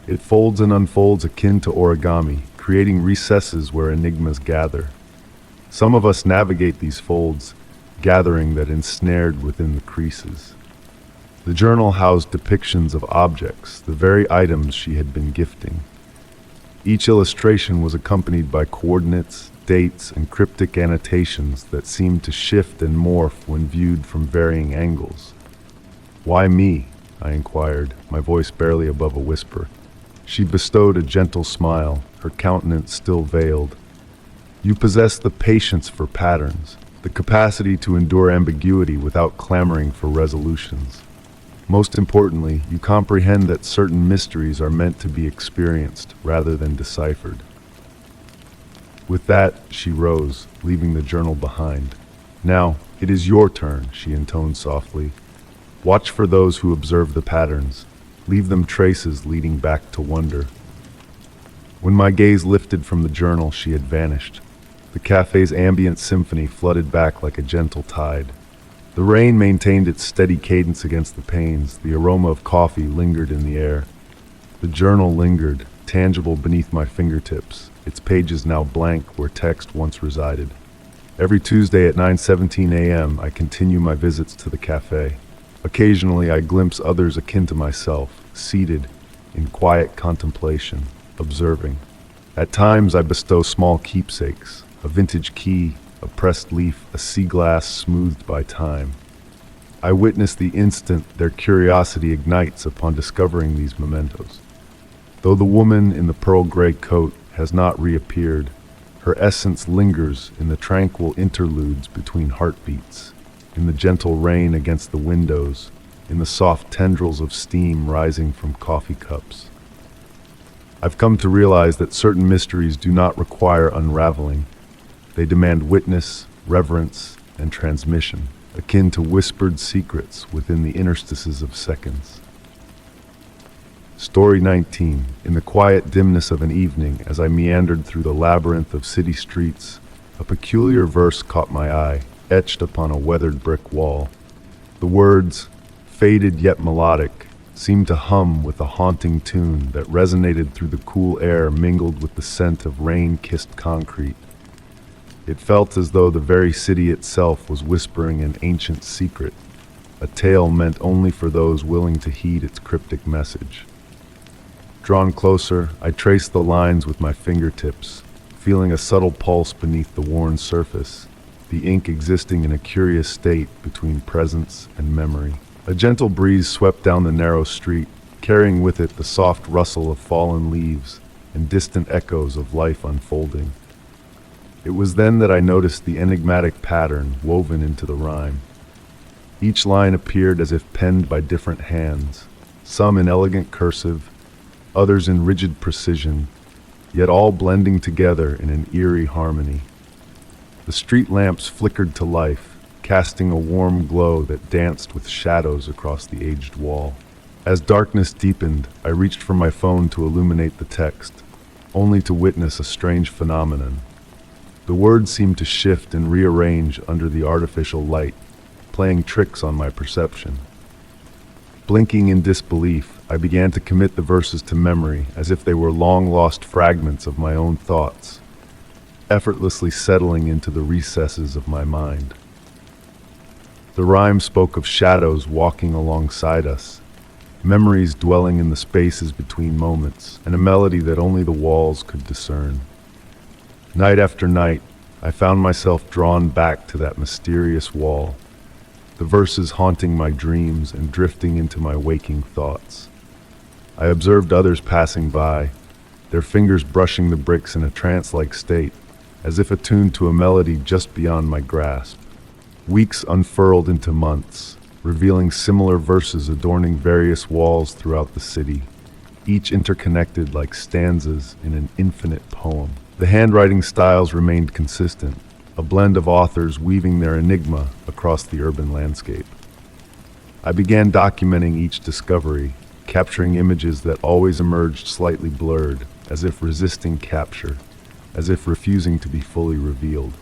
"It folds and unfolds akin to origami, creating recesses where enigmas gather. Some of us navigate these folds, gathering that ensnared within the creases." The journal housed depictions of objects, the very items she had been gifting. Each illustration was accompanied by coordinates, dates, and cryptic annotations that seemed to shift and morph when viewed from varying angles. "Why me?" I inquired, my voice barely above a whisper. She bestowed a gentle smile, her countenance still veiled. "You possess the patience for patterns, the capacity to endure ambiguity without clamoring for resolutions. Most importantly, you comprehend that certain mysteries are meant to be experienced rather than deciphered." With that, she rose, leaving the journal behind. "Now, it is your turn," she intoned softly. "Watch for those who observe the patterns. Leave them traces leading back to wonder." When my gaze lifted from the journal, she had vanished. The cafe's ambient symphony flooded back like a gentle tide. The rain maintained its steady cadence against the panes, the aroma of coffee lingered in the air. The journal lingered, tangible beneath my fingertips, its pages now blank where text once resided. Every Tuesday at 9:17 a.m. I continue my visits to the cafe. Occasionally I glimpse others akin to myself, seated in quiet contemplation, observing. At times I bestow small keepsakes, a vintage key, a pressed leaf, a sea glass smoothed by time. I witness the instant their curiosity ignites upon discovering these mementos. Though the woman in the pearl gray coat has not reappeared, her essence lingers in the tranquil interludes between heartbeats, in the gentle rain against the windows, in the soft tendrils of steam rising from coffee cups. I've come to realize that certain mysteries do not require unraveling. They demand witness, reverence, and transmission, akin to whispered secrets within the interstices of seconds. Story 19. In the quiet dimness of an evening, as I meandered through the labyrinth of city streets, a peculiar verse caught my eye, etched upon a weathered brick wall. The words, faded yet melodic, seemed to hum with a haunting tune that resonated through the cool air mingled with the scent of rain-kissed concrete. It felt as though the very city itself was whispering an ancient secret, a tale meant only for those willing to heed its cryptic message. Drawn closer, I traced the lines with my fingertips, feeling a subtle pulse beneath the worn surface, the ink existing in a curious state between presence and memory. A gentle breeze swept down the narrow street, carrying with it the soft rustle of fallen leaves and distant echoes of life unfolding. It was then that I noticed the enigmatic pattern woven into the rhyme. Each line appeared as if penned by different hands, some in elegant cursive, others in rigid precision, yet all blending together in an eerie harmony. The street lamps flickered to life, casting a warm glow that danced with shadows across the aged wall. As darkness deepened, I reached for my phone to illuminate the text, only to witness a strange phenomenon. The words seemed to shift and rearrange under the artificial light, playing tricks on my perception. Blinking in disbelief, I began to commit the verses to memory as if they were long-lost fragments of my own thoughts, effortlessly settling into the recesses of my mind. The rhyme spoke of shadows walking alongside us, memories dwelling in the spaces between moments, and a melody that only the walls could discern. Night after night, I found myself drawn back to that mysterious wall, the verses haunting my dreams and drifting into my waking thoughts. I observed others passing by, their fingers brushing the bricks in a trance-like state, as if attuned to a melody just beyond my grasp. Weeks unfurled into months, revealing similar verses adorning various walls throughout the city, each interconnected like stanzas in an infinite poem. The handwriting styles remained consistent, a blend of authors weaving their enigma across the urban landscape. I began documenting each discovery, capturing images that always emerged slightly blurred, as if resisting capture, as if refusing to be fully revealed.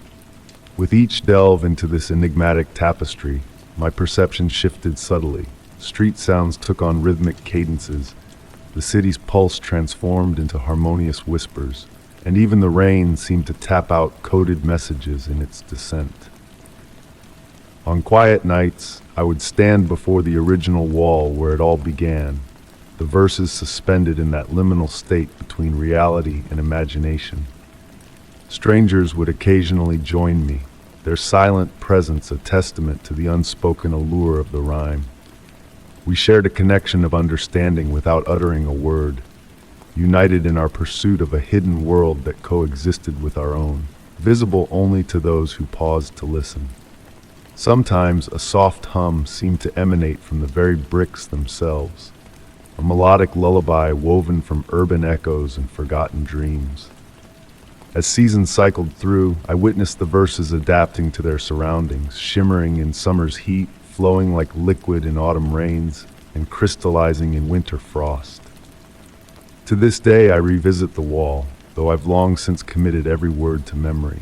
With each delve into this enigmatic tapestry, my perception shifted subtly. Street sounds took on rhythmic cadences, the city's pulse transformed into harmonious whispers, and even the rain seemed to tap out coded messages in its descent. On quiet nights, I would stand before the original wall where it all began, the verses suspended in that liminal state between reality and imagination. Strangers would occasionally join me, their silent presence a testament to the unspoken allure of the rhyme. We shared a connection of understanding without uttering a word, united in our pursuit of a hidden world that coexisted with our own, visible only to those who paused to listen. Sometimes a soft hum seemed to emanate from the very bricks themselves, a melodic lullaby woven from urban echoes and forgotten dreams. As seasons cycled through, I witnessed the verses adapting to their surroundings, shimmering in summer's heat, flowing like liquid in autumn rains, and crystallizing in winter frost. To this day, I revisit the wall, though I've long since committed every word to memory.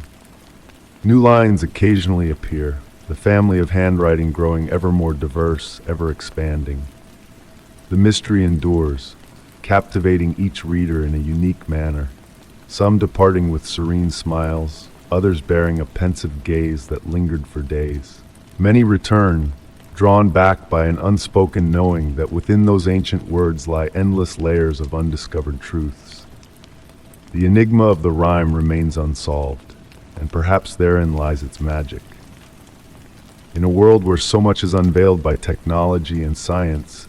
New lines occasionally appear, the family of handwriting growing ever more diverse, ever expanding. The mystery endures, captivating each reader in a unique manner, some departing with serene smiles, others bearing a pensive gaze that lingered for days. Many return, drawn back by an unspoken knowing that within those ancient words lie endless layers of undiscovered truths. The enigma of the rhyme remains unsolved, and perhaps therein lies its magic. In a world where so much is unveiled by technology and science,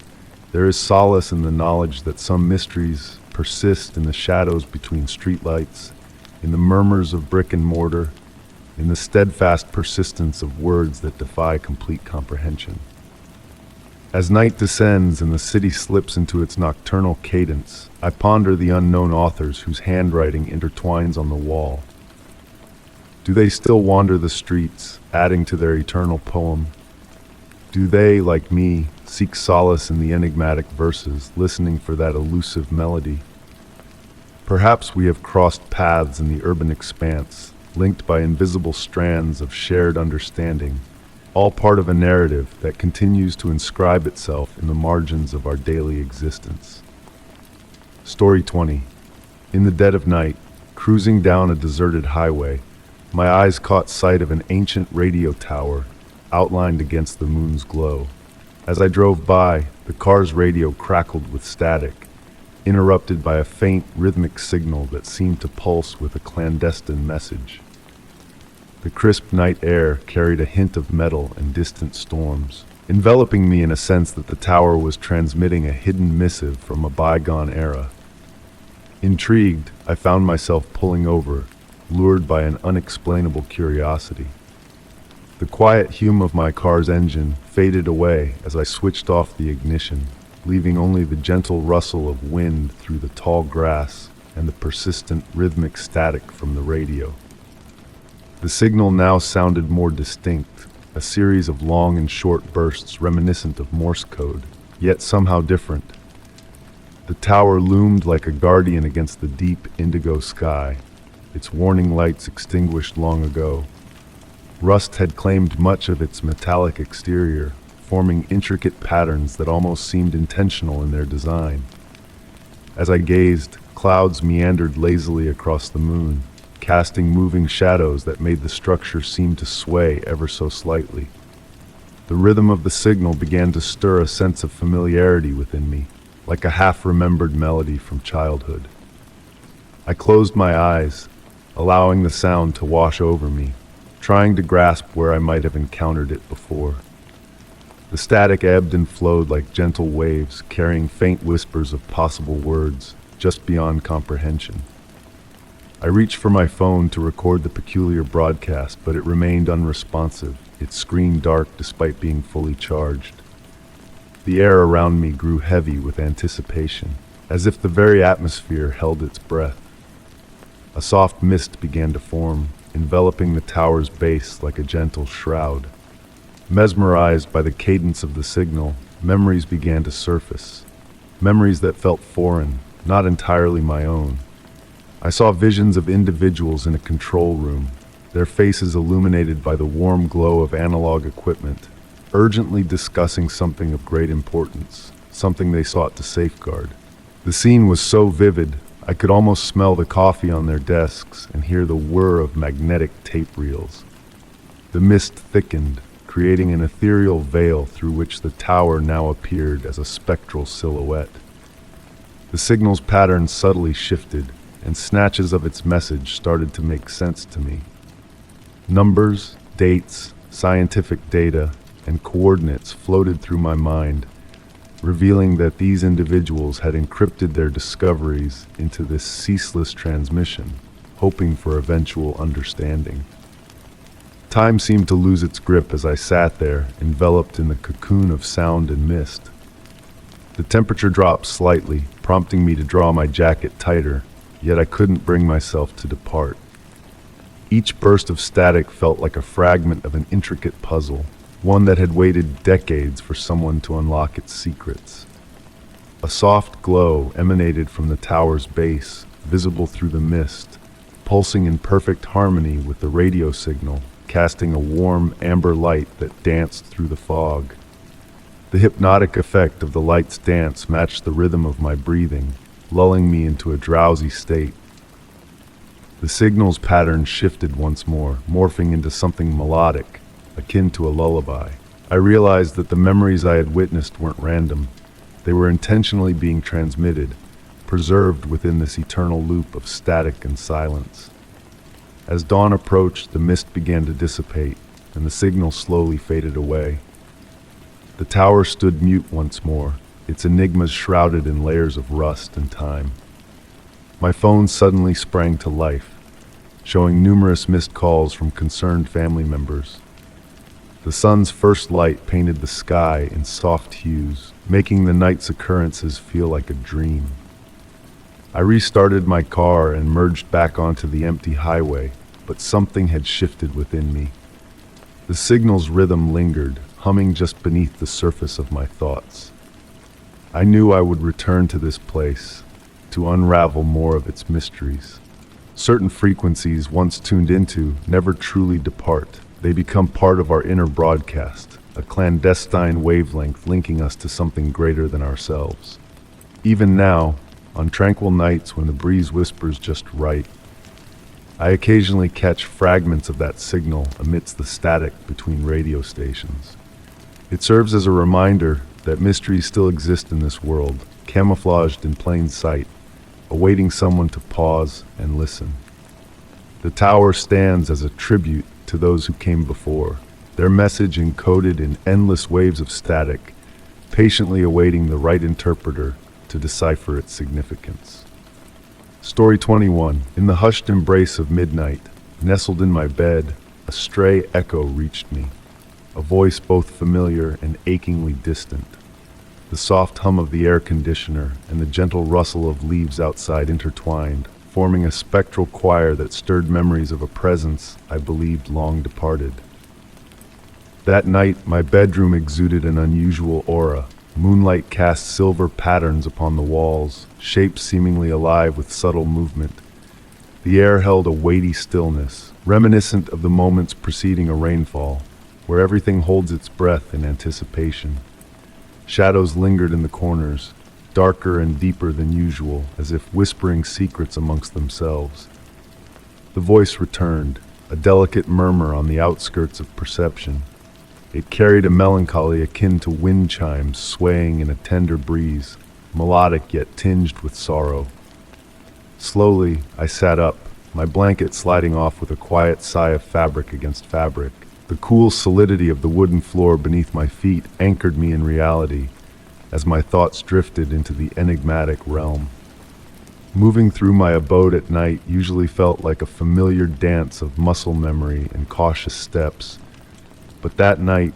there is solace in the knowledge that some mysteries persist in the shadows between streetlights, in the murmurs of brick and mortar, in the steadfast persistence of words that defy complete comprehension. As night descends and the city slips into its nocturnal cadence, I ponder the unknown authors whose handwriting intertwines on the wall. Do they still wander the streets, adding to their eternal poem? Do they, like me, seek solace in the enigmatic verses, listening for that elusive melody? Perhaps we have crossed paths in the urban expanse, linked by invisible strands of shared understanding, all part of a narrative that continues to inscribe itself in the margins of our daily existence. Story 20. In the dead of night, cruising down a deserted highway, my eyes caught sight of an ancient radio tower outlined against the moon's glow. As I drove by, the car's radio crackled with static, interrupted by a faint rhythmic signal that seemed to pulse with a clandestine message. The crisp night air carried a hint of metal and distant storms, enveloping me in a sense that the tower was transmitting a hidden missive from a bygone era. Intrigued, I found myself pulling over, lured by an unexplainable curiosity. The quiet hum of my car's engine faded away as I switched off the ignition, leaving only the gentle rustle of wind through the tall grass and the persistent rhythmic static from the radio. The signal now sounded more distinct, a series of long and short bursts reminiscent of Morse code, yet somehow different. The tower loomed like a guardian against the deep indigo sky, its warning lights extinguished long ago. Rust had claimed much of its metallic exterior, forming intricate patterns that almost seemed intentional in their design. As I gazed, clouds meandered lazily across the moon, casting moving shadows that made the structure seem to sway ever so slightly. The rhythm of the signal began to stir a sense of familiarity within me, like a half-remembered melody from childhood. I closed my eyes, allowing the sound to wash over me, trying to grasp where I might have encountered it before. The static ebbed and flowed like gentle waves, carrying faint whispers of possible words, just beyond comprehension. I reached for my phone to record the peculiar broadcast, but it remained unresponsive, its screen dark despite being fully charged. The air around me grew heavy with anticipation, as if the very atmosphere held its breath. A soft mist began to form, enveloping the tower's base like a gentle shroud. Mesmerized by the cadence of the signal, memories began to surface. Memories that felt foreign, not entirely my own. I saw visions of individuals in a control room, their faces illuminated by the warm glow of analog equipment, urgently discussing something of great importance, something they sought to safeguard. The scene was so vivid, I could almost smell the coffee on their desks and hear the whir of magnetic tape reels. The mist thickened, creating an ethereal veil through which the tower now appeared as a spectral silhouette. The signal's pattern subtly shifted, and snatches of its message started to make sense to me. Numbers, dates, scientific data, and coordinates floated through my mind, revealing that these individuals had encrypted their discoveries into this ceaseless transmission, hoping for eventual understanding. Time seemed to lose its grip as I sat there, enveloped in the cocoon of sound and mist. The temperature dropped slightly, prompting me to draw my jacket tighter, yet I couldn't bring myself to depart. Each burst of static felt like a fragment of an intricate puzzle, one that had waited decades for someone to unlock its secrets. A soft glow emanated from the tower's base, visible through the mist, pulsing in perfect harmony with the radio signal, casting a warm amber light that danced through the fog. The hypnotic effect of the light's dance matched the rhythm of my breathing, lulling me into a drowsy state. The signal's pattern shifted once more, morphing into something melodic, akin to a lullaby. I realized that the memories I had witnessed weren't random. They were intentionally being transmitted, preserved within this eternal loop of static and silence. As dawn approached, the mist began to dissipate, and the signal slowly faded away. The tower stood mute once more, its enigmas shrouded in layers of rust and time. My phone suddenly sprang to life, showing numerous missed calls from concerned family members. The sun's first light painted the sky in soft hues, making the night's occurrences feel like a dream. I restarted my car and merged back onto the empty highway, but something had shifted within me. The signal's rhythm lingered, humming just beneath the surface of my thoughts. I knew I would return to this place, to unravel more of its mysteries. Certain frequencies once tuned into never truly depart. They become part of our inner broadcast, a clandestine wavelength linking us to something greater than ourselves. Even now, on tranquil nights when the breeze whispers just right, I occasionally catch fragments of that signal amidst the static between radio stations. It serves as a reminder that mysteries still exist in this world, camouflaged in plain sight, awaiting someone to pause and listen. The tower stands as a tribute to those who came before, their message encoded in endless waves of static, patiently awaiting the right interpreter to decipher its significance. Story 21. In the hushed embrace of midnight, nestled in my bed, a stray echo reached me, a voice both familiar and achingly distant. The soft hum of the air conditioner and the gentle rustle of leaves outside intertwined, forming a spectral choir that stirred memories of a presence I believed long departed. That night, my bedroom exuded an unusual aura. Moonlight cast silver patterns upon the walls, shapes seemingly alive with subtle movement. The air held a weighty stillness, reminiscent of the moments preceding a rainfall, where everything holds its breath in anticipation. Shadows lingered in the corners, darker and deeper than usual, as if whispering secrets amongst themselves. The voice returned, a delicate murmur on the outskirts of perception. It carried a melancholy akin to wind chimes swaying in a tender breeze, melodic yet tinged with sorrow. Slowly, I sat up, my blanket sliding off with a quiet sigh of fabric against fabric. The cool solidity of the wooden floor beneath my feet anchored me in reality, as my thoughts drifted into the enigmatic realm. Moving through my abode at night usually felt like a familiar dance of muscle memory and cautious steps, but that night,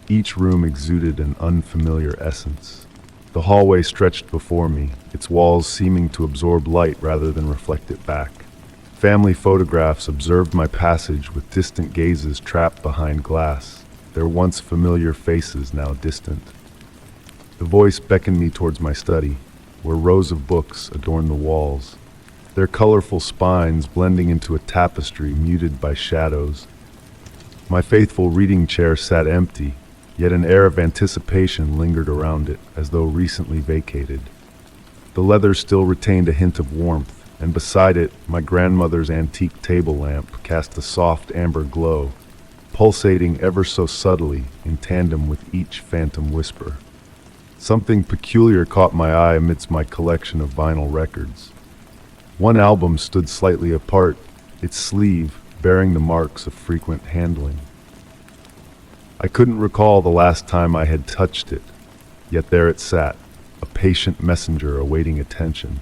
each room exuded an unfamiliar essence. The hallway stretched before me, its walls seeming to absorb light rather than reflect it back. Family photographs observed my passage with distant gazes trapped behind glass, their once familiar faces now distant. The voice beckoned me towards my study, where rows of books adorned the walls, their colorful spines blending into a tapestry muted by shadows. My faithful reading chair sat empty, yet an air of anticipation lingered around it, as though recently vacated. The leather still retained a hint of warmth, and beside it, my grandmother's antique table lamp cast a soft amber glow, pulsating ever so subtly in tandem with each phantom whisper. Something peculiar caught my eye amidst my collection of vinyl records. One album stood slightly apart, its sleeve bearing the marks of frequent handling. I couldn't recall the last time I had touched it, yet there it sat, a patient messenger awaiting attention.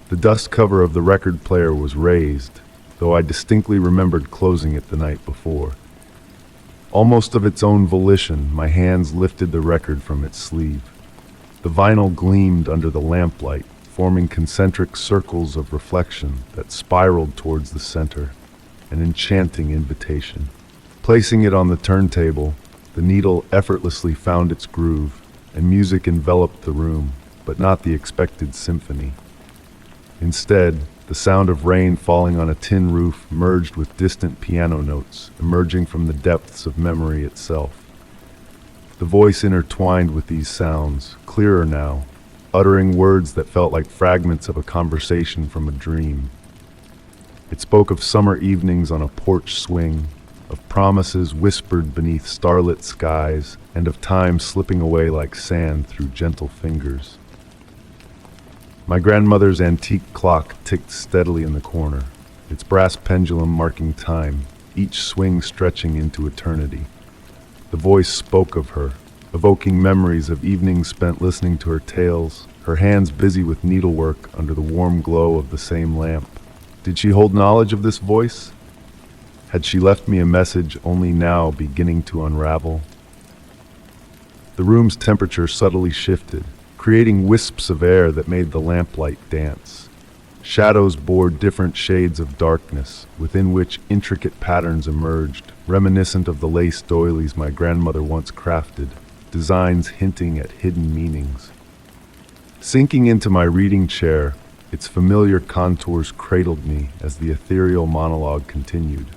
The dust cover of the record player was raised, though I distinctly remembered closing it the night before. Almost of its own volition, my hands lifted the record from its sleeve. The vinyl gleamed under the lamplight, forming concentric circles of reflection that spiraled towards the center, an enchanting invitation. Placing it on the turntable, the needle effortlessly found its groove, and music enveloped the room, but not the expected symphony. Instead, the sound of rain falling on a tin roof merged with distant piano notes, emerging from the depths of memory itself. The voice intertwined with these sounds, clearer now, uttering words that felt like fragments of a conversation from a dream. It spoke of summer evenings on a porch swing, of promises whispered beneath starlit skies, and of time slipping away like sand through gentle fingers. My grandmother's antique clock ticked steadily in the corner, its brass pendulum marking time, each swing stretching into eternity. The voice spoke of her, evoking memories of evenings spent listening to her tales, her hands busy with needlework under the warm glow of the same lamp. Did she hold knowledge of this voice? Had she left me a message only now beginning to unravel? The room's temperature subtly shifted, creating wisps of air that made the lamplight dance. Shadows bore different shades of darkness, within which intricate patterns emerged, reminiscent of the lace doilies my grandmother once crafted, designs hinting at hidden meanings. Sinking into my reading chair, its familiar contours cradled me as the ethereal monologue continued.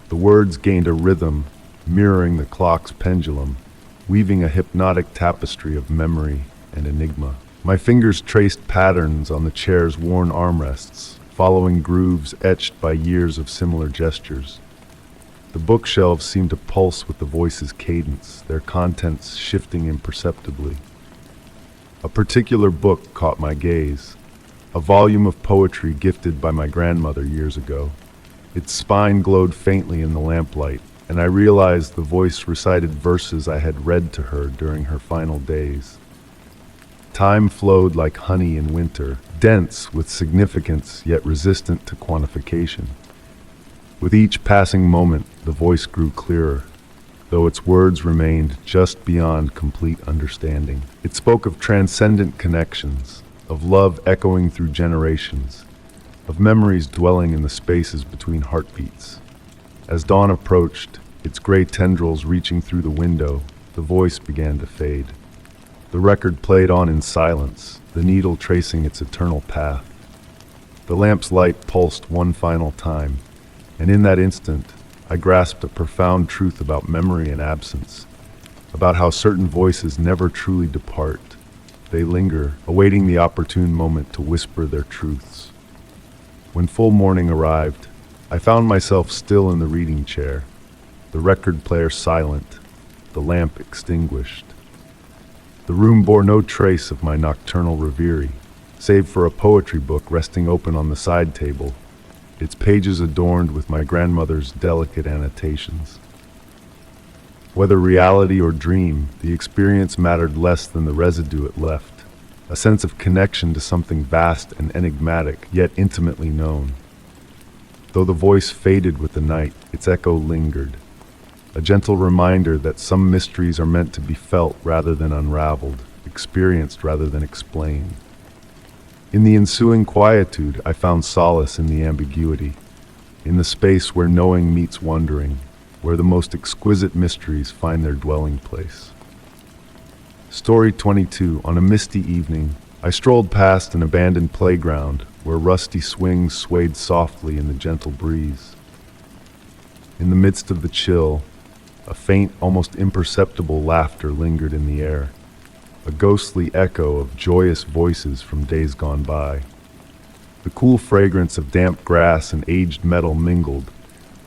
The words gained a rhythm, mirroring the clock's pendulum, weaving a hypnotic tapestry of memory and enigma. My fingers traced patterns on the chair's worn armrests, following grooves etched by years of similar gestures. The bookshelves seemed to pulse with the voice's cadence, their contents shifting imperceptibly. A particular book caught my gaze, a volume of poetry gifted by my grandmother years ago. Its spine glowed faintly in the lamplight, and I realized the voice recited verses I had read to her during her final days. Time flowed like honey in winter, dense with significance yet resistant to quantification. With each passing moment, the voice grew clearer, though its words remained just beyond complete understanding. It spoke of transcendent connections, of love echoing through generations, of memories dwelling in the spaces between heartbeats. As dawn approached, its gray tendrils reaching through the window, the voice began to fade. The record played on in silence, the needle tracing its eternal path. The lamp's light pulsed one final time, and in that instant, I grasped a profound truth about memory and absence, about how certain voices never truly depart. They linger, awaiting the opportune moment to whisper their truths. When full morning arrived, I found myself still in the reading chair, the record player silent, the lamp extinguished. The room bore no trace of my nocturnal reverie, save for a poetry book resting open on the side table, its pages adorned with my grandmother's delicate annotations. Whether reality or dream, the experience mattered less than the residue it left, a sense of connection to something vast and enigmatic, yet intimately known. Though the voice faded with the night, its echo lingered, a gentle reminder that some mysteries are meant to be felt rather than unraveled, experienced rather than explained. In the ensuing quietude, I found solace in the ambiguity, in the space where knowing meets wondering, where the most exquisite mysteries find their dwelling place. Story 22. On a misty evening, I strolled past an abandoned playground where rusty swings swayed softly in the gentle breeze. In the midst of the chill, a faint, almost imperceptible laughter lingered in the air, a ghostly echo of joyous voices from days gone by. The cool fragrance of damp grass and aged metal mingled,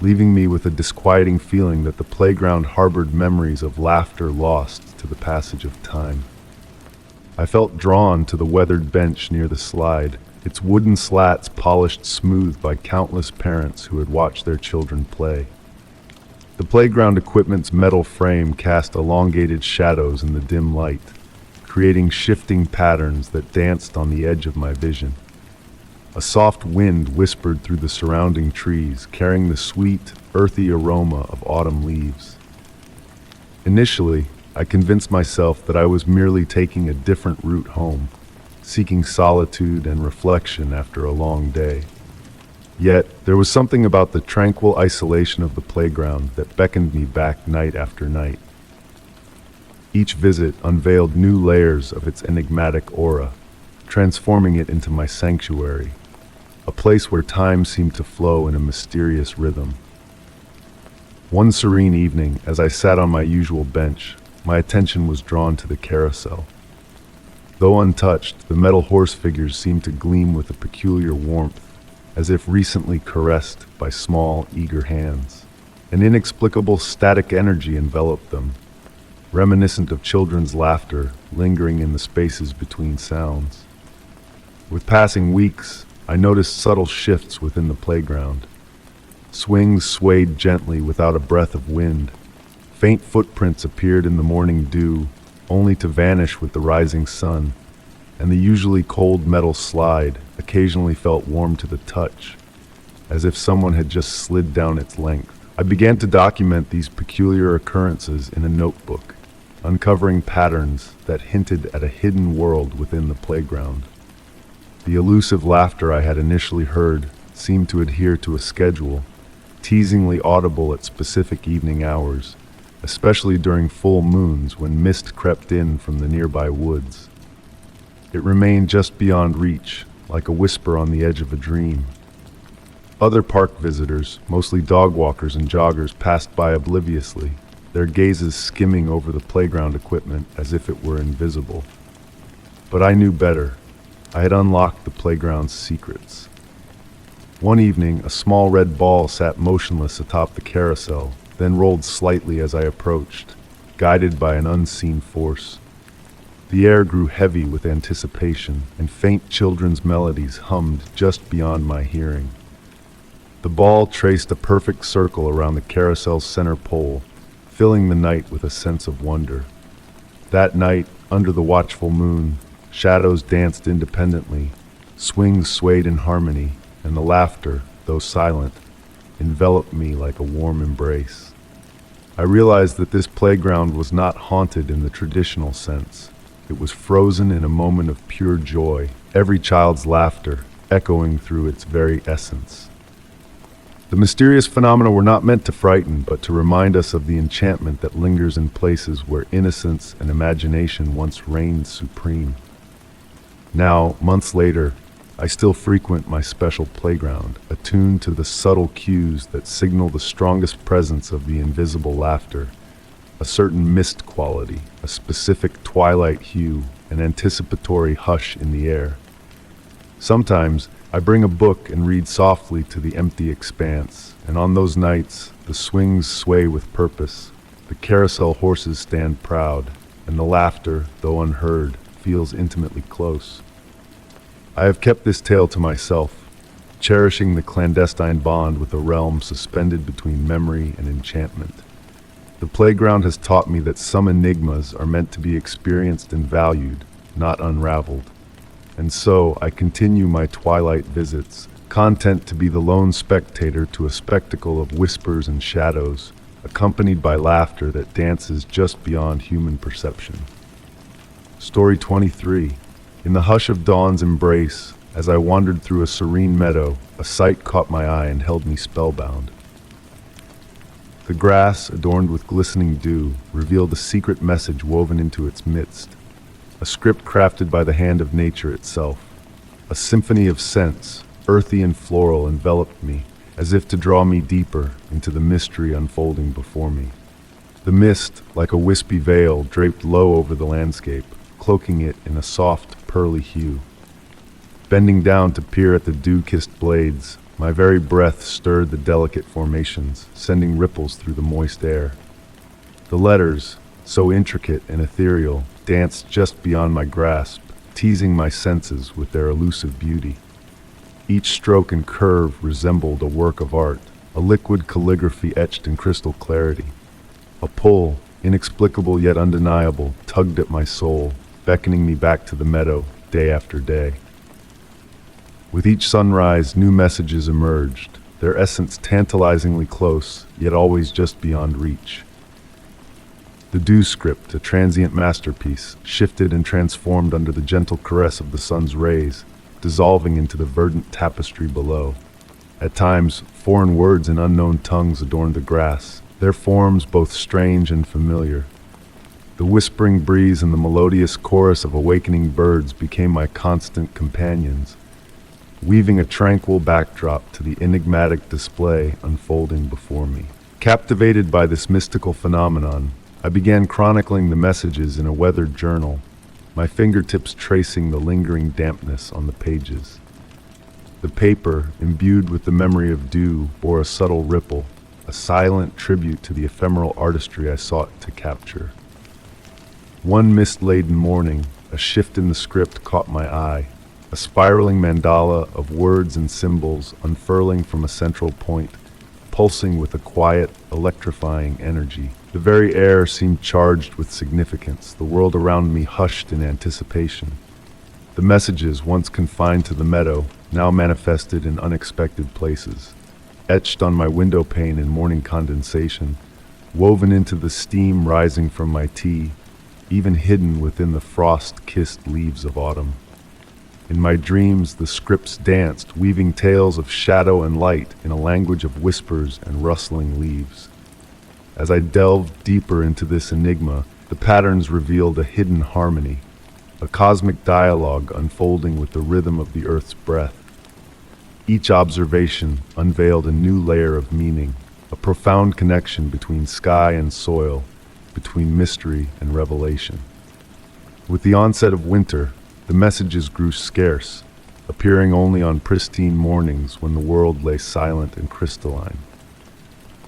leaving me with a disquieting feeling that the playground harbored memories of laughter lost to the passage of time. I felt drawn to the weathered bench near the slide, its wooden slats polished smooth by countless parents who had watched their children play. The playground equipment's metal frame cast elongated shadows in the dim light, creating shifting patterns that danced on the edge of my vision. A soft wind whispered through the surrounding trees, carrying the sweet, earthy aroma of autumn leaves. Initially, I convinced myself that I was merely taking a different route home, seeking solitude and reflection after a long day. Yet, there was something about the tranquil isolation of the playground that beckoned me back night after night. Each visit unveiled new layers of its enigmatic aura, transforming it into my sanctuary, a place where time seemed to flow in a mysterious rhythm. One serene evening, as I sat on my usual bench, my attention was drawn to the carousel. Though untouched, the metal horse figures seemed to gleam with a peculiar warmth, as if recently caressed by small, eager hands. An inexplicable static energy enveloped them, reminiscent of children's laughter lingering in the spaces between sounds. With passing weeks, I noticed subtle shifts within the playground. Swings swayed gently without a breath of wind. Faint footprints appeared in the morning dew, only to vanish with the rising sun, and the usually cold metal slide occasionally felt warm to the touch, as if someone had just slid down its length. I began to document these peculiar occurrences in a notebook, uncovering patterns that hinted at a hidden world within the playground. The elusive laughter I had initially heard seemed to adhere to a schedule, teasingly audible at specific evening hours, especially during full moons when mist crept in from the nearby woods. It remained just beyond reach, like a whisper on the edge of a dream. Other park visitors, mostly dog walkers and joggers, passed by obliviously, their gazes skimming over the playground equipment as if it were invisible. But I knew better. I had unlocked the playground's secrets. One evening, a small red ball sat motionless atop the carousel, then rolled slightly as I approached, guided by an unseen force. The air grew heavy with anticipation, and faint children's melodies hummed just beyond my hearing. The ball traced a perfect circle around the carousel's center pole, filling the night with a sense of wonder. That night, under the watchful moon, shadows danced independently, swings swayed in harmony, and the laughter, though silent, enveloped me like a warm embrace. I realized that this playground was not haunted in the traditional sense. It was frozen in a moment of pure joy, every child's laughter echoing through its very essence. The mysterious phenomena were not meant to frighten, but to remind us of the enchantment that lingers in places where innocence and imagination once reigned supreme. Now, months later, I still frequent my special playground, attuned to the subtle cues that signal the strongest presence of the invisible laughter, a certain mist quality, a specific twilight hue, an anticipatory hush in the air. Sometimes, I bring a book and read softly to the empty expanse, and on those nights, the swings sway with purpose, the carousel horses stand proud, and the laughter, though unheard, feels intimately close. I have kept this tale to myself, cherishing the clandestine bond with a realm suspended between memory and enchantment. The playground has taught me that some enigmas are meant to be experienced and valued, not unraveled. And so I continue my twilight visits, content to be the lone spectator to a spectacle of whispers and shadows, accompanied by laughter that dances just beyond human perception. Story 23. In the hush of dawn's embrace, as I wandered through a serene meadow, a sight caught my eye and held me spellbound. The grass, adorned with glistening dew, revealed a secret message woven into its midst, a script crafted by the hand of nature itself. A symphony of scents, earthy and floral, enveloped me, as if to draw me deeper into the mystery unfolding before me. The mist, like a wispy veil, draped low over the landscape, cloaking it in a soft, pearly hue. Bending down to peer at the dew-kissed blades, my very breath stirred the delicate formations, sending ripples through the moist air. The letters, so intricate and ethereal, danced just beyond my grasp, teasing my senses with their elusive beauty. Each stroke and curve resembled a work of art, a liquid calligraphy etched in crystal clarity. A pull, inexplicable yet undeniable, tugged at my soul, beckoning me back to the meadow day after day. With each sunrise, new messages emerged, their essence tantalizingly close, yet always just beyond reach. The dew script, a transient masterpiece, shifted and transformed under the gentle caress of the sun's rays, dissolving into the verdant tapestry below. At times, foreign words in unknown tongues adorned the grass, their forms both strange and familiar. The whispering breeze and the melodious chorus of awakening birds became my constant companions, weaving a tranquil backdrop to the enigmatic display unfolding before me. Captivated by this mystical phenomenon, I began chronicling the messages in a weathered journal, my fingertips tracing the lingering dampness on the pages. The paper, imbued with the memory of dew, bore a subtle ripple, a silent tribute to the ephemeral artistry I sought to capture. One mist-laden morning, a shift in the script caught my eye, a spiraling mandala of words and symbols unfurling from a central point, pulsing with a quiet, electrifying energy. The very air seemed charged with significance, the world around me hushed in anticipation. The messages, once confined to the meadow, now manifested in unexpected places, etched on my window pane in morning condensation, woven into the steam rising from my tea, even hidden within the frost-kissed leaves of autumn. In my dreams, the scripts danced, weaving tales of shadow and light in a language of whispers and rustling leaves. As I delved deeper into this enigma, the patterns revealed a hidden harmony, a cosmic dialogue unfolding with the rhythm of the earth's breath. Each observation unveiled a new layer of meaning, a profound connection between sky and soil, between mystery and revelation. With the onset of winter, the messages grew scarce, appearing only on pristine mornings when the world lay silent and crystalline.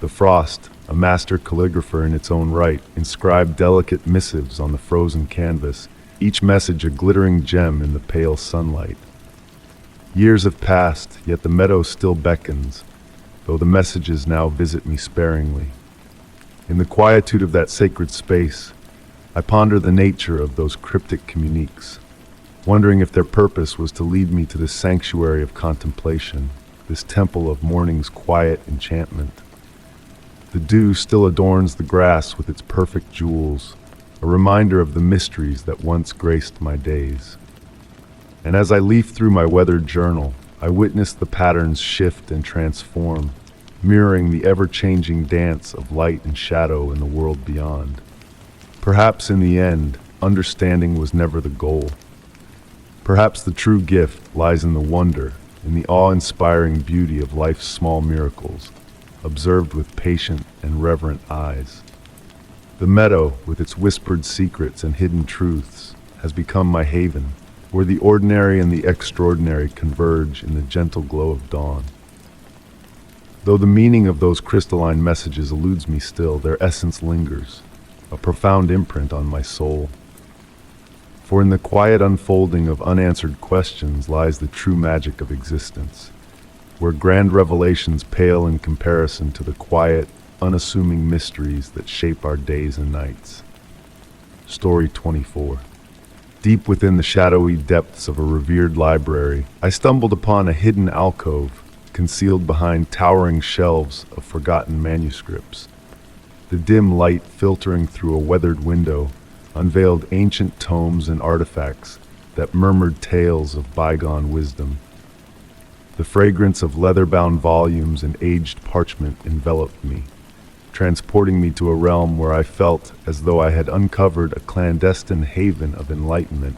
The frost, a master calligrapher in its own right, inscribed delicate missives on the frozen canvas, each message a glittering gem in the pale sunlight. Years have passed, yet the meadow still beckons, though the messages now visit me sparingly. In the quietude of that sacred space, I ponder the nature of those cryptic communiques, wondering if their purpose was to lead me to this sanctuary of contemplation, this temple of morning's quiet enchantment. The dew still adorns the grass with its perfect jewels, a reminder of the mysteries that once graced my days. And as I leaf through my weathered journal, I witness the patterns shift and transform, mirroring the ever-changing dance of light and shadow in the world beyond. Perhaps in the end, understanding was never the goal. Perhaps the true gift lies in the wonder, in the awe-inspiring beauty of life's small miracles, observed with patient and reverent eyes. The meadow, with its whispered secrets and hidden truths, has become my haven, where the ordinary and the extraordinary converge in the gentle glow of dawn. Though the meaning of those crystalline messages eludes me still, their essence lingers, a profound imprint on my soul. For in the quiet unfolding of unanswered questions lies the true magic of existence, where grand revelations pale in comparison to the quiet, unassuming mysteries that shape our days and nights. Story 24. Deep within the shadowy depths of a revered library, I stumbled upon a hidden alcove, concealed behind towering shelves of forgotten manuscripts. The dim light filtering through a weathered window unveiled ancient tomes and artifacts that murmured tales of bygone wisdom. The fragrance of leather-bound volumes and aged parchment enveloped me, transporting me to a realm where I felt as though I had uncovered a clandestine haven of enlightenment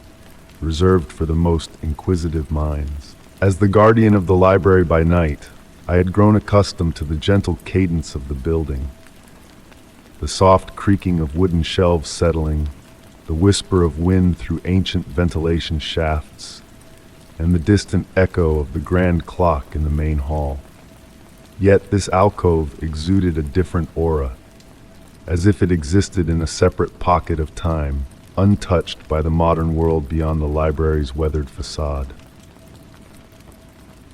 reserved for the most inquisitive minds. As the guardian of the library by night, I had grown accustomed to the gentle cadence of the building, the soft creaking of wooden shelves settling, the whisper of wind through ancient ventilation shafts, and the distant echo of the grand clock in the main hall. Yet this alcove exuded a different aura, as if it existed in a separate pocket of time, untouched by the modern world beyond the library's weathered facade.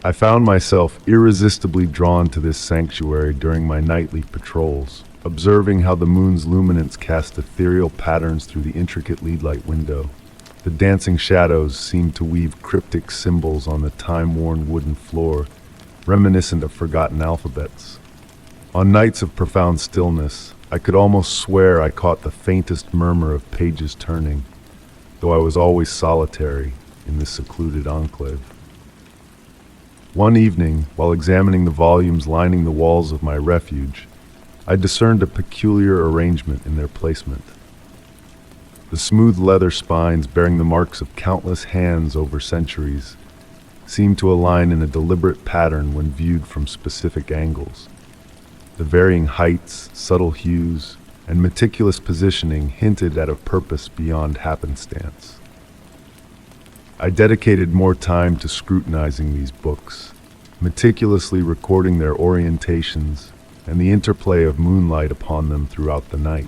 I found myself irresistibly drawn to this sanctuary during my nightly patrols, observing how the moon's luminance cast ethereal patterns through the intricate lead-light window. The dancing shadows seemed to weave cryptic symbols on the time-worn wooden floor, reminiscent of forgotten alphabets. On nights of profound stillness, I could almost swear I caught the faintest murmur of pages turning, though I was always solitary in this secluded enclave. One evening, while examining the volumes lining the walls of my refuge, I discerned a peculiar arrangement in their placement. The smooth leather spines, bearing the marks of countless hands over centuries, seemed to align in a deliberate pattern when viewed from specific angles. The varying heights, subtle hues, and meticulous positioning hinted at a purpose beyond happenstance. I dedicated more time to scrutinizing these books, meticulously recording their orientations and the interplay of moonlight upon them throughout the night.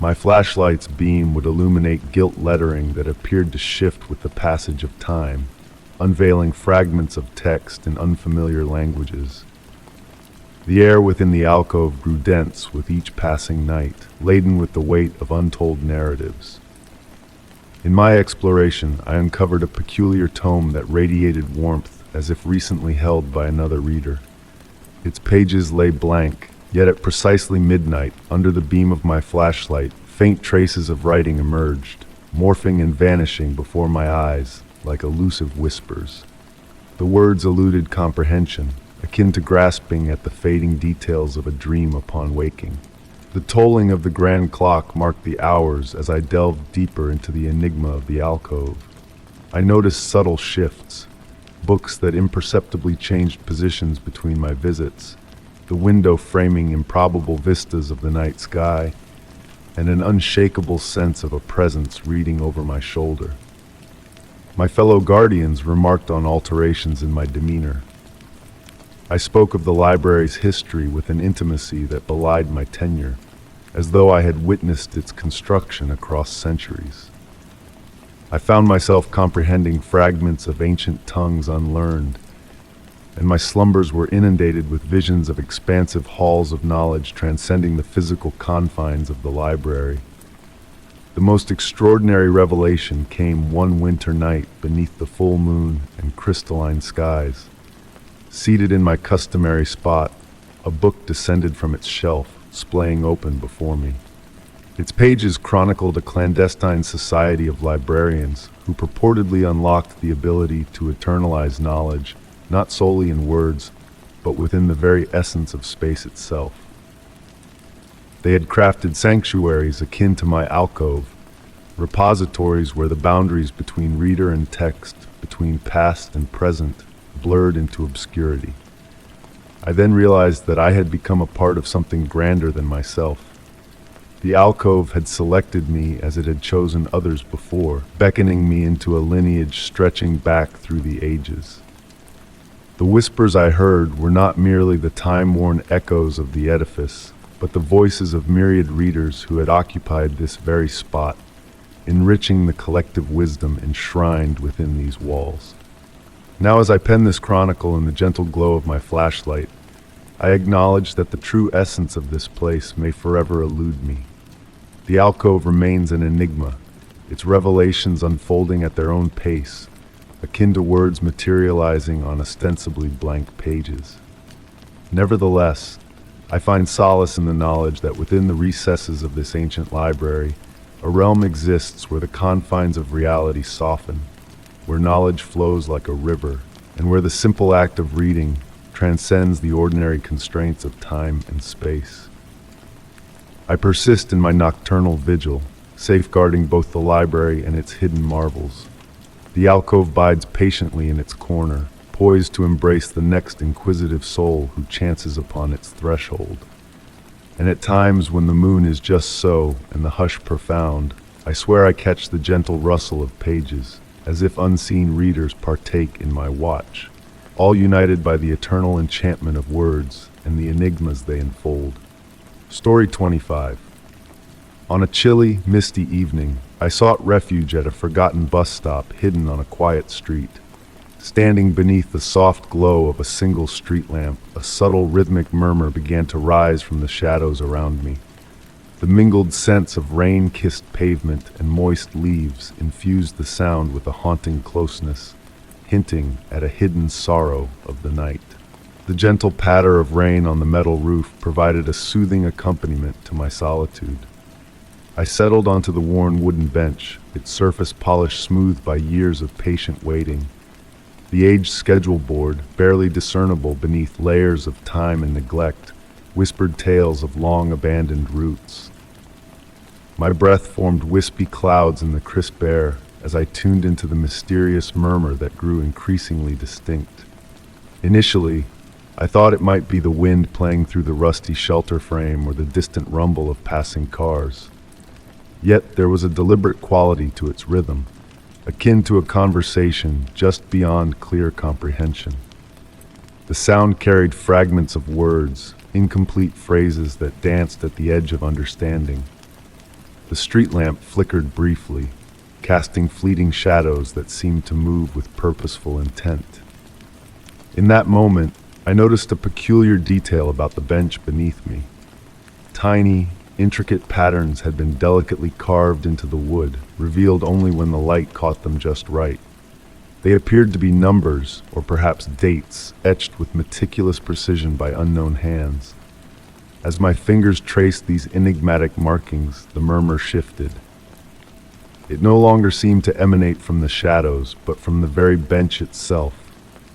My flashlight's beam would illuminate gilt lettering that appeared to shift with the passage of time, unveiling fragments of text in unfamiliar languages. The air within the alcove grew dense with each passing night, laden with the weight of untold narratives. In my exploration, I uncovered a peculiar tome that radiated warmth as if recently held by another reader. Its pages lay blank, yet at precisely midnight, under the beam of my flashlight, faint traces of writing emerged, morphing and vanishing before my eyes like elusive whispers. The words eluded comprehension, akin to grasping at the fading details of a dream upon waking. The tolling of the grand clock marked the hours as I delved deeper into the enigma of the alcove. I noticed subtle shifts, books that imperceptibly changed positions between my visits, the window framing improbable vistas of the night sky, and an unshakable sense of a presence reading over my shoulder. My fellow guardians remarked on alterations in my demeanor. I spoke of the library's history with an intimacy that belied my tenure, as though I had witnessed its construction across centuries. I found myself comprehending fragments of ancient tongues unlearned, and my slumbers were inundated with visions of expansive halls of knowledge transcending the physical confines of the library. The most extraordinary revelation came one winter night beneath the full moon and crystalline skies. Seated in my customary spot, a book descended from its shelf, splaying open before me. Its pages chronicled a clandestine society of librarians who purportedly unlocked the ability to eternalize knowledge, not solely in words, but within the very essence of space itself. They had crafted sanctuaries akin to my alcove, repositories where the boundaries between reader and text, between past and present, blurred into obscurity. I then realized that I had become a part of something grander than myself. The alcove had selected me as it had chosen others before, beckoning me into a lineage stretching back through the ages. The whispers I heard were not merely the time-worn echoes of the edifice, but the voices of myriad readers who had occupied this very spot, enriching the collective wisdom enshrined within these walls. Now, as I pen this chronicle in the gentle glow of my flashlight, I acknowledge that the true essence of this place may forever elude me. The alcove remains an enigma, its revelations unfolding at their own pace, akin to words materializing on ostensibly blank pages. Nevertheless, I find solace in the knowledge that within the recesses of this ancient library, a realm exists where the confines of reality soften, where knowledge flows like a river, and where the simple act of reading transcends the ordinary constraints of time and space. I persist in my nocturnal vigil, safeguarding both the library and its hidden marvels. The alcove bides patiently in its corner, poised to embrace the next inquisitive soul who chances upon its threshold. And at times when the moon is just so and the hush profound, I swear I catch the gentle rustle of pages, as if unseen readers partake in my watch, all united by the eternal enchantment of words and the enigmas they enfold. Story 25. On a chilly, misty evening, I sought refuge at a forgotten bus stop hidden on a quiet street. Standing beneath the soft glow of a single street lamp, a subtle rhythmic murmur began to rise from the shadows around me. The mingled scents of rain-kissed pavement and moist leaves infused the sound with a haunting closeness, hinting at a hidden sorrow of the night. The gentle patter of rain on the metal roof provided a soothing accompaniment to my solitude. I settled onto the worn wooden bench, its surface polished smooth by years of patient waiting. The aged schedule board, barely discernible beneath layers of time and neglect, whispered tales of long-abandoned roots. My breath formed wispy clouds in the crisp air as I tuned into the mysterious murmur that grew increasingly distinct. Initially, I thought it might be the wind playing through the rusty shelter frame or the distant rumble of passing cars. Yet there was a deliberate quality to its rhythm, akin to a conversation just beyond clear comprehension. The sound carried fragments of words, incomplete phrases that danced at the edge of understanding. The street lamp flickered briefly, casting fleeting shadows that seemed to move with purposeful intent. In that moment, I noticed a peculiar detail about the bench beneath me. Tiny, intricate patterns had been delicately carved into the wood, revealed only when the light caught them just right. They appeared to be numbers, or perhaps dates, etched with meticulous precision by unknown hands. As my fingers traced these enigmatic markings, the murmur shifted. It no longer seemed to emanate from the shadows, but from the very bench itself,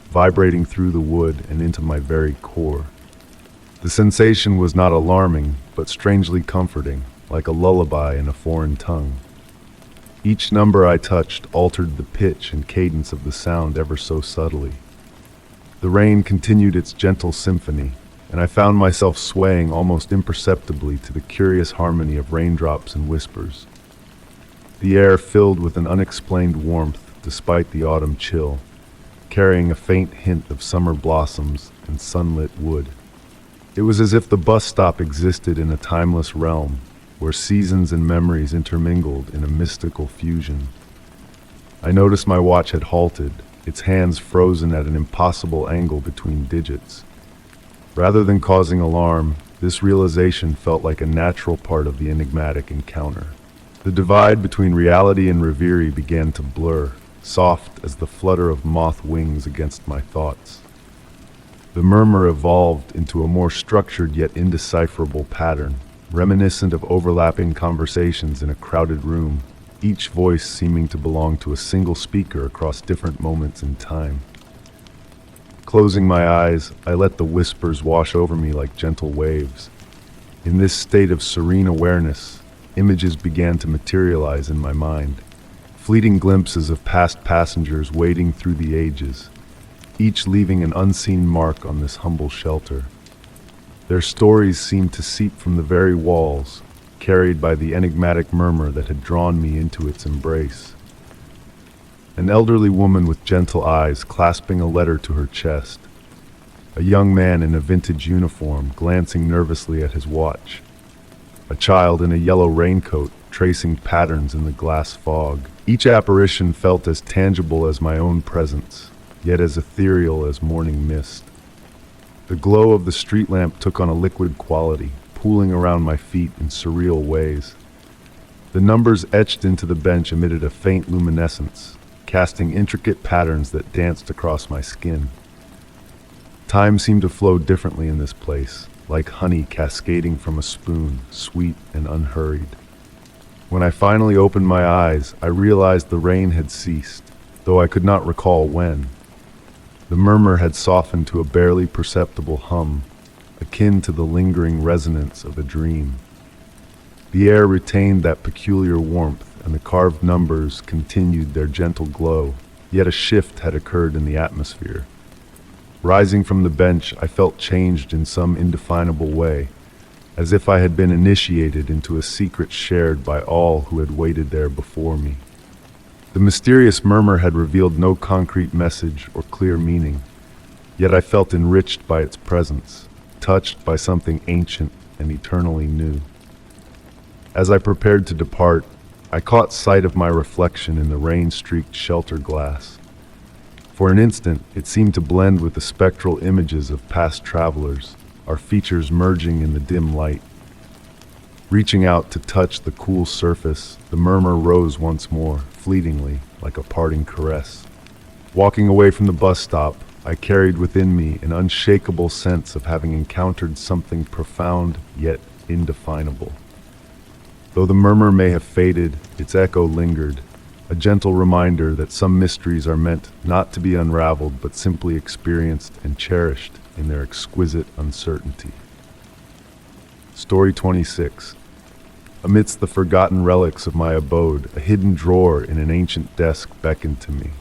vibrating through the wood and into my very core. The sensation was not alarming, but strangely comforting, like a lullaby in a foreign tongue. Each number I touched altered the pitch and cadence of the sound ever so subtly. The rain continued its gentle symphony, and I found myself swaying almost imperceptibly to the curious harmony of raindrops and whispers. The air filled with an unexplained warmth despite the autumn chill, carrying a faint hint of summer blossoms and sunlit wood. It was as if the bus stop existed in a timeless realm, where seasons and memories intermingled in a mystical fusion. I noticed my watch had halted, its hands frozen at an impossible angle between digits. Rather than causing alarm, this realization felt like a natural part of the enigmatic encounter. The divide between reality and reverie began to blur, soft as the flutter of moth wings against my thoughts. The murmur evolved into a more structured yet indecipherable pattern, reminiscent of overlapping conversations in a crowded room, each voice seeming to belong to a single speaker across different moments in time. Closing my eyes, I let the whispers wash over me like gentle waves. In this state of serene awareness, images began to materialize in my mind, fleeting glimpses of past passengers wading through the ages, each leaving an unseen mark on this humble shelter. Their stories seemed to seep from the very walls, carried by the enigmatic murmur that had drawn me into its embrace. An elderly woman with gentle eyes clasping a letter to her chest. A young man in a vintage uniform glancing nervously at his watch. A child in a yellow raincoat tracing patterns in the glass fog. Each apparition felt as tangible as my own presence, yet as ethereal as morning mist. The glow of the street lamp took on a liquid quality, pooling around my feet in surreal ways. The numbers etched into the bench emitted a faint luminescence, casting intricate patterns that danced across my skin. Time seemed to flow differently in this place, like honey cascading from a spoon, sweet and unhurried. When I finally opened my eyes, I realized the rain had ceased, though I could not recall when. The murmur had softened to a barely perceptible hum, akin to the lingering resonance of a dream. The air retained that peculiar warmth, and the carved numbers continued their gentle glow, yet a shift had occurred in the atmosphere. Rising from the bench, I felt changed in some indefinable way, as if I had been initiated into a secret shared by all who had waited there before me. The mysterious murmur had revealed no concrete message or clear meaning, yet I felt enriched by its presence, touched by something ancient and eternally new. As I prepared to depart, I caught sight of my reflection in the rain-streaked shelter glass. For an instant, it seemed to blend with the spectral images of past travelers, our features merging in the dim light. Reaching out to touch the cool surface, the murmur rose once more, fleetingly, like a parting caress. Walking away from the bus stop, I carried within me an unshakable sense of having encountered something profound yet indefinable. Though the murmur may have faded, its echo lingered, a gentle reminder that some mysteries are meant not to be unraveled but simply experienced and cherished in their exquisite uncertainty. Story 26. Amidst the forgotten relics of my abode, a hidden drawer in an ancient desk beckoned to me.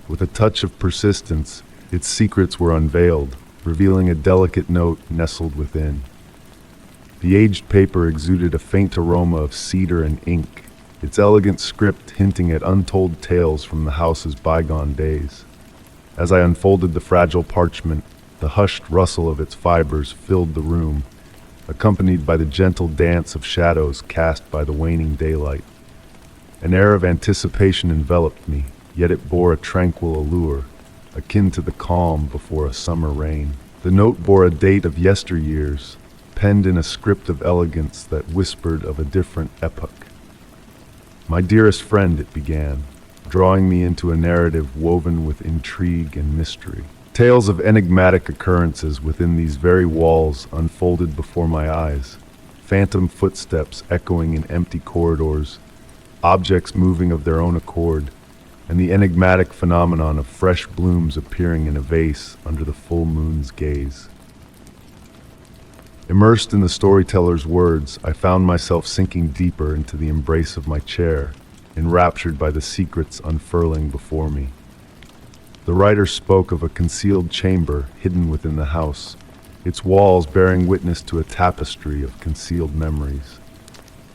With a touch of persistence, its secrets were unveiled, revealing a delicate note nestled within. The aged paper exuded a faint aroma of cedar and ink, its elegant script hinting at untold tales from the house's bygone days. As I unfolded the fragile parchment, the hushed rustle of its fibers filled the room, accompanied by the gentle dance of shadows cast by the waning daylight. An air of anticipation enveloped me, yet it bore a tranquil allure, akin to the calm before a summer rain. The note bore a date of yesteryears, penned in a script of elegance that whispered of a different epoch. "My dearest friend," it began, drawing me into a narrative woven with intrigue and mystery. Tales of enigmatic occurrences within these very walls unfolded before my eyes, phantom footsteps echoing in empty corridors, objects moving of their own accord, and the enigmatic phenomenon of fresh blooms appearing in a vase under the full moon's gaze. Immersed in the storyteller's words, I found myself sinking deeper into the embrace of my chair, enraptured by the secrets unfurling before me. The writer spoke of a concealed chamber hidden within the house, its walls bearing witness to a tapestry of concealed memories.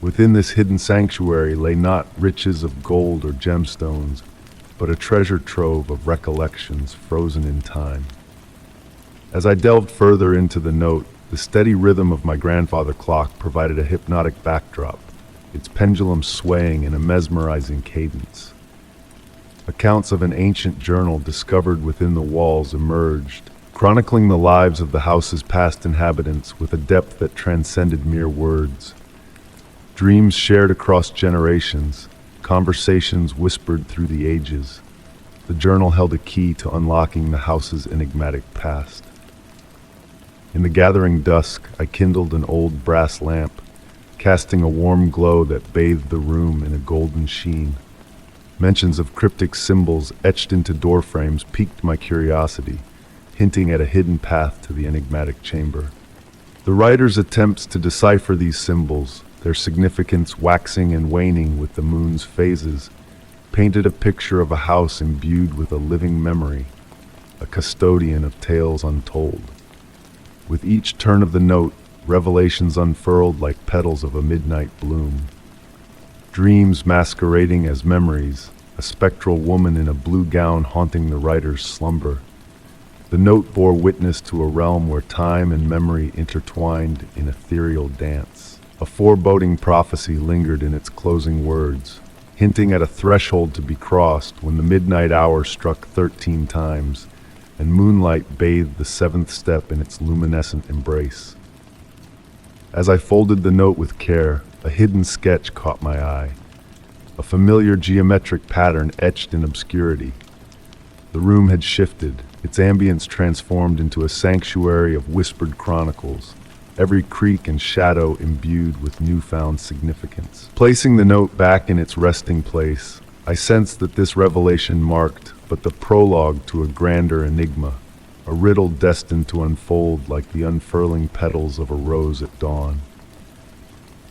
Within this hidden sanctuary lay not riches of gold or gemstones, but a treasure trove of recollections frozen in time. As I delved further into the note, the steady rhythm of my grandfather clock provided a hypnotic backdrop, its pendulum swaying in a mesmerizing cadence. Accounts of an ancient journal discovered within the walls emerged, chronicling the lives of the house's past inhabitants with a depth that transcended mere words. Dreams shared across generations, conversations whispered through the ages. The journal held a key to unlocking the house's enigmatic past. In the gathering dusk, I kindled an old brass lamp, casting a warm glow that bathed the room in a golden sheen. Mentions of cryptic symbols etched into doorframes piqued my curiosity, hinting at a hidden path to the enigmatic chamber. The writer's attempts to decipher these symbols, their significance waxing and waning with the moon's phases, painted a picture of a house imbued with a living memory, a custodian of tales untold. With each turn of the note, revelations unfurled like petals of a midnight bloom. Dreams masquerading as memories, a spectral woman in a blue gown haunting the writer's slumber. The note bore witness to a realm where time and memory intertwined in ethereal dance. A foreboding prophecy lingered in its closing words, hinting at a threshold to be crossed when the midnight hour struck 13 times, and moonlight bathed the seventh step in its luminescent embrace. As I folded the note with care, a hidden sketch caught my eye, a familiar geometric pattern etched in obscurity. The room had shifted, its ambience transformed into a sanctuary of whispered chronicles, every creak and shadow imbued with newfound significance. Placing the note back in its resting place, I sensed that this revelation marked but the prologue to a grander enigma, a riddle destined to unfold like the unfurling petals of a rose at dawn.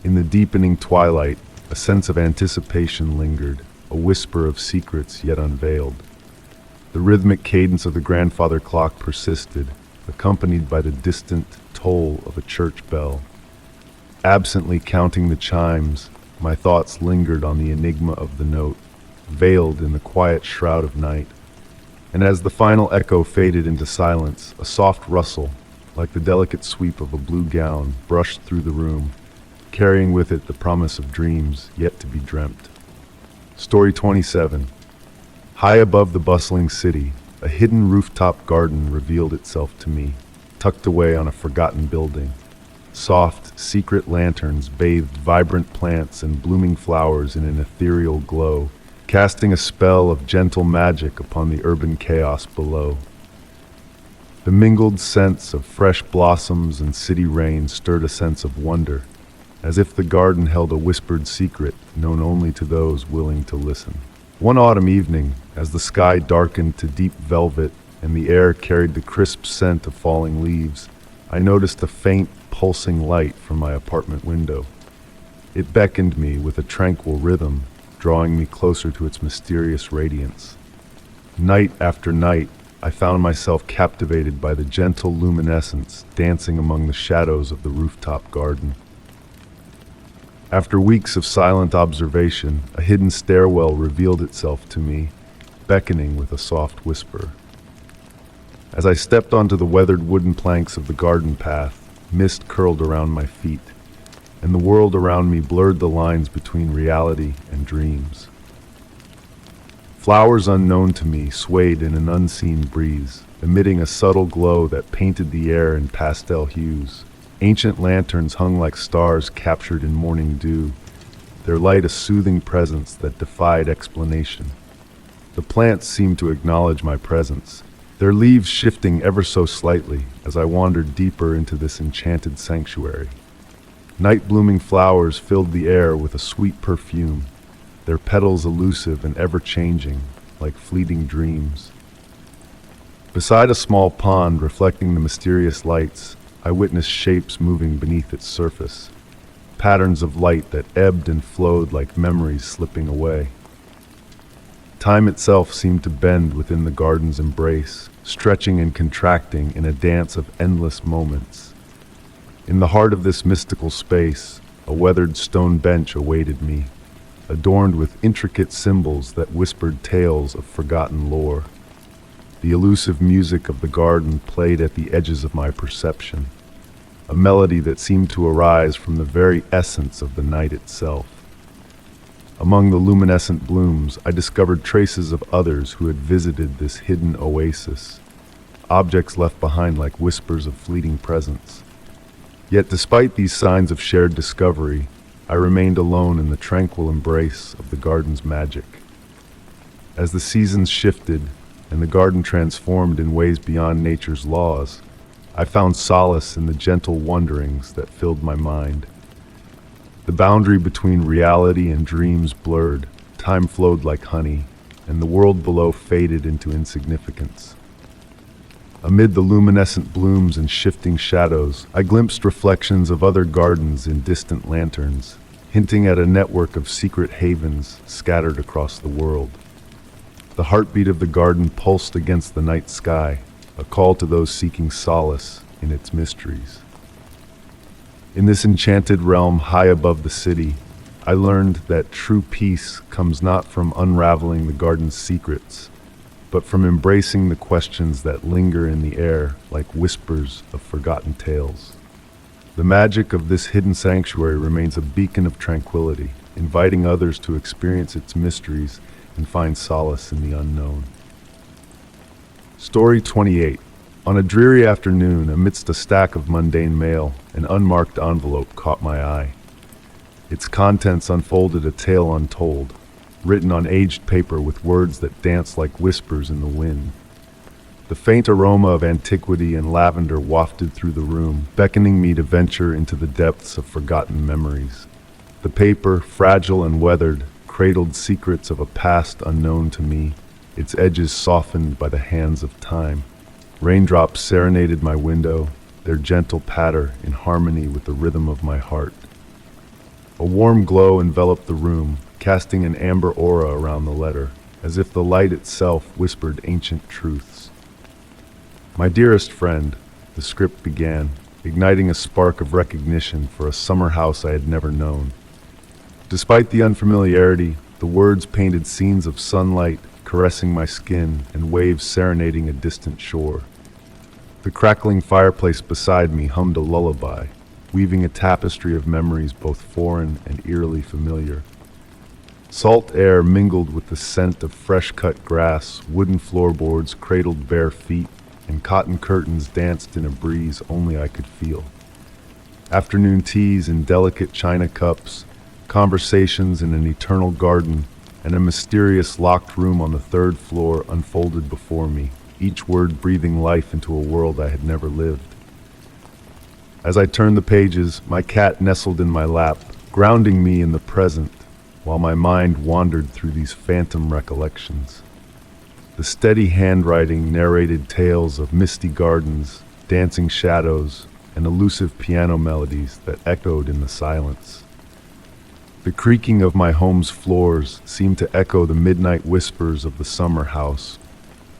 In the deepening twilight, a sense of anticipation lingered, a whisper of secrets yet unveiled. The rhythmic cadence of the grandfather clock persisted, accompanied by the distant toll of a church bell. Absently counting the chimes, my thoughts lingered on the enigma of the note, veiled in the quiet shroud of night. And as the final echo faded into silence, a soft rustle, like the delicate sweep of a blue gown, brushed through the room, carrying with it the promise of dreams yet to be dreamt. Story 27. High above the bustling city, a hidden rooftop garden revealed itself to me, tucked away on a forgotten building. Soft, secret lanterns bathed vibrant plants and blooming flowers in an ethereal glow, casting a spell of gentle magic upon the urban chaos below. The mingled scents of fresh blossoms and city rain stirred a sense of wonder, as if the garden held a whispered secret known only to those willing to listen. One autumn evening, as the sky darkened to deep velvet and the air carried the crisp scent of falling leaves, I noticed a faint, pulsing light from my apartment window. It beckoned me with a tranquil rhythm, drawing me closer to its mysterious radiance. Night after night, I found myself captivated by the gentle luminescence dancing among the shadows of the rooftop garden. After weeks of silent observation, a hidden stairwell revealed itself to me, beckoning with a soft whisper. As I stepped onto the weathered wooden planks of the garden path, mist curled around my feet, and the world around me blurred the lines between reality and dreams. Flowers unknown to me swayed in an unseen breeze, emitting a subtle glow that painted the air in pastel hues. Ancient lanterns hung like stars captured in morning dew, their light a soothing presence that defied explanation. The plants seemed to acknowledge my presence, their leaves shifting ever so slightly as I wandered deeper into this enchanted sanctuary. Night-blooming flowers filled the air with a sweet perfume, their petals elusive and ever-changing, like fleeting dreams. Beside a small pond reflecting the mysterious lights, I witnessed shapes moving beneath its surface, patterns of light that ebbed and flowed like memories slipping away. Time itself seemed to bend within the garden's embrace, stretching and contracting in a dance of endless moments. In the heart of this mystical space, a weathered stone bench awaited me, adorned with intricate symbols that whispered tales of forgotten lore. The elusive music of the garden played at the edges of my perception, a melody that seemed to arise from the very essence of the night itself. Among the luminescent blooms, I discovered traces of others who had visited this hidden oasis, objects left behind like whispers of fleeting presence. Yet despite these signs of shared discovery, I remained alone in the tranquil embrace of the garden's magic. As the seasons shifted, and the garden transformed in ways beyond nature's laws, I found solace in the gentle wonderings that filled my mind. The boundary between reality and dreams blurred, time flowed like honey, and the world below faded into insignificance. Amid the luminescent blooms and shifting shadows, I glimpsed reflections of other gardens in distant lanterns, hinting at a network of secret havens scattered across the world. The heartbeat of the garden pulsed against the night sky, a call to those seeking solace in its mysteries. In this enchanted realm high above the city, I learned that true peace comes not from unraveling the garden's secrets, but from embracing the questions that linger in the air like whispers of forgotten tales. The magic of this hidden sanctuary remains a beacon of tranquility, inviting others to experience its mysteries and find solace in the unknown. Story 28. On a dreary afternoon, amidst a stack of mundane mail, an unmarked envelope caught my eye. Its contents unfolded a tale untold, written on aged paper with words that danced like whispers in the wind. The faint aroma of antiquity and lavender wafted through the room, beckoning me to venture into the depths of forgotten memories. The paper, fragile and weathered, cradled secrets of a past unknown to me, its edges softened by the hands of time. Raindrops serenaded my window, their gentle patter in harmony with the rhythm of my heart. A warm glow enveloped the room, casting an amber aura around the letter, as if the light itself whispered ancient truths. "My dearest friend," the script began, igniting a spark of recognition for a summer house I had never known. Despite the unfamiliarity, the words painted scenes of sunlight caressing my skin and waves serenading a distant shore. The crackling fireplace beside me hummed a lullaby, weaving a tapestry of memories both foreign and eerily familiar. Salt air mingled with the scent of fresh-cut grass, wooden floorboards cradled bare feet, and cotton curtains danced in a breeze only I could feel. Afternoon teas in delicate china cups, conversations in an eternal garden, and a mysterious locked room on the third floor unfolded before me, each word breathing life into a world I had never lived. As I turned the pages, my cat nestled in my lap, grounding me in the present, while my mind wandered through these phantom recollections. The steady handwriting narrated tales of misty gardens, dancing shadows, and elusive piano melodies that echoed in the silence. The creaking of my home's floors seemed to echo the midnight whispers of the summer house,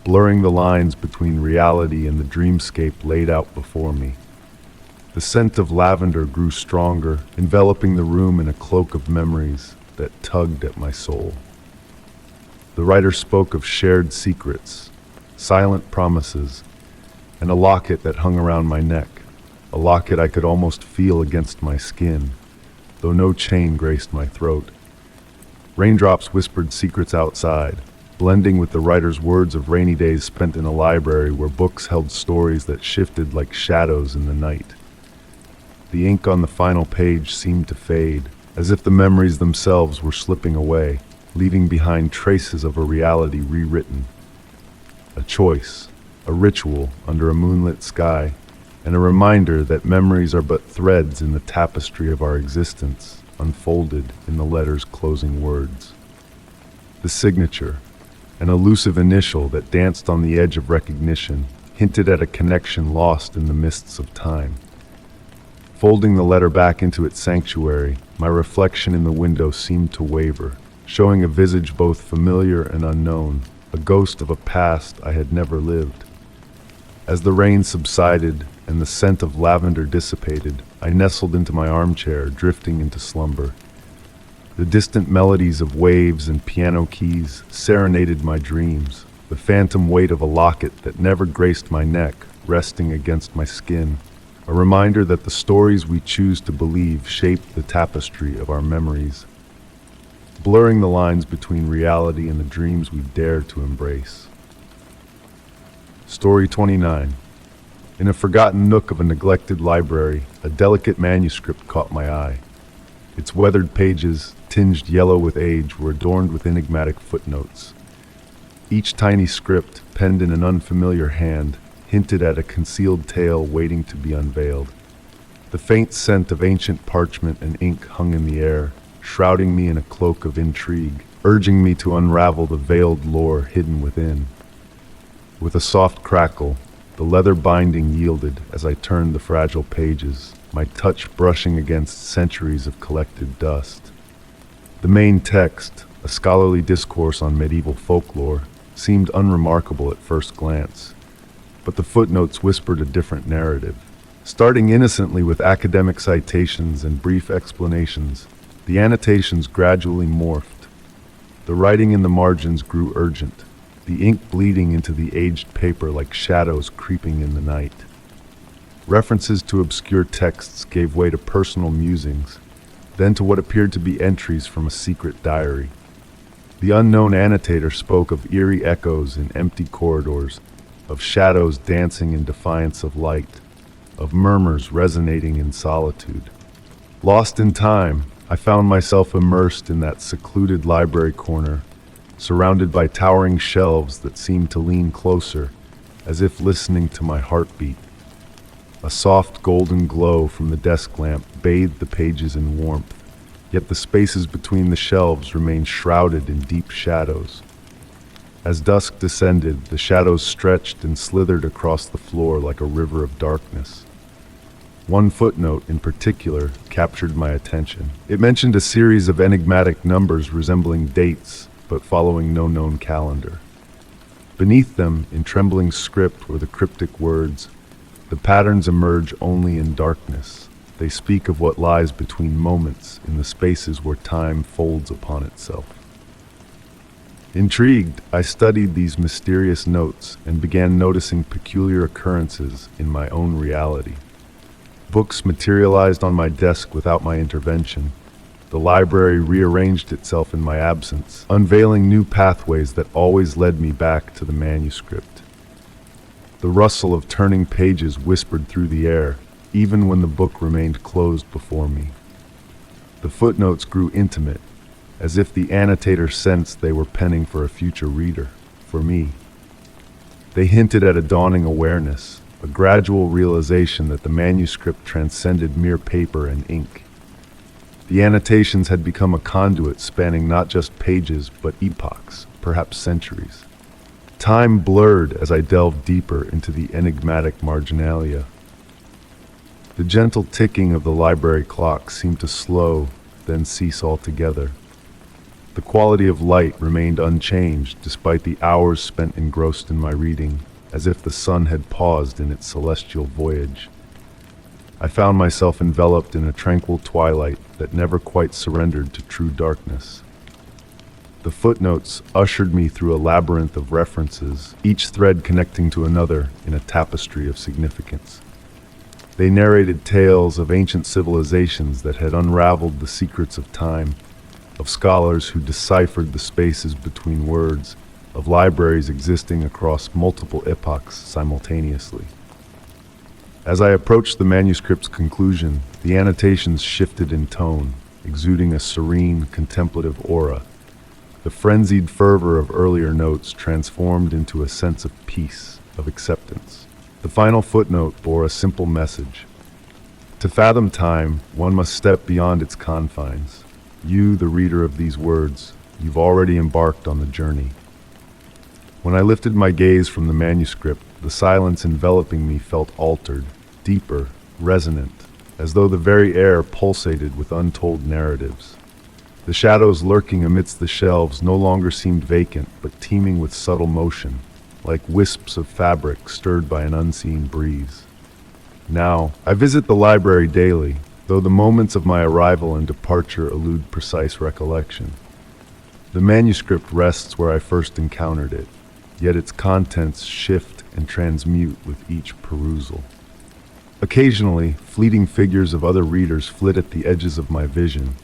blurring the lines between reality and the dreamscape laid out before me. The scent of lavender grew stronger, enveloping the room in a cloak of memories that tugged at my soul. The writer spoke of shared secrets, silent promises, and a locket that hung around my neck, a locket I could almost feel against my skin, though no chain graced my throat. Raindrops whispered secrets outside, blending with the writer's words of rainy days spent in a library where books held stories that shifted like shadows in the night. The ink on the final page seemed to fade, as if the memories themselves were slipping away, leaving behind traces of a reality rewritten. A choice, a ritual under a moonlit sky, and a reminder that memories are but threads in the tapestry of our existence, unfolded in the letter's closing words. The signature, an elusive initial that danced on the edge of recognition, hinted at a connection lost in the mists of time. Folding the letter back into its sanctuary, my reflection in the window seemed to waver, showing a visage both familiar and unknown, a ghost of a past I had never lived. As the rain subsided and the scent of lavender dissipated, I nestled into my armchair, drifting into slumber. The distant melodies of waves and piano keys serenaded my dreams, the phantom weight of a locket that never graced my neck resting against my skin, a reminder that the stories we choose to believe shape the tapestry of our memories, blurring the lines between reality and the dreams we dare to embrace. Story 29. In a forgotten nook of a neglected library, a delicate manuscript caught my eye. Its weathered pages, tinged yellow with age, were adorned with enigmatic footnotes. Each tiny script, penned in an unfamiliar hand, hinted at a concealed tale waiting to be unveiled. The faint scent of ancient parchment and ink hung in the air, shrouding me in a cloak of intrigue, urging me to unravel the veiled lore hidden within. With a soft crackle, the leather binding yielded as I turned the fragile pages, my touch brushing against centuries of collected dust. The main text, a scholarly discourse on medieval folklore, seemed unremarkable at first glance, but the footnotes whispered a different narrative. Starting innocently with academic citations and brief explanations, the annotations gradually morphed. The writing in the margins grew urgent, the ink bleeding into the aged paper like shadows creeping in the night. References to obscure texts gave way to personal musings, then to what appeared to be entries from a secret diary. The unknown annotator spoke of eerie echoes in empty corridors, of shadows dancing in defiance of light, of murmurs resonating in solitude. Lost in time, I found myself immersed in that secluded library corner, surrounded by towering shelves that seemed to lean closer, as if listening to my heartbeat. A soft golden glow from the desk lamp bathed the pages in warmth, yet the spaces between the shelves remained shrouded in deep shadows. As dusk descended, the shadows stretched and slithered across the floor like a river of darkness. One footnote in particular captured my attention. It mentioned a series of enigmatic numbers resembling dates, but following no known calendar. Beneath them, in trembling script, were the cryptic words, "The patterns emerge only in darkness. They speak of what lies between moments in the spaces where time folds upon itself." Intrigued, I studied these mysterious notes and began noticing peculiar occurrences in my own reality. Books materialized on my desk without my intervention. The library rearranged itself in my absence, unveiling new pathways that always led me back to the manuscript. The rustle of turning pages whispered through the air, even when the book remained closed before me. The footnotes grew intimate, as if the annotator sensed they were penning for a future reader, for me. They hinted at a dawning awareness, a gradual realization that the manuscript transcended mere paper and ink. The annotations had become a conduit spanning not just pages, but epochs, perhaps centuries. Time blurred as I delved deeper into the enigmatic marginalia. The gentle ticking of the library clock seemed to slow, then cease altogether. The quality of light remained unchanged despite the hours spent engrossed in my reading, as if the sun had paused in its celestial voyage. I found myself enveloped in a tranquil twilight that never quite surrendered to true darkness. The footnotes ushered me through a labyrinth of references, each thread connecting to another in a tapestry of significance. They narrated tales of ancient civilizations that had unraveled the secrets of time, of scholars who deciphered the spaces between words, of libraries existing across multiple epochs simultaneously. As I approached the manuscript's conclusion, the annotations shifted in tone, exuding a serene, contemplative aura. The frenzied fervor of earlier notes transformed into a sense of peace, of acceptance. The final footnote bore a simple message. To fathom time, one must step beyond its confines. You, the reader of these words, you've already embarked on the journey. When I lifted my gaze from the manuscript, the silence enveloping me felt altered, deeper, resonant, as though the very air pulsated with untold narratives. The shadows lurking amidst the shelves no longer seemed vacant, but teeming with subtle motion, like wisps of fabric stirred by an unseen breeze. Now, I visit the library daily, though the moments of my arrival and departure elude precise recollection. The manuscript rests where I first encountered it, yet its contents shift and transmute with each perusal. Occasionally, fleeting figures of other readers flit at the edges of my vision,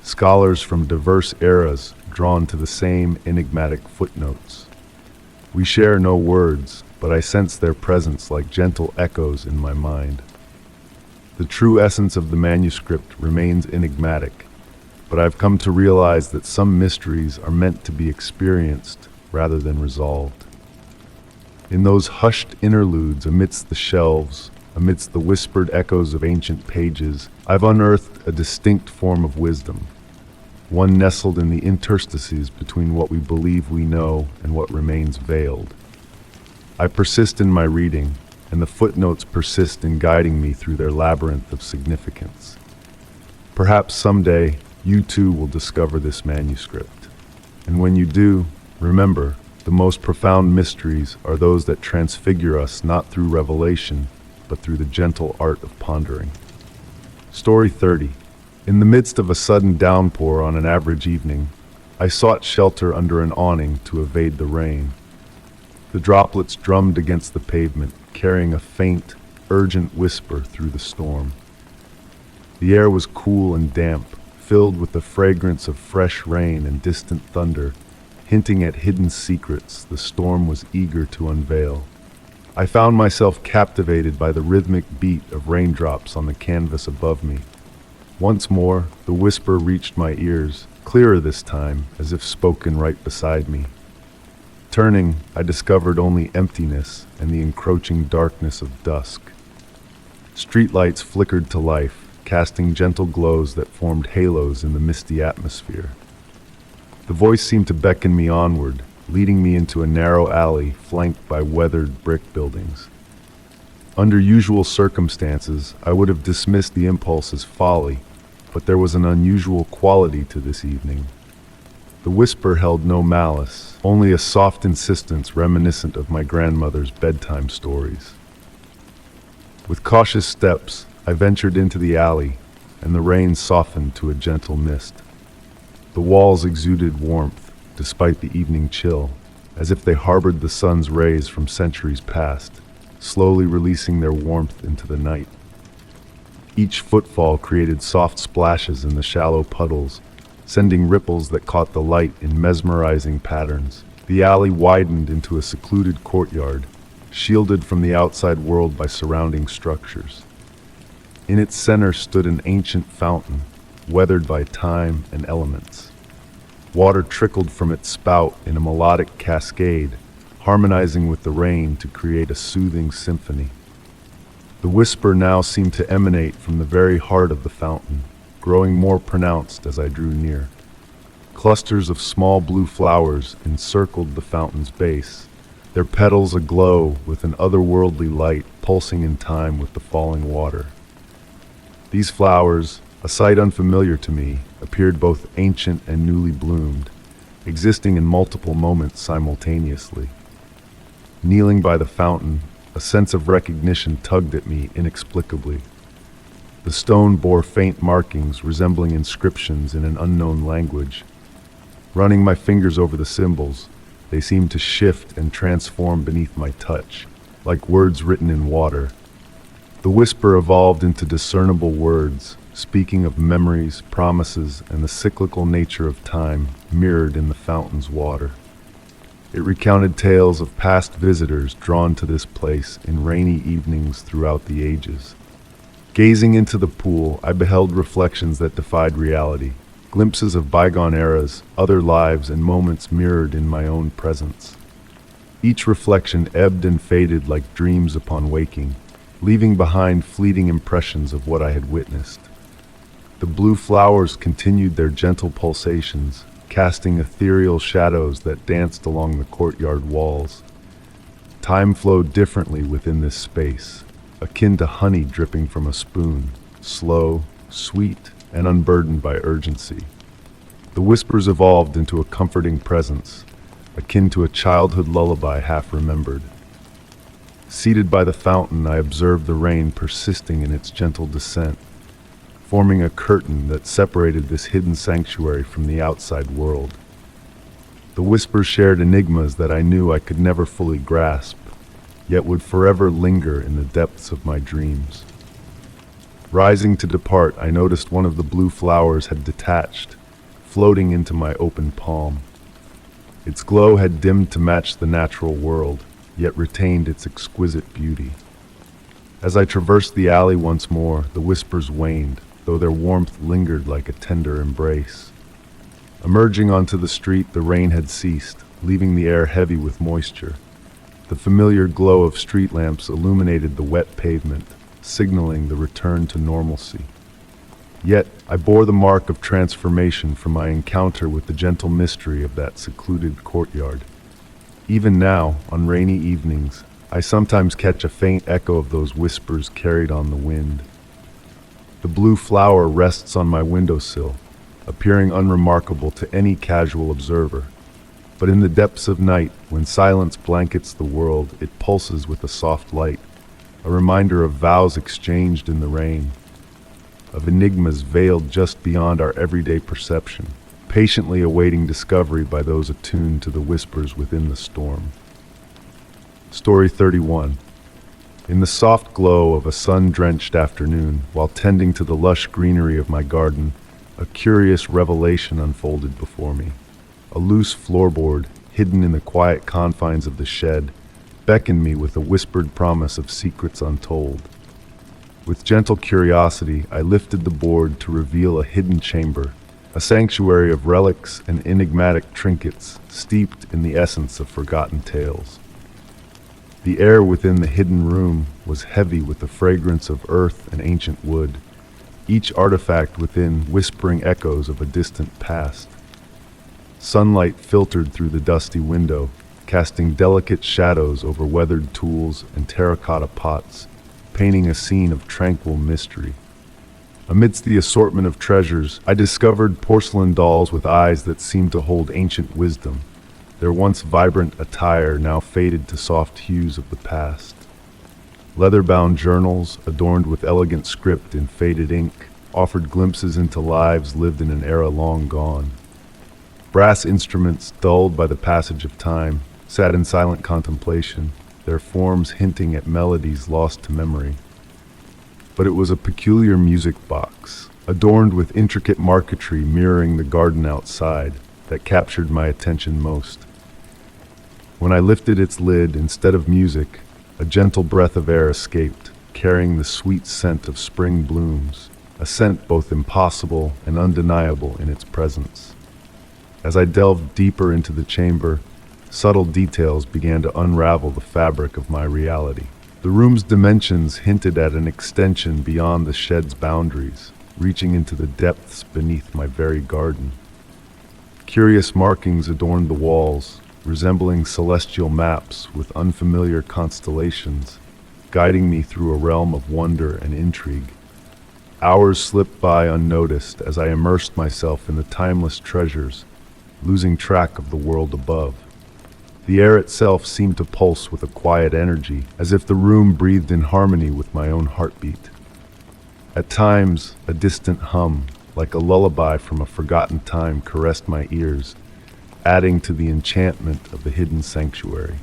scholars from diverse eras drawn to the same enigmatic footnotes. We share no words, but I sense their presence like gentle echoes in my mind. The true essence of the manuscript remains enigmatic, but I've come to realize that some mysteries are meant to be experienced rather than resolved. In those hushed interludes amidst the shelves, amidst the whispered echoes of ancient pages, I've unearthed a distinct form of wisdom, one nestled in the interstices between what we believe we know and what remains veiled. I persist in my reading, and the footnotes persist in guiding me through their labyrinth of significance. Perhaps someday, you too will discover this manuscript. And when you do, remember, the most profound mysteries are those that transfigure us not through revelation, but through the gentle art of pondering. Story 30. In the midst of a sudden downpour on an average evening, I sought shelter under an awning to evade the rain. The droplets drummed against the pavement, carrying a faint, urgent whisper through the storm. The air was cool and damp, filled with the fragrance of fresh rain and distant thunder, hinting at hidden secrets the storm was eager to unveil. I found myself captivated by the rhythmic beat of raindrops on the canvas above me. Once more, the whisper reached my ears, clearer this time, as if spoken right beside me. Turning, I discovered only emptiness and the encroaching darkness of dusk. Streetlights flickered to life, casting gentle glows that formed halos in the misty atmosphere. The voice seemed to beckon me onward, leading me into a narrow alley flanked by weathered brick buildings. Under usual circumstances, I would have dismissed the impulse as folly, but there was an unusual quality to this evening. The whisper held no malice, only a soft insistence reminiscent of my grandmother's bedtime stories. With cautious steps, I ventured into the alley, and the rain softened to a gentle mist. The walls exuded warmth, despite the evening chill, as if they harbored the sun's rays from centuries past, slowly releasing their warmth into the night. Each footfall created soft splashes in the shallow puddles, sending ripples that caught the light in mesmerizing patterns. The alley widened into a secluded courtyard, shielded from the outside world by surrounding structures. In its center stood an ancient fountain, weathered by time and elements. Water trickled from its spout in a melodic cascade, harmonizing with the rain to create a soothing symphony. The whisper now seemed to emanate from the very heart of the fountain, growing more pronounced as I drew near. Clusters of small blue flowers encircled the fountain's base, their petals aglow with an otherworldly light pulsing in time with the falling water. These flowers, a sight unfamiliar to me, appeared both ancient and newly bloomed, existing in multiple moments simultaneously. Kneeling by the fountain, a sense of recognition tugged at me inexplicably. The stone bore faint markings resembling inscriptions in an unknown language. Running my fingers over the symbols, they seemed to shift and transform beneath my touch, like words written in water. The whisper evolved into discernible words, speaking of memories, promises, and the cyclical nature of time mirrored in the fountain's water. It recounted tales of past visitors drawn to this place in rainy evenings throughout the ages. Gazing into the pool, I beheld reflections that defied reality, glimpses of bygone eras, other lives, and moments mirrored in my own presence. Each reflection ebbed and faded like dreams upon waking, leaving behind fleeting impressions of what I had witnessed. The blue flowers continued their gentle pulsations, casting ethereal shadows that danced along the courtyard walls. Time flowed differently within this space, akin to honey dripping from a spoon, slow, sweet, and unburdened by urgency. The whispers evolved into a comforting presence, akin to a childhood lullaby half remembered. Seated by the fountain, I observed the rain persisting in its gentle descent, forming a curtain that separated this hidden sanctuary from the outside world. The whispers shared enigmas that I knew I could never fully grasp, yet would forever linger in the depths of my dreams. Rising to depart, I noticed one of the blue flowers had detached, floating into my open palm. Its glow had dimmed to match the natural world, yet retained its exquisite beauty. As I traversed the alley once more, the whispers waned, though their warmth lingered like a tender embrace. Emerging onto the street, the rain had ceased, leaving the air heavy with moisture. The familiar glow of street lamps illuminated the wet pavement, signaling the return to normalcy. Yet, I bore the mark of transformation from my encounter with the gentle mystery of that secluded courtyard. Even now, on rainy evenings, I sometimes catch a faint echo of those whispers carried on the wind. The blue flower rests on my windowsill, appearing unremarkable to any casual observer. But in the depths of night, when silence blankets the world, it pulses with a soft light, a reminder of vows exchanged in the rain, of enigmas veiled just beyond our everyday perception, patiently awaiting discovery by those attuned to the whispers within the storm. Story 31. In the soft glow of a sun-drenched afternoon, while tending to the lush greenery of my garden, a curious revelation unfolded before me. A loose floorboard, hidden in the quiet confines of the shed, beckoned me with a whispered promise of secrets untold. With gentle curiosity, I lifted the board to reveal a hidden chamber, a sanctuary of relics and enigmatic trinkets steeped in the essence of forgotten tales. The air within the hidden room was heavy with the fragrance of earth and ancient wood, each artifact within whispering echoes of a distant past. Sunlight filtered through the dusty window, casting delicate shadows over weathered tools and terracotta pots, painting a scene of tranquil mystery. Amidst the assortment of treasures, I discovered porcelain dolls with eyes that seemed to hold ancient wisdom, their once vibrant attire now faded to soft hues of the past. Leather-bound journals, adorned with elegant script in faded ink, offered glimpses into lives lived in an era long gone. Brass instruments, dulled by the passage of time, sat in silent contemplation, their forms hinting at melodies lost to memory. But it was a peculiar music box, adorned with intricate marquetry mirroring the garden outside, that captured my attention most. When I lifted its lid, instead of music, a gentle breath of air escaped, carrying the sweet scent of spring blooms, a scent both impossible and undeniable in its presence. As I delved deeper into the chamber, subtle details began to unravel the fabric of my reality. The room's dimensions hinted at an extension beyond the shed's boundaries, reaching into the depths beneath my very garden. Curious markings adorned the walls, resembling celestial maps with unfamiliar constellations, guiding me through a realm of wonder and intrigue. Hours slipped by unnoticed as I immersed myself in the timeless treasures, losing track of the world above. The air itself seemed to pulse with a quiet energy, as if the room breathed in harmony with my own heartbeat. At times, a distant hum, like a lullaby from a forgotten time, caressed my ears, adding to the enchantment of the hidden sanctuary.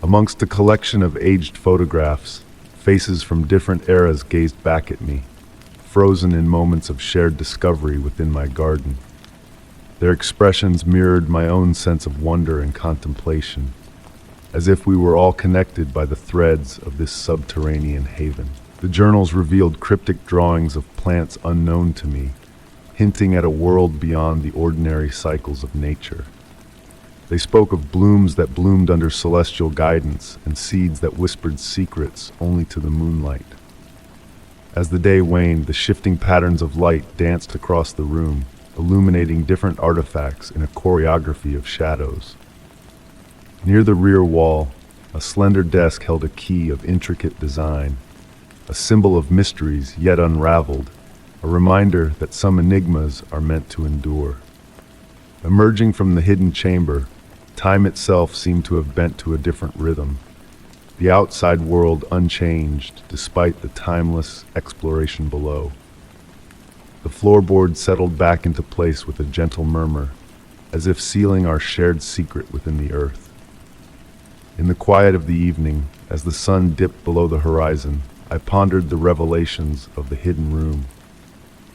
Amongst a collection of aged photographs, faces from different eras gazed back at me, frozen in moments of shared discovery within my garden. Their expressions mirrored my own sense of wonder and contemplation, as if we were all connected by the threads of this subterranean haven. The journals revealed cryptic drawings of plants unknown to me, hinting at a world beyond the ordinary cycles of nature. They spoke of blooms that bloomed under celestial guidance and seeds that whispered secrets only to the moonlight. As the day waned, the shifting patterns of light danced across the room, illuminating different artifacts in a choreography of shadows. Near the rear wall, a slender desk held a key of intricate design, a symbol of mysteries yet unraveled, a reminder that some enigmas are meant to endure. Emerging from the hidden chamber, time itself seemed to have bent to a different rhythm, the outside world unchanged despite the timeless exploration below. The floorboard settled back into place with a gentle murmur, as if sealing our shared secret within the earth. In the quiet of the evening, as the sun dipped below the horizon, I pondered the revelations of the hidden room.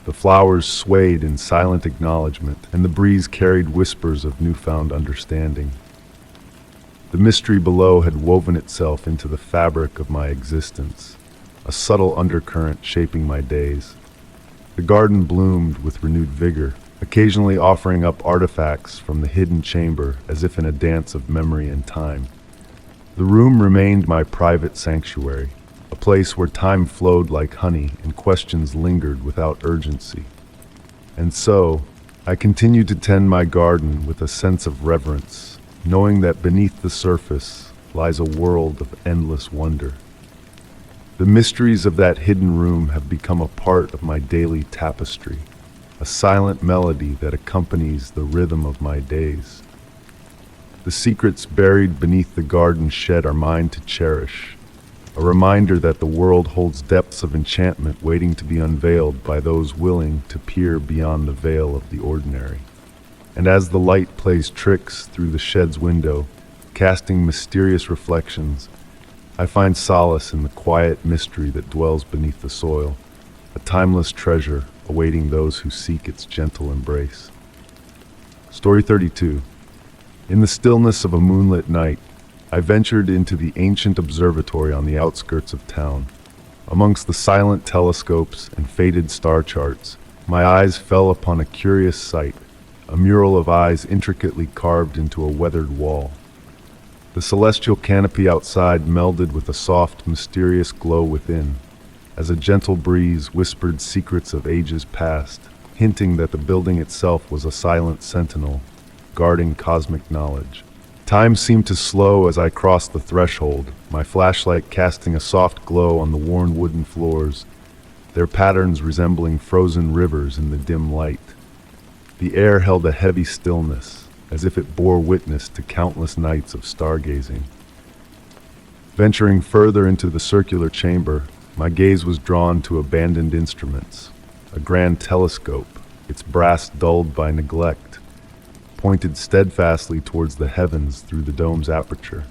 The flowers swayed in silent acknowledgement, and the breeze carried whispers of newfound understanding. The mystery below had woven itself into the fabric of my existence, a subtle undercurrent shaping my days. The garden bloomed with renewed vigor, occasionally offering up artifacts from the hidden chamber as if in a dance of memory and time. The room remained my private sanctuary, a place where time flowed like honey and questions lingered without urgency. And so, I continued to tend my garden with a sense of reverence, knowing that beneath the surface lies a world of endless wonder. The mysteries of that hidden room have become a part of my daily tapestry, a silent melody that accompanies the rhythm of my days. The secrets buried beneath the garden shed are mine to cherish, a reminder that the world holds depths of enchantment waiting to be unveiled by those willing to peer beyond the veil of the ordinary. And as the light plays tricks through the shed's window, casting mysterious reflections, I find solace in the quiet mystery that dwells beneath the soil, a timeless treasure awaiting those who seek its gentle embrace. Story 32. In the stillness of a moonlit night, I ventured into the ancient observatory on the outskirts of town. Amongst the silent telescopes and faded star charts, my eyes fell upon a curious sight, a mural of eyes intricately carved into a weathered wall. The celestial canopy outside melded with a soft, mysterious glow within, as a gentle breeze whispered secrets of ages past, hinting that the building itself was a silent sentinel, guarding cosmic knowledge. Time seemed to slow as I crossed the threshold, my flashlight casting a soft glow on the worn wooden floors, their patterns resembling frozen rivers in the dim light. The air held a heavy stillness, as if it bore witness to countless nights of stargazing. Venturing further into the circular chamber, my gaze was drawn to abandoned instruments. A grand telescope, its brass dulled by neglect, pointed steadfastly towards the heavens through the dome's aperture.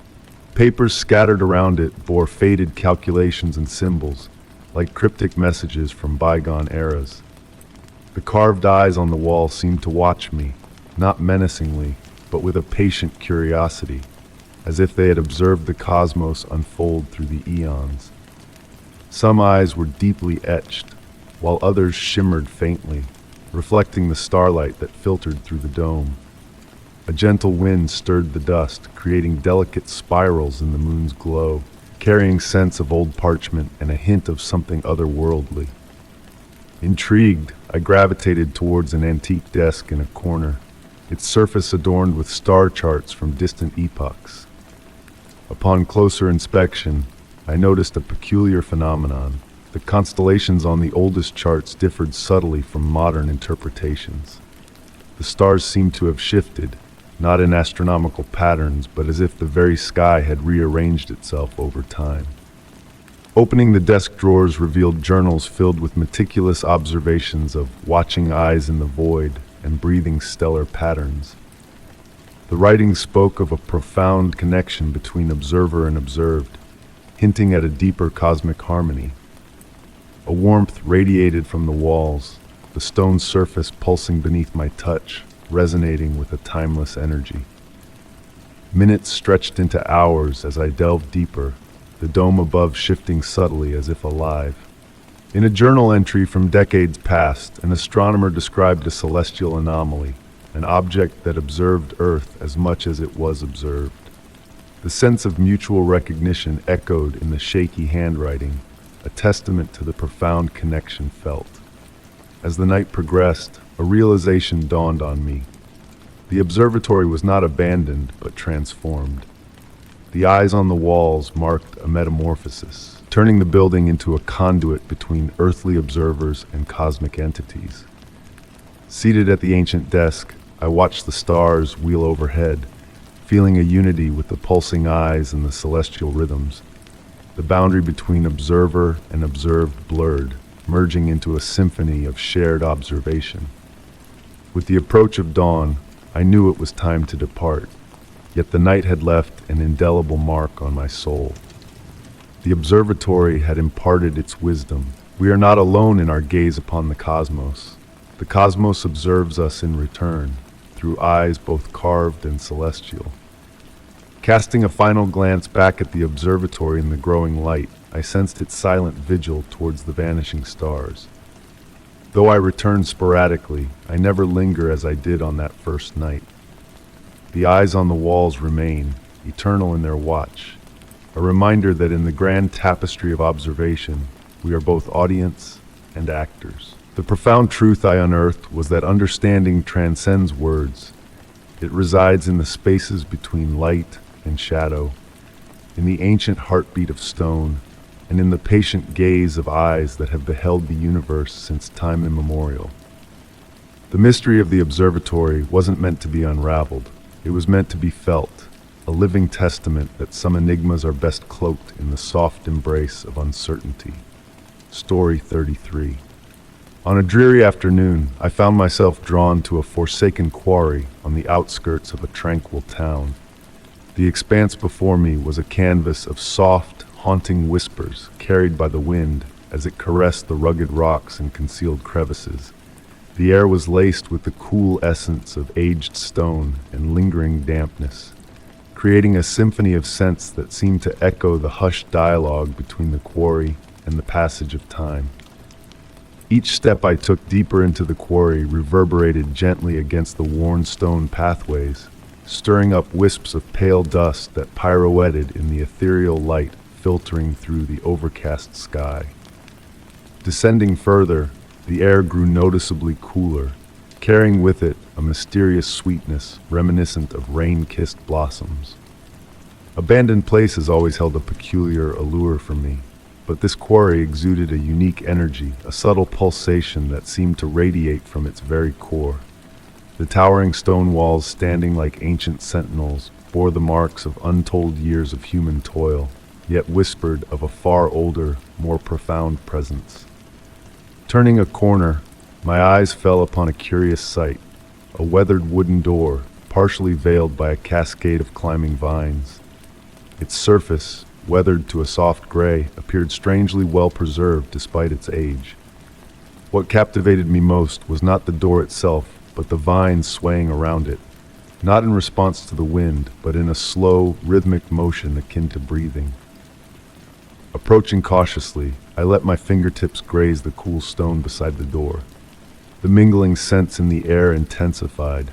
Papers scattered around it bore faded calculations and symbols, like cryptic messages from bygone eras. The carved eyes on the wall seemed to watch me, not menacingly, but with a patient curiosity, as if they had observed the cosmos unfold through the eons. Some eyes were deeply etched, while others shimmered faintly, reflecting the starlight that filtered through the dome. A gentle wind stirred the dust, creating delicate spirals in the moon's glow, carrying scents of old parchment and a hint of something otherworldly. Intrigued, I gravitated towards an antique desk in a corner, its surface adorned with star charts from distant epochs. Upon closer inspection, I noticed a peculiar phenomenon. The constellations on the oldest charts differed subtly from modern interpretations. The stars seemed to have shifted, not in astronomical patterns, but as if the very sky had rearranged itself over time. Opening the desk drawers revealed journals filled with meticulous observations of watching eyes in the void and breathing stellar patterns. The writing spoke of a profound connection between observer and observed, hinting at a deeper cosmic harmony. A warmth radiated from the walls, the stone surface pulsing beneath my touch, resonating with a timeless energy. Minutes stretched into hours as I delved deeper, the dome above shifting subtly as if alive. In a journal entry from decades past, an astronomer described a celestial anomaly, an object that observed Earth as much as it was observed. The sense of mutual recognition echoed in the shaky handwriting, a testament to the profound connection felt. As the night progressed, a realization dawned on me. The observatory was not abandoned, but transformed. The eyes on the walls marked a metamorphosis, turning the building into a conduit between earthly observers and cosmic entities. Seated at the ancient desk, I watched the stars wheel overhead, feeling a unity with the pulsing eyes and the celestial rhythms. The boundary between observer and observed blurred, merging into a symphony of shared observation. With the approach of dawn, I knew it was time to depart, yet the night had left an indelible mark on my soul. The observatory had imparted its wisdom. We are not alone in our gaze upon the cosmos. The cosmos observes us in return, through eyes both carved and celestial. Casting a final glance back at the observatory in the growing light, I sensed its silent vigil towards the vanishing stars. Though I return sporadically, I never linger as I did on that first night. The eyes on the walls remain, eternal in their watch, a reminder that in the grand tapestry of observation, we are both audience and actors. The profound truth I unearthed was that understanding transcends words. It resides in the spaces between light and shadow, in the ancient heartbeat of stone, and in the patient gaze of eyes that have beheld the universe since time immemorial. The mystery of the observatory wasn't meant to be unraveled. It was meant to be felt, a living testament that some enigmas are best cloaked in the soft embrace of uncertainty. Story 33. On a dreary afternoon, I found myself drawn to a forsaken quarry on the outskirts of a tranquil town. The expanse before me was a canvas of soft, haunting whispers carried by the wind as it caressed the rugged rocks and concealed crevices. The air was laced with the cool essence of aged stone and lingering dampness, creating a symphony of scents that seemed to echo the hushed dialogue between the quarry and the passage of time. Each step I took deeper into the quarry reverberated gently against the worn stone pathways, stirring up wisps of pale dust that pirouetted in the ethereal light filtering through the overcast sky. Descending further, the air grew noticeably cooler, carrying with it a mysterious sweetness reminiscent of rain-kissed blossoms. Abandoned places always held a peculiar allure for me, but this quarry exuded a unique energy, a subtle pulsation that seemed to radiate from its very core. The towering stone walls, standing like ancient sentinels, bore the marks of untold years of human toil, yet whispered of a far older, more profound presence. Turning a corner, my eyes fell upon a curious sight, a weathered wooden door, partially veiled by a cascade of climbing vines. Its surface, weathered to a soft gray, appeared strangely well preserved despite its age. What captivated me most was not the door itself, but the vines swaying around it, not in response to the wind, but in a slow, rhythmic motion akin to breathing. Approaching cautiously, I let my fingertips graze the cool stone beside the door. The mingling scents in the air intensified,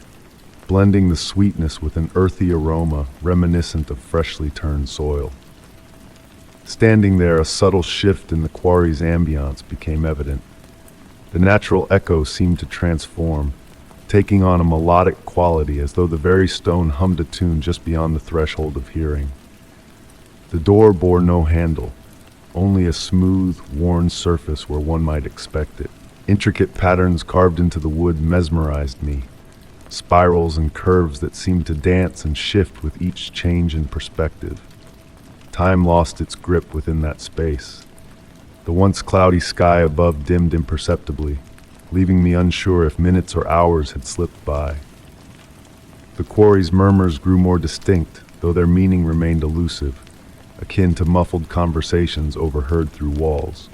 blending the sweetness with an earthy aroma reminiscent of freshly turned soil. Standing there, a subtle shift in the quarry's ambience became evident. The natural echo seemed to transform, taking on a melodic quality as though the very stone hummed a tune just beyond the threshold of hearing. The door bore no handle, only a smooth, worn surface where one might expect it. Intricate patterns carved into the wood mesmerized me, spirals and curves that seemed to dance and shift with each change in perspective. Time lost its grip within that space. The once cloudy sky above dimmed imperceptibly, leaving me unsure if minutes or hours had slipped by. The quarry's murmurs grew more distinct, though their meaning remained elusive, akin to muffled conversations overheard through walls.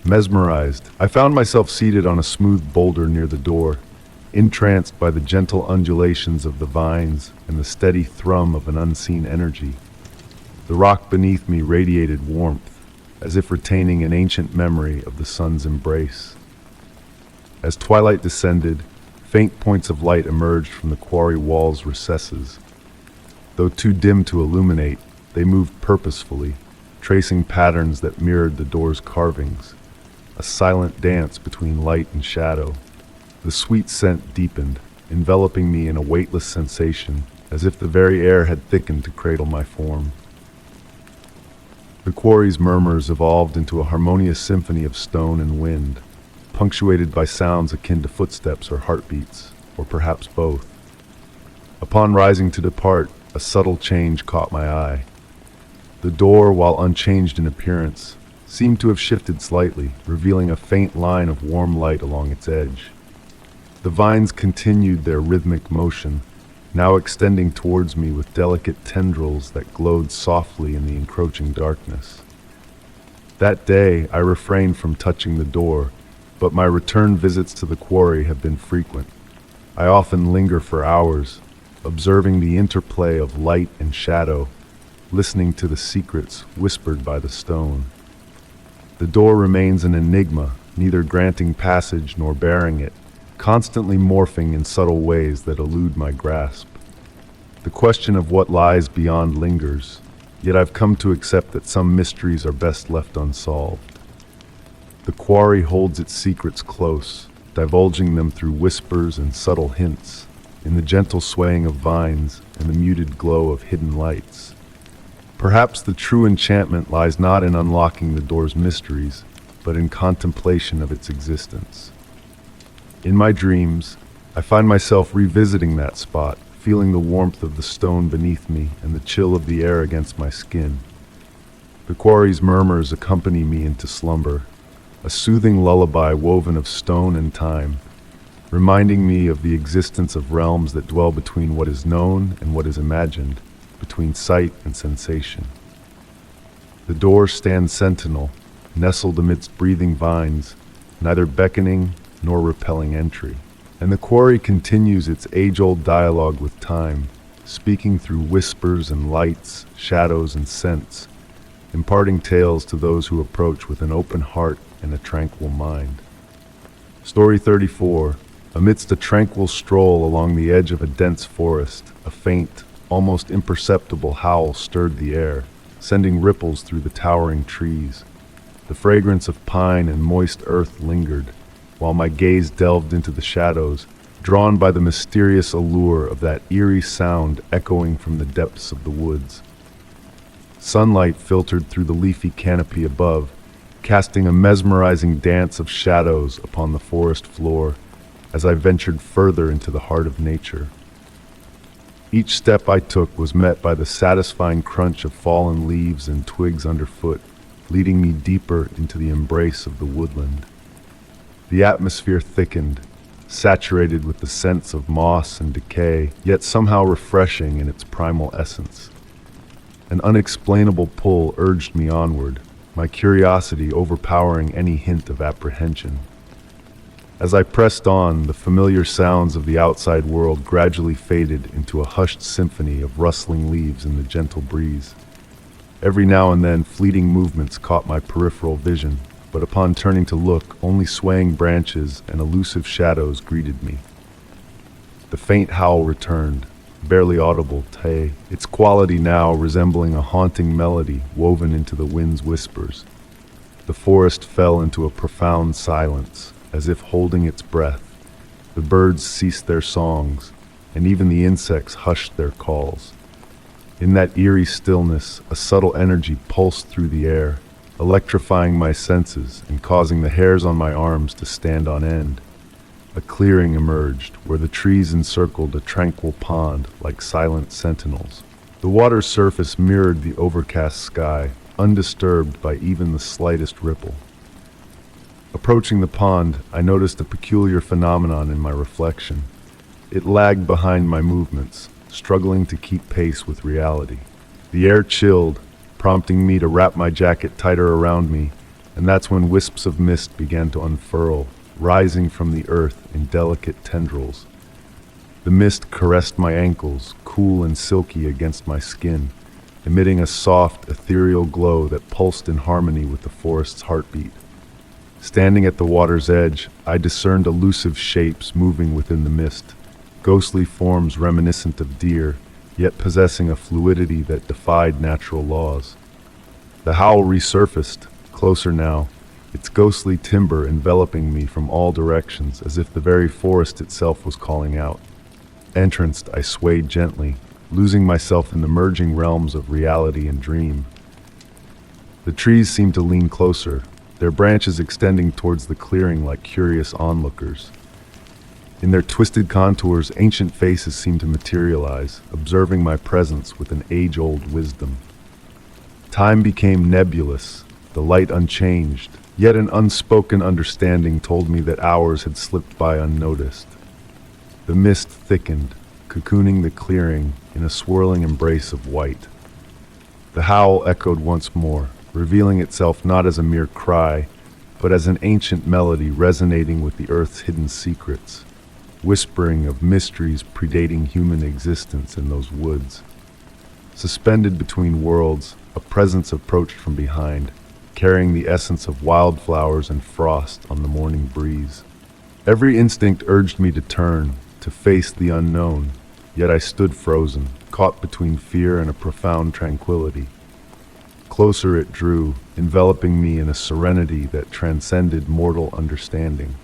Mesmerized, I found myself seated on a smooth boulder near the door, entranced by the gentle undulations of the vines and the steady thrum of an unseen energy. The rock beneath me radiated warmth, as if retaining an ancient memory of the sun's embrace. As twilight descended, faint points of light emerged from the quarry wall's recesses. Though too dim to illuminate, they moved purposefully, tracing patterns that mirrored the door's carvings, a silent dance between light and shadow. The sweet scent deepened, enveloping me in a weightless sensation, as if the very air had thickened to cradle my form. The quarry's murmurs evolved into a harmonious symphony of stone and wind, punctuated by sounds akin to footsteps or heartbeats, or perhaps both. Upon rising to depart, a subtle change caught my eye. The door, while unchanged in appearance, seemed to have shifted slightly, revealing a faint line of warm light along its edge. The vines continued their rhythmic motion, now extending towards me with delicate tendrils that glowed softly in the encroaching darkness. That day, I refrained from touching the door, but my return visits to the quarry have been frequent. I often linger for hours, observing the interplay of light and shadow, listening to the secrets whispered by the stone. The door remains an enigma, neither granting passage nor bearing it, constantly morphing in subtle ways that elude my grasp. The question of what lies beyond lingers, yet I've come to accept that some mysteries are best left unsolved. The quarry holds its secrets close, divulging them through whispers and subtle hints, in the gentle swaying of vines and the muted glow of hidden lights. Perhaps the true enchantment lies not in unlocking the door's mysteries, but in contemplation of its existence. In my dreams, I find myself revisiting that spot, feeling the warmth of the stone beneath me and the chill of the air against my skin. The quarry's murmurs accompany me into slumber, a soothing lullaby woven of stone and time, reminding me of the existence of realms that dwell between what is known and what is imagined, between sight and sensation. The door stands sentinel, nestled amidst breathing vines, neither beckoning nor repelling entry. And the quarry continues its age-old dialogue with time, speaking through whispers and lights, shadows and scents, imparting tales to those who approach with an open heart and a tranquil mind. Story 34. Amidst a tranquil stroll along the edge of a dense forest, a faint, almost imperceptible howl stirred the air, sending ripples through the towering trees. The fragrance of pine and moist earth lingered, while my gaze delved into the shadows, drawn by the mysterious allure of that eerie sound echoing from the depths of the woods. Sunlight filtered through the leafy canopy above, casting a mesmerizing dance of shadows upon the forest floor as I ventured further into the heart of nature. Each step I took was met by the satisfying crunch of fallen leaves and twigs underfoot, leading me deeper into the embrace of the woodland. The atmosphere thickened, saturated with the scents of moss and decay, yet somehow refreshing in its primal essence. An unexplainable pull urged me onward, my curiosity overpowering any hint of apprehension. As I pressed on, the familiar sounds of the outside world gradually faded into a hushed symphony of rustling leaves in the gentle breeze. Every now and then, fleeting movements caught my peripheral vision, but upon turning to look, only swaying branches and elusive shadows greeted me. The faint howl returned, barely audible, its quality now resembling a haunting melody woven into the wind's whispers. The forest fell into a profound silence, as if holding its breath. The birds ceased their songs, and even the insects hushed their calls. In that eerie stillness, a subtle energy pulsed through the air, electrifying my senses and causing the hairs on my arms to stand on end. A clearing emerged, where the trees encircled a tranquil pond like silent sentinels. The water's surface mirrored the overcast sky, undisturbed by even the slightest ripple. Approaching the pond, I noticed a peculiar phenomenon in my reflection. It lagged behind my movements, struggling to keep pace with reality. The air chilled, prompting me to wrap my jacket tighter around me, and that's when wisps of mist began to unfurl, rising from the earth in delicate tendrils. The mist caressed my ankles, cool and silky against my skin, emitting a soft, ethereal glow that pulsed in harmony with the forest's heartbeat. Standing at the water's edge, I discerned elusive shapes moving within the mist, ghostly forms reminiscent of deer, yet possessing a fluidity that defied natural laws. The howl resurfaced, closer now, its ghostly timbre enveloping me from all directions as if the very forest itself was calling out. Entranced, I swayed gently, losing myself in the merging realms of reality and dream. The trees seemed to lean closer, their branches extending towards the clearing like curious onlookers. In their twisted contours, ancient faces seemed to materialize, observing my presence with an age-old wisdom. Time became nebulous, the light unchanged, yet an unspoken understanding told me that hours had slipped by unnoticed. The mist thickened, cocooning the clearing in a swirling embrace of white. The howl echoed once more, revealing itself not as a mere cry, but as an ancient melody resonating with the earth's hidden secrets, whispering of mysteries predating human existence in those woods. Suspended between worlds, a presence approached from behind, carrying the essence of wildflowers and frost on the morning breeze. Every instinct urged me to turn, to face the unknown, yet I stood frozen, caught between fear and a profound tranquility. Closer it drew, enveloping me in a serenity that transcended mortal understanding.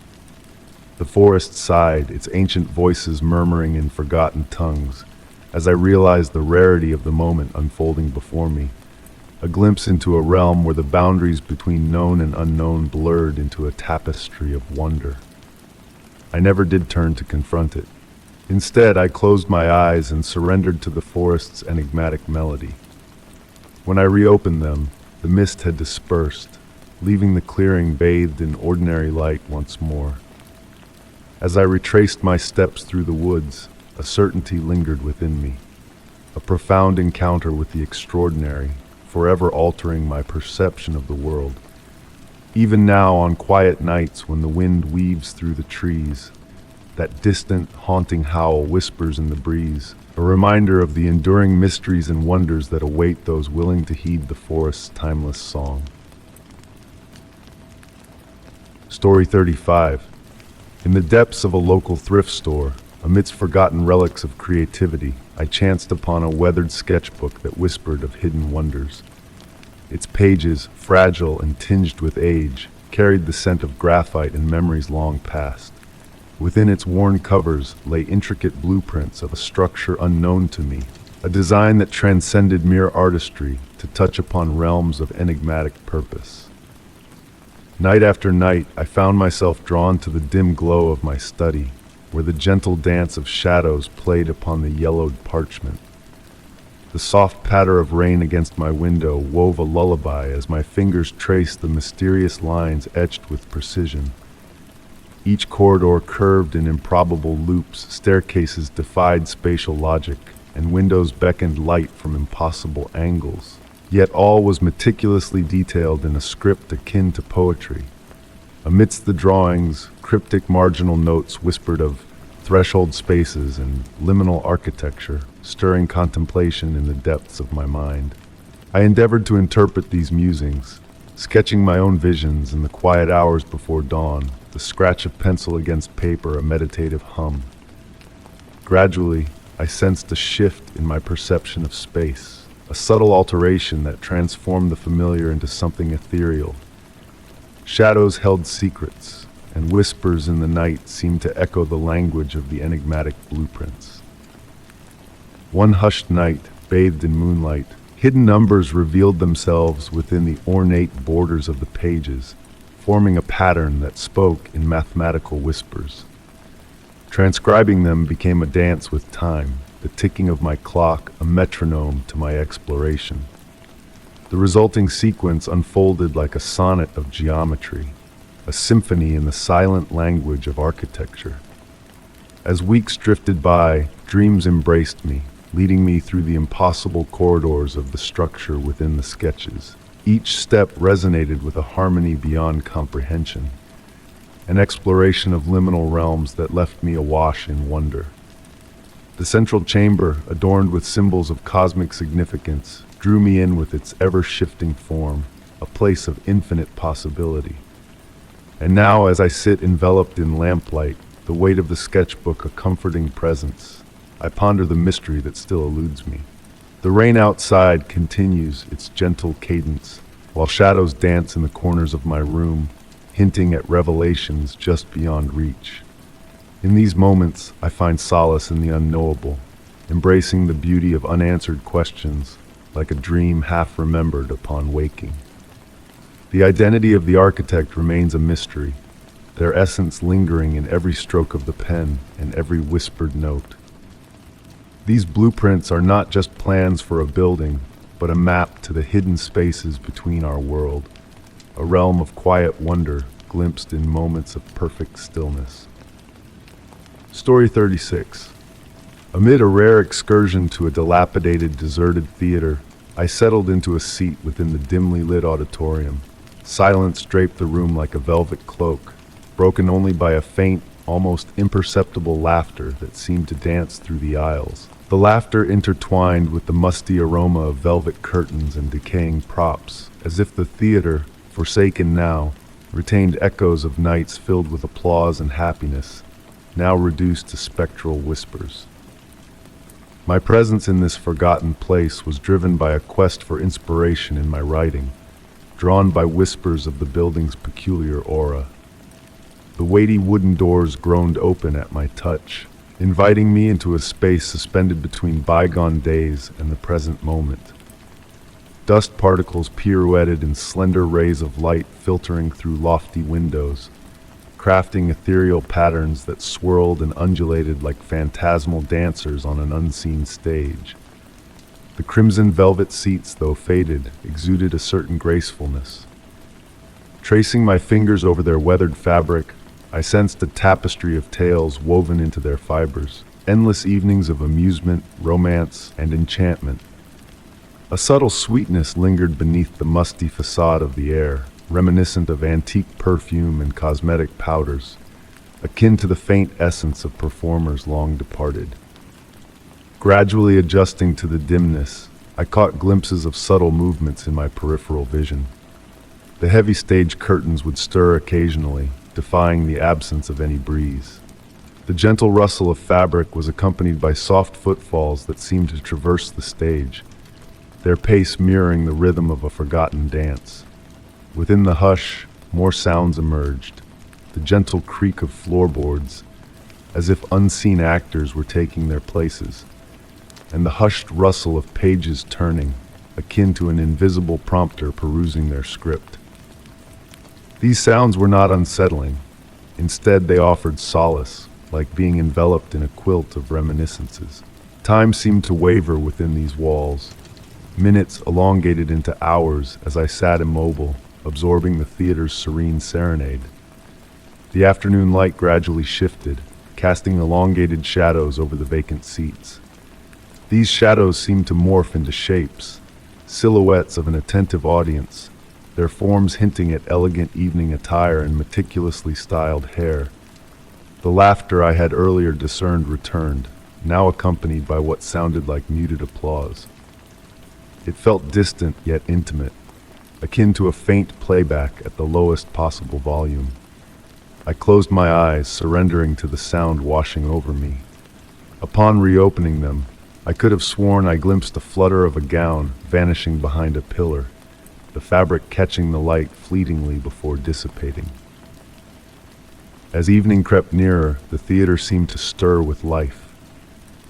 The forest sighed, its ancient voices murmuring in forgotten tongues, as I realized the rarity of the moment unfolding before me, a glimpse into a realm where the boundaries between known and unknown blurred into a tapestry of wonder. I never did turn to confront it. Instead, I closed my eyes and surrendered to the forest's enigmatic melody. When I reopened them, the mist had dispersed, leaving the clearing bathed in ordinary light once more. As I retraced my steps through the woods, a certainty lingered within me, a profound encounter with the extraordinary, forever altering my perception of the world. Even now, on quiet nights when the wind weaves through the trees, That distant, haunting howl whispers in the breeze, a reminder of the enduring mysteries and wonders that await those willing to heed the forest's timeless song. Story 35. In the depths of a local thrift store, amidst forgotten relics of creativity, I chanced upon a weathered sketchbook that whispered of hidden wonders. Its pages, fragile and tinged with age, carried the scent of graphite and memories long past. Within its worn covers lay intricate blueprints of a structure unknown to me, a design that transcended mere artistry to touch upon realms of enigmatic purpose. Night after night, I found myself drawn to the dim glow of my study, where the gentle dance of shadows played upon the yellowed parchment. The soft patter of rain against my window wove a lullaby as my fingers traced the mysterious lines etched with precision. Each corridor curved in improbable loops, staircases defied spatial logic, and windows beckoned light from impossible angles. Yet all was meticulously detailed in a script akin to poetry. Amidst the drawings, cryptic marginal notes whispered of threshold spaces and liminal architecture, stirring contemplation in the depths of my mind. I endeavored to interpret these musings, sketching my own visions in the quiet hours before dawn, the scratch of pencil against paper a meditative hum. Gradually, I sensed a shift in my perception of space, a subtle alteration that transformed the familiar into something ethereal. Shadows held secrets, and whispers in the night seemed to echo the language of the enigmatic blueprints. One hushed night, bathed in moonlight, hidden numbers revealed themselves within the ornate borders of the pages, forming a pattern that spoke in mathematical whispers. Transcribing them became a dance with time, the ticking of my clock a metronome to my exploration. The resulting sequence unfolded like a sonnet of geometry, a symphony in the silent language of architecture. As weeks drifted by, dreams embraced me, leading me through the impossible corridors of the structure within the sketches. Each step resonated with a harmony beyond comprehension, an exploration of liminal realms that left me awash in wonder. The central chamber, adorned with symbols of cosmic significance, drew me in with its ever-shifting form, a place of infinite possibility. And now, as I sit enveloped in lamplight, the weight of the sketchbook a comforting presence, I ponder the mystery that still eludes me. The rain outside continues its gentle cadence, while shadows dance in the corners of my room, hinting at revelations just beyond reach. In these moments, I find solace in the unknowable, embracing the beauty of unanswered questions, like a dream half remembered upon waking. The identity of the architect remains a mystery, their essence lingering in every stroke of the pen and every whispered note. These blueprints are not just plans for a building, but a map to the hidden spaces between our world, a realm of quiet wonder glimpsed in moments of perfect stillness. Story 36. Amid a rare excursion to a dilapidated, deserted theater, I settled into a seat within the dimly lit auditorium. Silence draped the room like a velvet cloak, broken only by a faint, almost imperceptible laughter that seemed to dance through the aisles. The laughter intertwined with the musty aroma of velvet curtains and decaying props, as if the theater, forsaken now, retained echoes of nights filled with applause and happiness, now reduced to spectral whispers. My presence in this forgotten place was driven by a quest for inspiration in my writing, drawn by whispers of the building's peculiar aura. The weighty wooden doors groaned open at my touch, inviting me into a space suspended between bygone days and the present moment. Dust particles pirouetted in slender rays of light filtering through lofty windows, crafting ethereal patterns that swirled and undulated like phantasmal dancers on an unseen stage. The crimson velvet seats, though faded, exuded a certain gracefulness. Tracing my fingers over their weathered fabric, I sensed a tapestry of tales woven into their fibers, endless evenings of amusement, romance, and enchantment. A subtle sweetness lingered beneath the musty facade of the air, reminiscent of antique perfume and cosmetic powders, akin to the faint essence of performers long departed. Gradually adjusting to the dimness, I caught glimpses of subtle movements in my peripheral vision. The heavy stage curtains would stir occasionally, defying the absence of any breeze. The gentle rustle of fabric was accompanied by soft footfalls that seemed to traverse the stage, their pace mirroring the rhythm of a forgotten dance. Within the hush, more sounds emerged, the gentle creak of floorboards, as if unseen actors were taking their places, and the hushed rustle of pages turning, akin to an invisible prompter perusing their script. These sounds were not unsettling. Instead, they offered solace, like being enveloped in a quilt of reminiscences. Time seemed to waver within these walls. Minutes elongated into hours as I sat immobile, absorbing the theater's serene serenade. The afternoon light gradually shifted, casting elongated shadows over the vacant seats. These shadows seemed to morph into shapes, silhouettes of an attentive audience, their forms hinting at elegant evening attire and meticulously styled hair. The laughter I had earlier discerned returned, now accompanied by what sounded like muted applause. It felt distant yet intimate, akin to a faint playback at the lowest possible volume. I closed my eyes, surrendering to the sound washing over me. Upon reopening them, I could have sworn I glimpsed a flutter of a gown vanishing behind a pillar, the fabric catching the light fleetingly before dissipating. As evening crept nearer, the theater seemed to stir with life.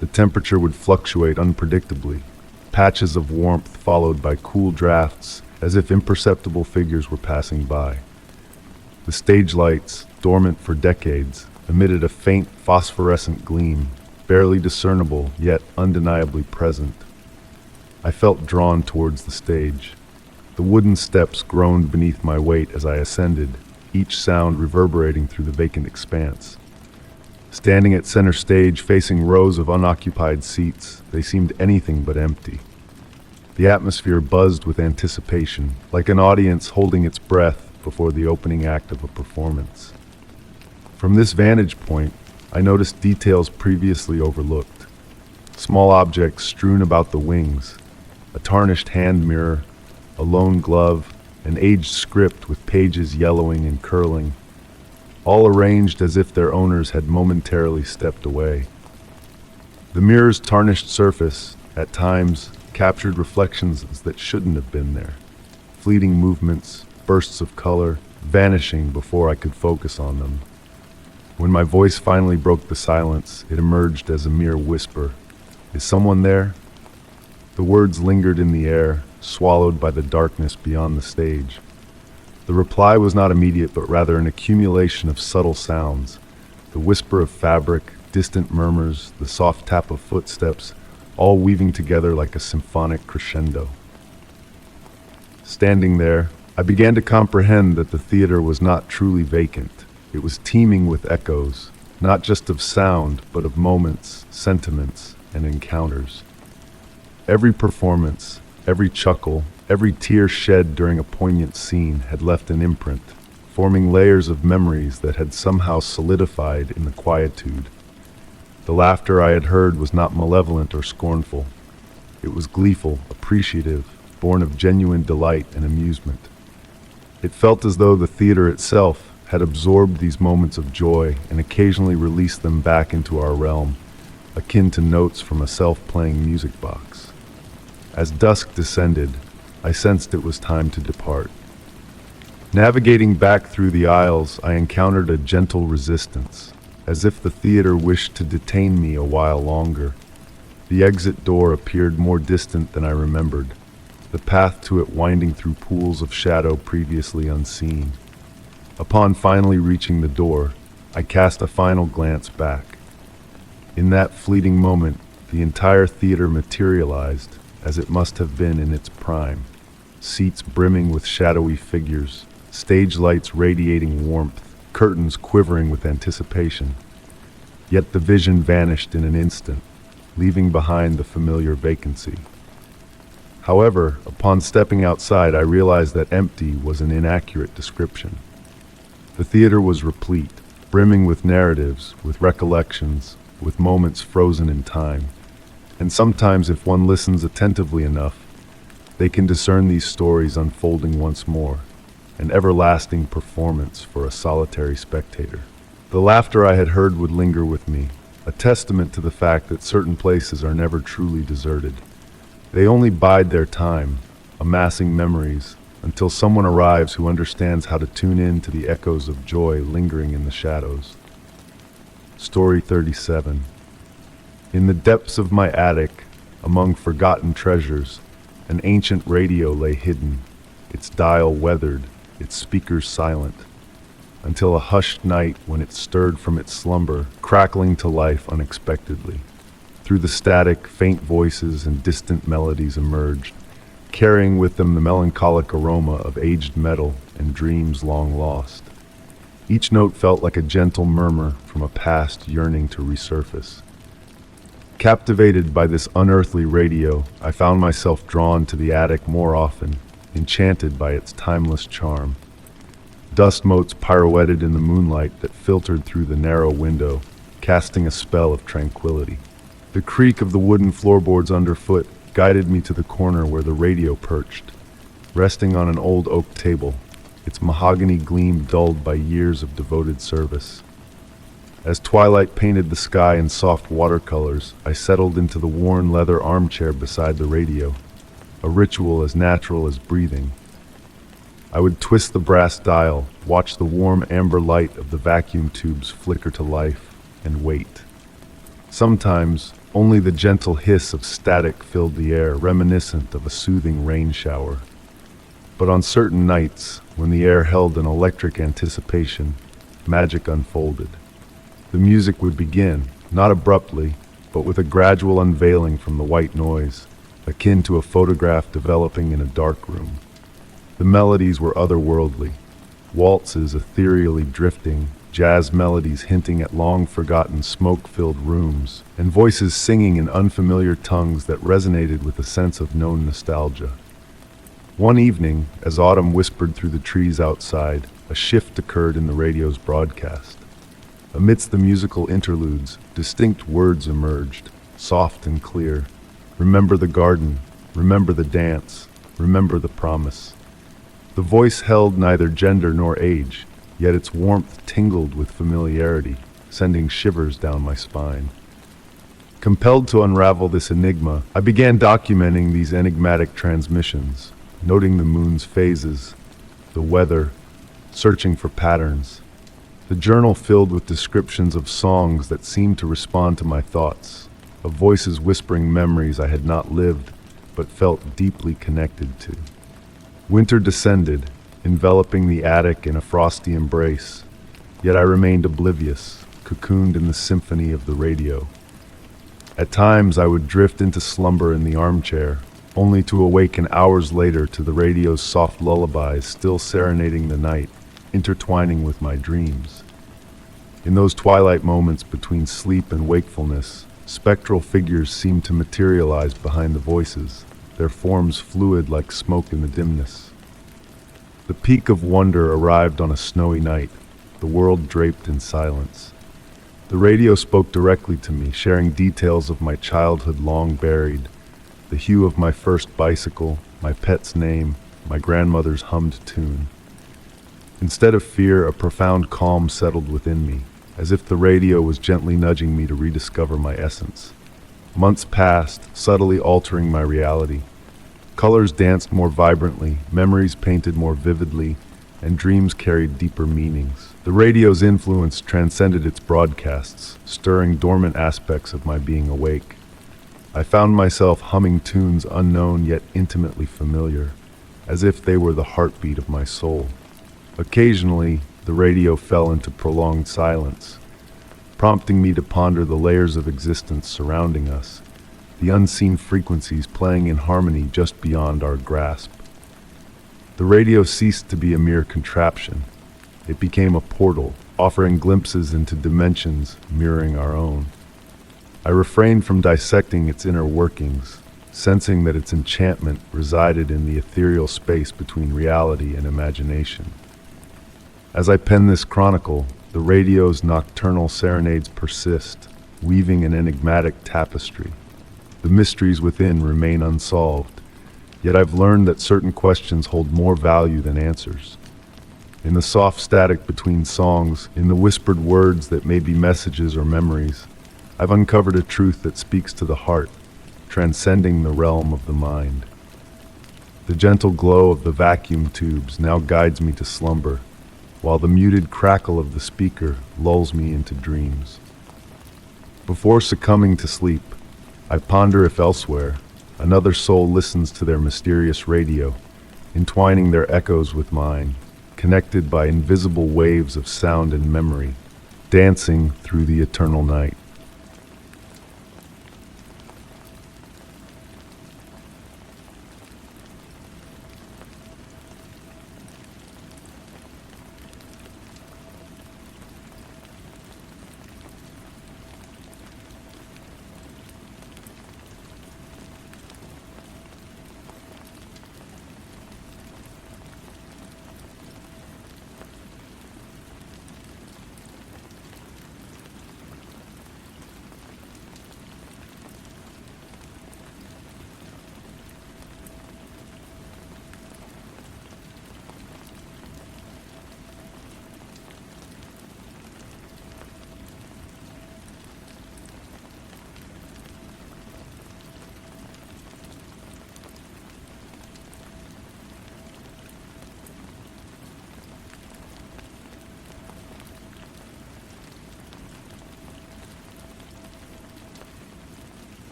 The temperature would fluctuate unpredictably, patches of warmth followed by cool drafts, as if imperceptible figures were passing by. The stage lights, dormant for decades, emitted a faint phosphorescent gleam, barely discernible yet undeniably present. I felt drawn towards the stage. The wooden steps groaned beneath my weight as I ascended, each sound reverberating through the vacant expanse. Standing at center stage, facing rows of unoccupied seats, they seemed anything but empty. The atmosphere buzzed with anticipation, like an audience holding its breath before the opening act of a performance. From this vantage point, I noticed details previously overlooked. Small objects strewn about the wings, a tarnished hand mirror, a lone glove, an aged script with pages yellowing and curling, all arranged as if their owners had momentarily stepped away. The mirror's tarnished surface, at times, captured reflections that shouldn't have been there. Fleeting movements, bursts of color, vanishing before I could focus on them. When my voice finally broke the silence, it emerged as a mere whisper. "Is someone there?" The words lingered in the air, swallowed by the darkness beyond the stage. The reply was not immediate, but rather an accumulation of subtle sounds. The whisper of fabric, distant murmurs, the soft tap of footsteps, all weaving together like a symphonic crescendo. Standing there, I began to comprehend that the theater was not truly vacant. It was teeming with echoes, not just of sound, but of moments, sentiments, and encounters. Every performance, every chuckle, every tear shed during a poignant scene had left an imprint, forming layers of memories that had somehow solidified in the quietude. The laughter I had heard was not malevolent or scornful. It was gleeful, appreciative, born of genuine delight and amusement. It felt as though the theater itself had absorbed these moments of joy and occasionally released them back into our realm, akin to notes from a self-playing music box. As dusk descended, I sensed it was time to depart. Navigating back through the aisles, I encountered a gentle resistance, as if the theater wished to detain me a while longer. The exit door appeared more distant than I remembered, the path to it winding through pools of shadow previously unseen. Upon finally reaching the door, I cast a final glance back. In that fleeting moment, the entire theater materialized as it must have been in its prime. Seats brimming with shadowy figures, stage lights radiating warmth, curtains quivering with anticipation. Yet the vision vanished in an instant, leaving behind the familiar vacancy. However, upon stepping outside, I realized that empty was an inaccurate description. The theater was replete, brimming with narratives, with recollections, with moments frozen in time. And sometimes, if one listens attentively enough, they can discern these stories unfolding once more, an everlasting performance for a solitary spectator. The laughter I had heard would linger with me, a testament to the fact that certain places are never truly deserted. They only bide their time, amassing memories, until someone arrives who understands how to tune in to the echoes of joy lingering in the shadows. Story 37. In the depths of my attic, among forgotten treasures, an ancient radio lay hidden, its dial weathered, its speakers silent, until a hushed night when it stirred from its slumber, crackling to life unexpectedly. Through the static, faint voices and distant melodies emerged, carrying with them the melancholic aroma of aged metal and dreams long lost. Each note felt like a gentle murmur from a past yearning to resurface. Captivated by this unearthly radio, I found myself drawn to the attic more often, enchanted by its timeless charm. Dust motes pirouetted in the moonlight that filtered through the narrow window, casting a spell of tranquility. The creak of the wooden floorboards underfoot guided me to the corner where the radio perched, resting on an old oak table, its mahogany gleam dulled by years of devoted service. As twilight painted the sky in soft watercolors, I settled into the worn leather armchair beside the radio, a ritual as natural as breathing. I would twist the brass dial, watch the warm amber light of the vacuum tubes flicker to life, and wait. Sometimes, only the gentle hiss of static filled the air, reminiscent of a soothing rain shower. But on certain nights, when the air held an electric anticipation, magic unfolded. The music would begin, not abruptly, but with a gradual unveiling from the white noise, akin to a photograph developing in a dark room. The melodies were otherworldly, waltzes ethereally drifting, jazz melodies hinting at long-forgotten smoke-filled rooms, and voices singing in unfamiliar tongues that resonated with a sense of known nostalgia. One evening, as autumn whispered through the trees outside, a shift occurred in the radio's broadcast. Amidst the musical interludes, distinct words emerged, soft and clear. Remember the garden, remember the dance, remember the promise. The voice held neither gender nor age, yet its warmth tingled with familiarity, sending shivers down my spine. Compelled to unravel this enigma, I began documenting these enigmatic transmissions, noting the moon's phases, the weather, searching for patterns. The journal filled with descriptions of songs that seemed to respond to my thoughts, of voices whispering memories I had not lived, but felt deeply connected to. Winter descended, enveloping the attic in a frosty embrace, yet I remained oblivious, cocooned in the symphony of the radio. At times I would drift into slumber in the armchair, only to awaken hours later to the radio's soft lullabies still serenading the night, intertwining with my dreams. In those twilight moments between sleep and wakefulness, spectral figures seemed to materialize behind the voices, their forms fluid like smoke in the dimness. The peak of wonder arrived on a snowy night, the world draped in silence. The radio spoke directly to me, sharing details of my childhood long buried, the hue of my first bicycle, my pet's name, my grandmother's hummed tune. Instead of fear, a profound calm settled within me, as if the radio was gently nudging me to rediscover my essence. Months passed, subtly altering my reality. Colors danced more vibrantly, memories painted more vividly, and dreams carried deeper meanings. The radio's influence transcended its broadcasts, stirring dormant aspects of my being awake. I found myself humming tunes unknown yet intimately familiar, as if they were the heartbeat of my soul. Occasionally, the radio fell into prolonged silence, prompting me to ponder the layers of existence surrounding us, the unseen frequencies playing in harmony just beyond our grasp. The radio ceased to be a mere contraption. It became a portal, offering glimpses into dimensions mirroring our own. I refrained from dissecting its inner workings, sensing that its enchantment resided in the ethereal space between reality and imagination. As I pen this chronicle, The radio's nocturnal serenades persist, weaving an enigmatic tapestry. The mysteries within remain unsolved, yet I've learned that certain questions hold more value than answers. In the soft static between songs, in the whispered words that may be messages or memories, I've uncovered a truth that speaks to the heart, transcending the realm of the mind. The gentle glow of the vacuum tubes now guides me to slumber, while the muted crackle of the speaker lulls me into dreams. Before succumbing to sleep, I ponder if elsewhere, another soul listens to their mysterious radio, entwining their echoes with mine, connected by invisible waves of sound and memory, dancing through the eternal night.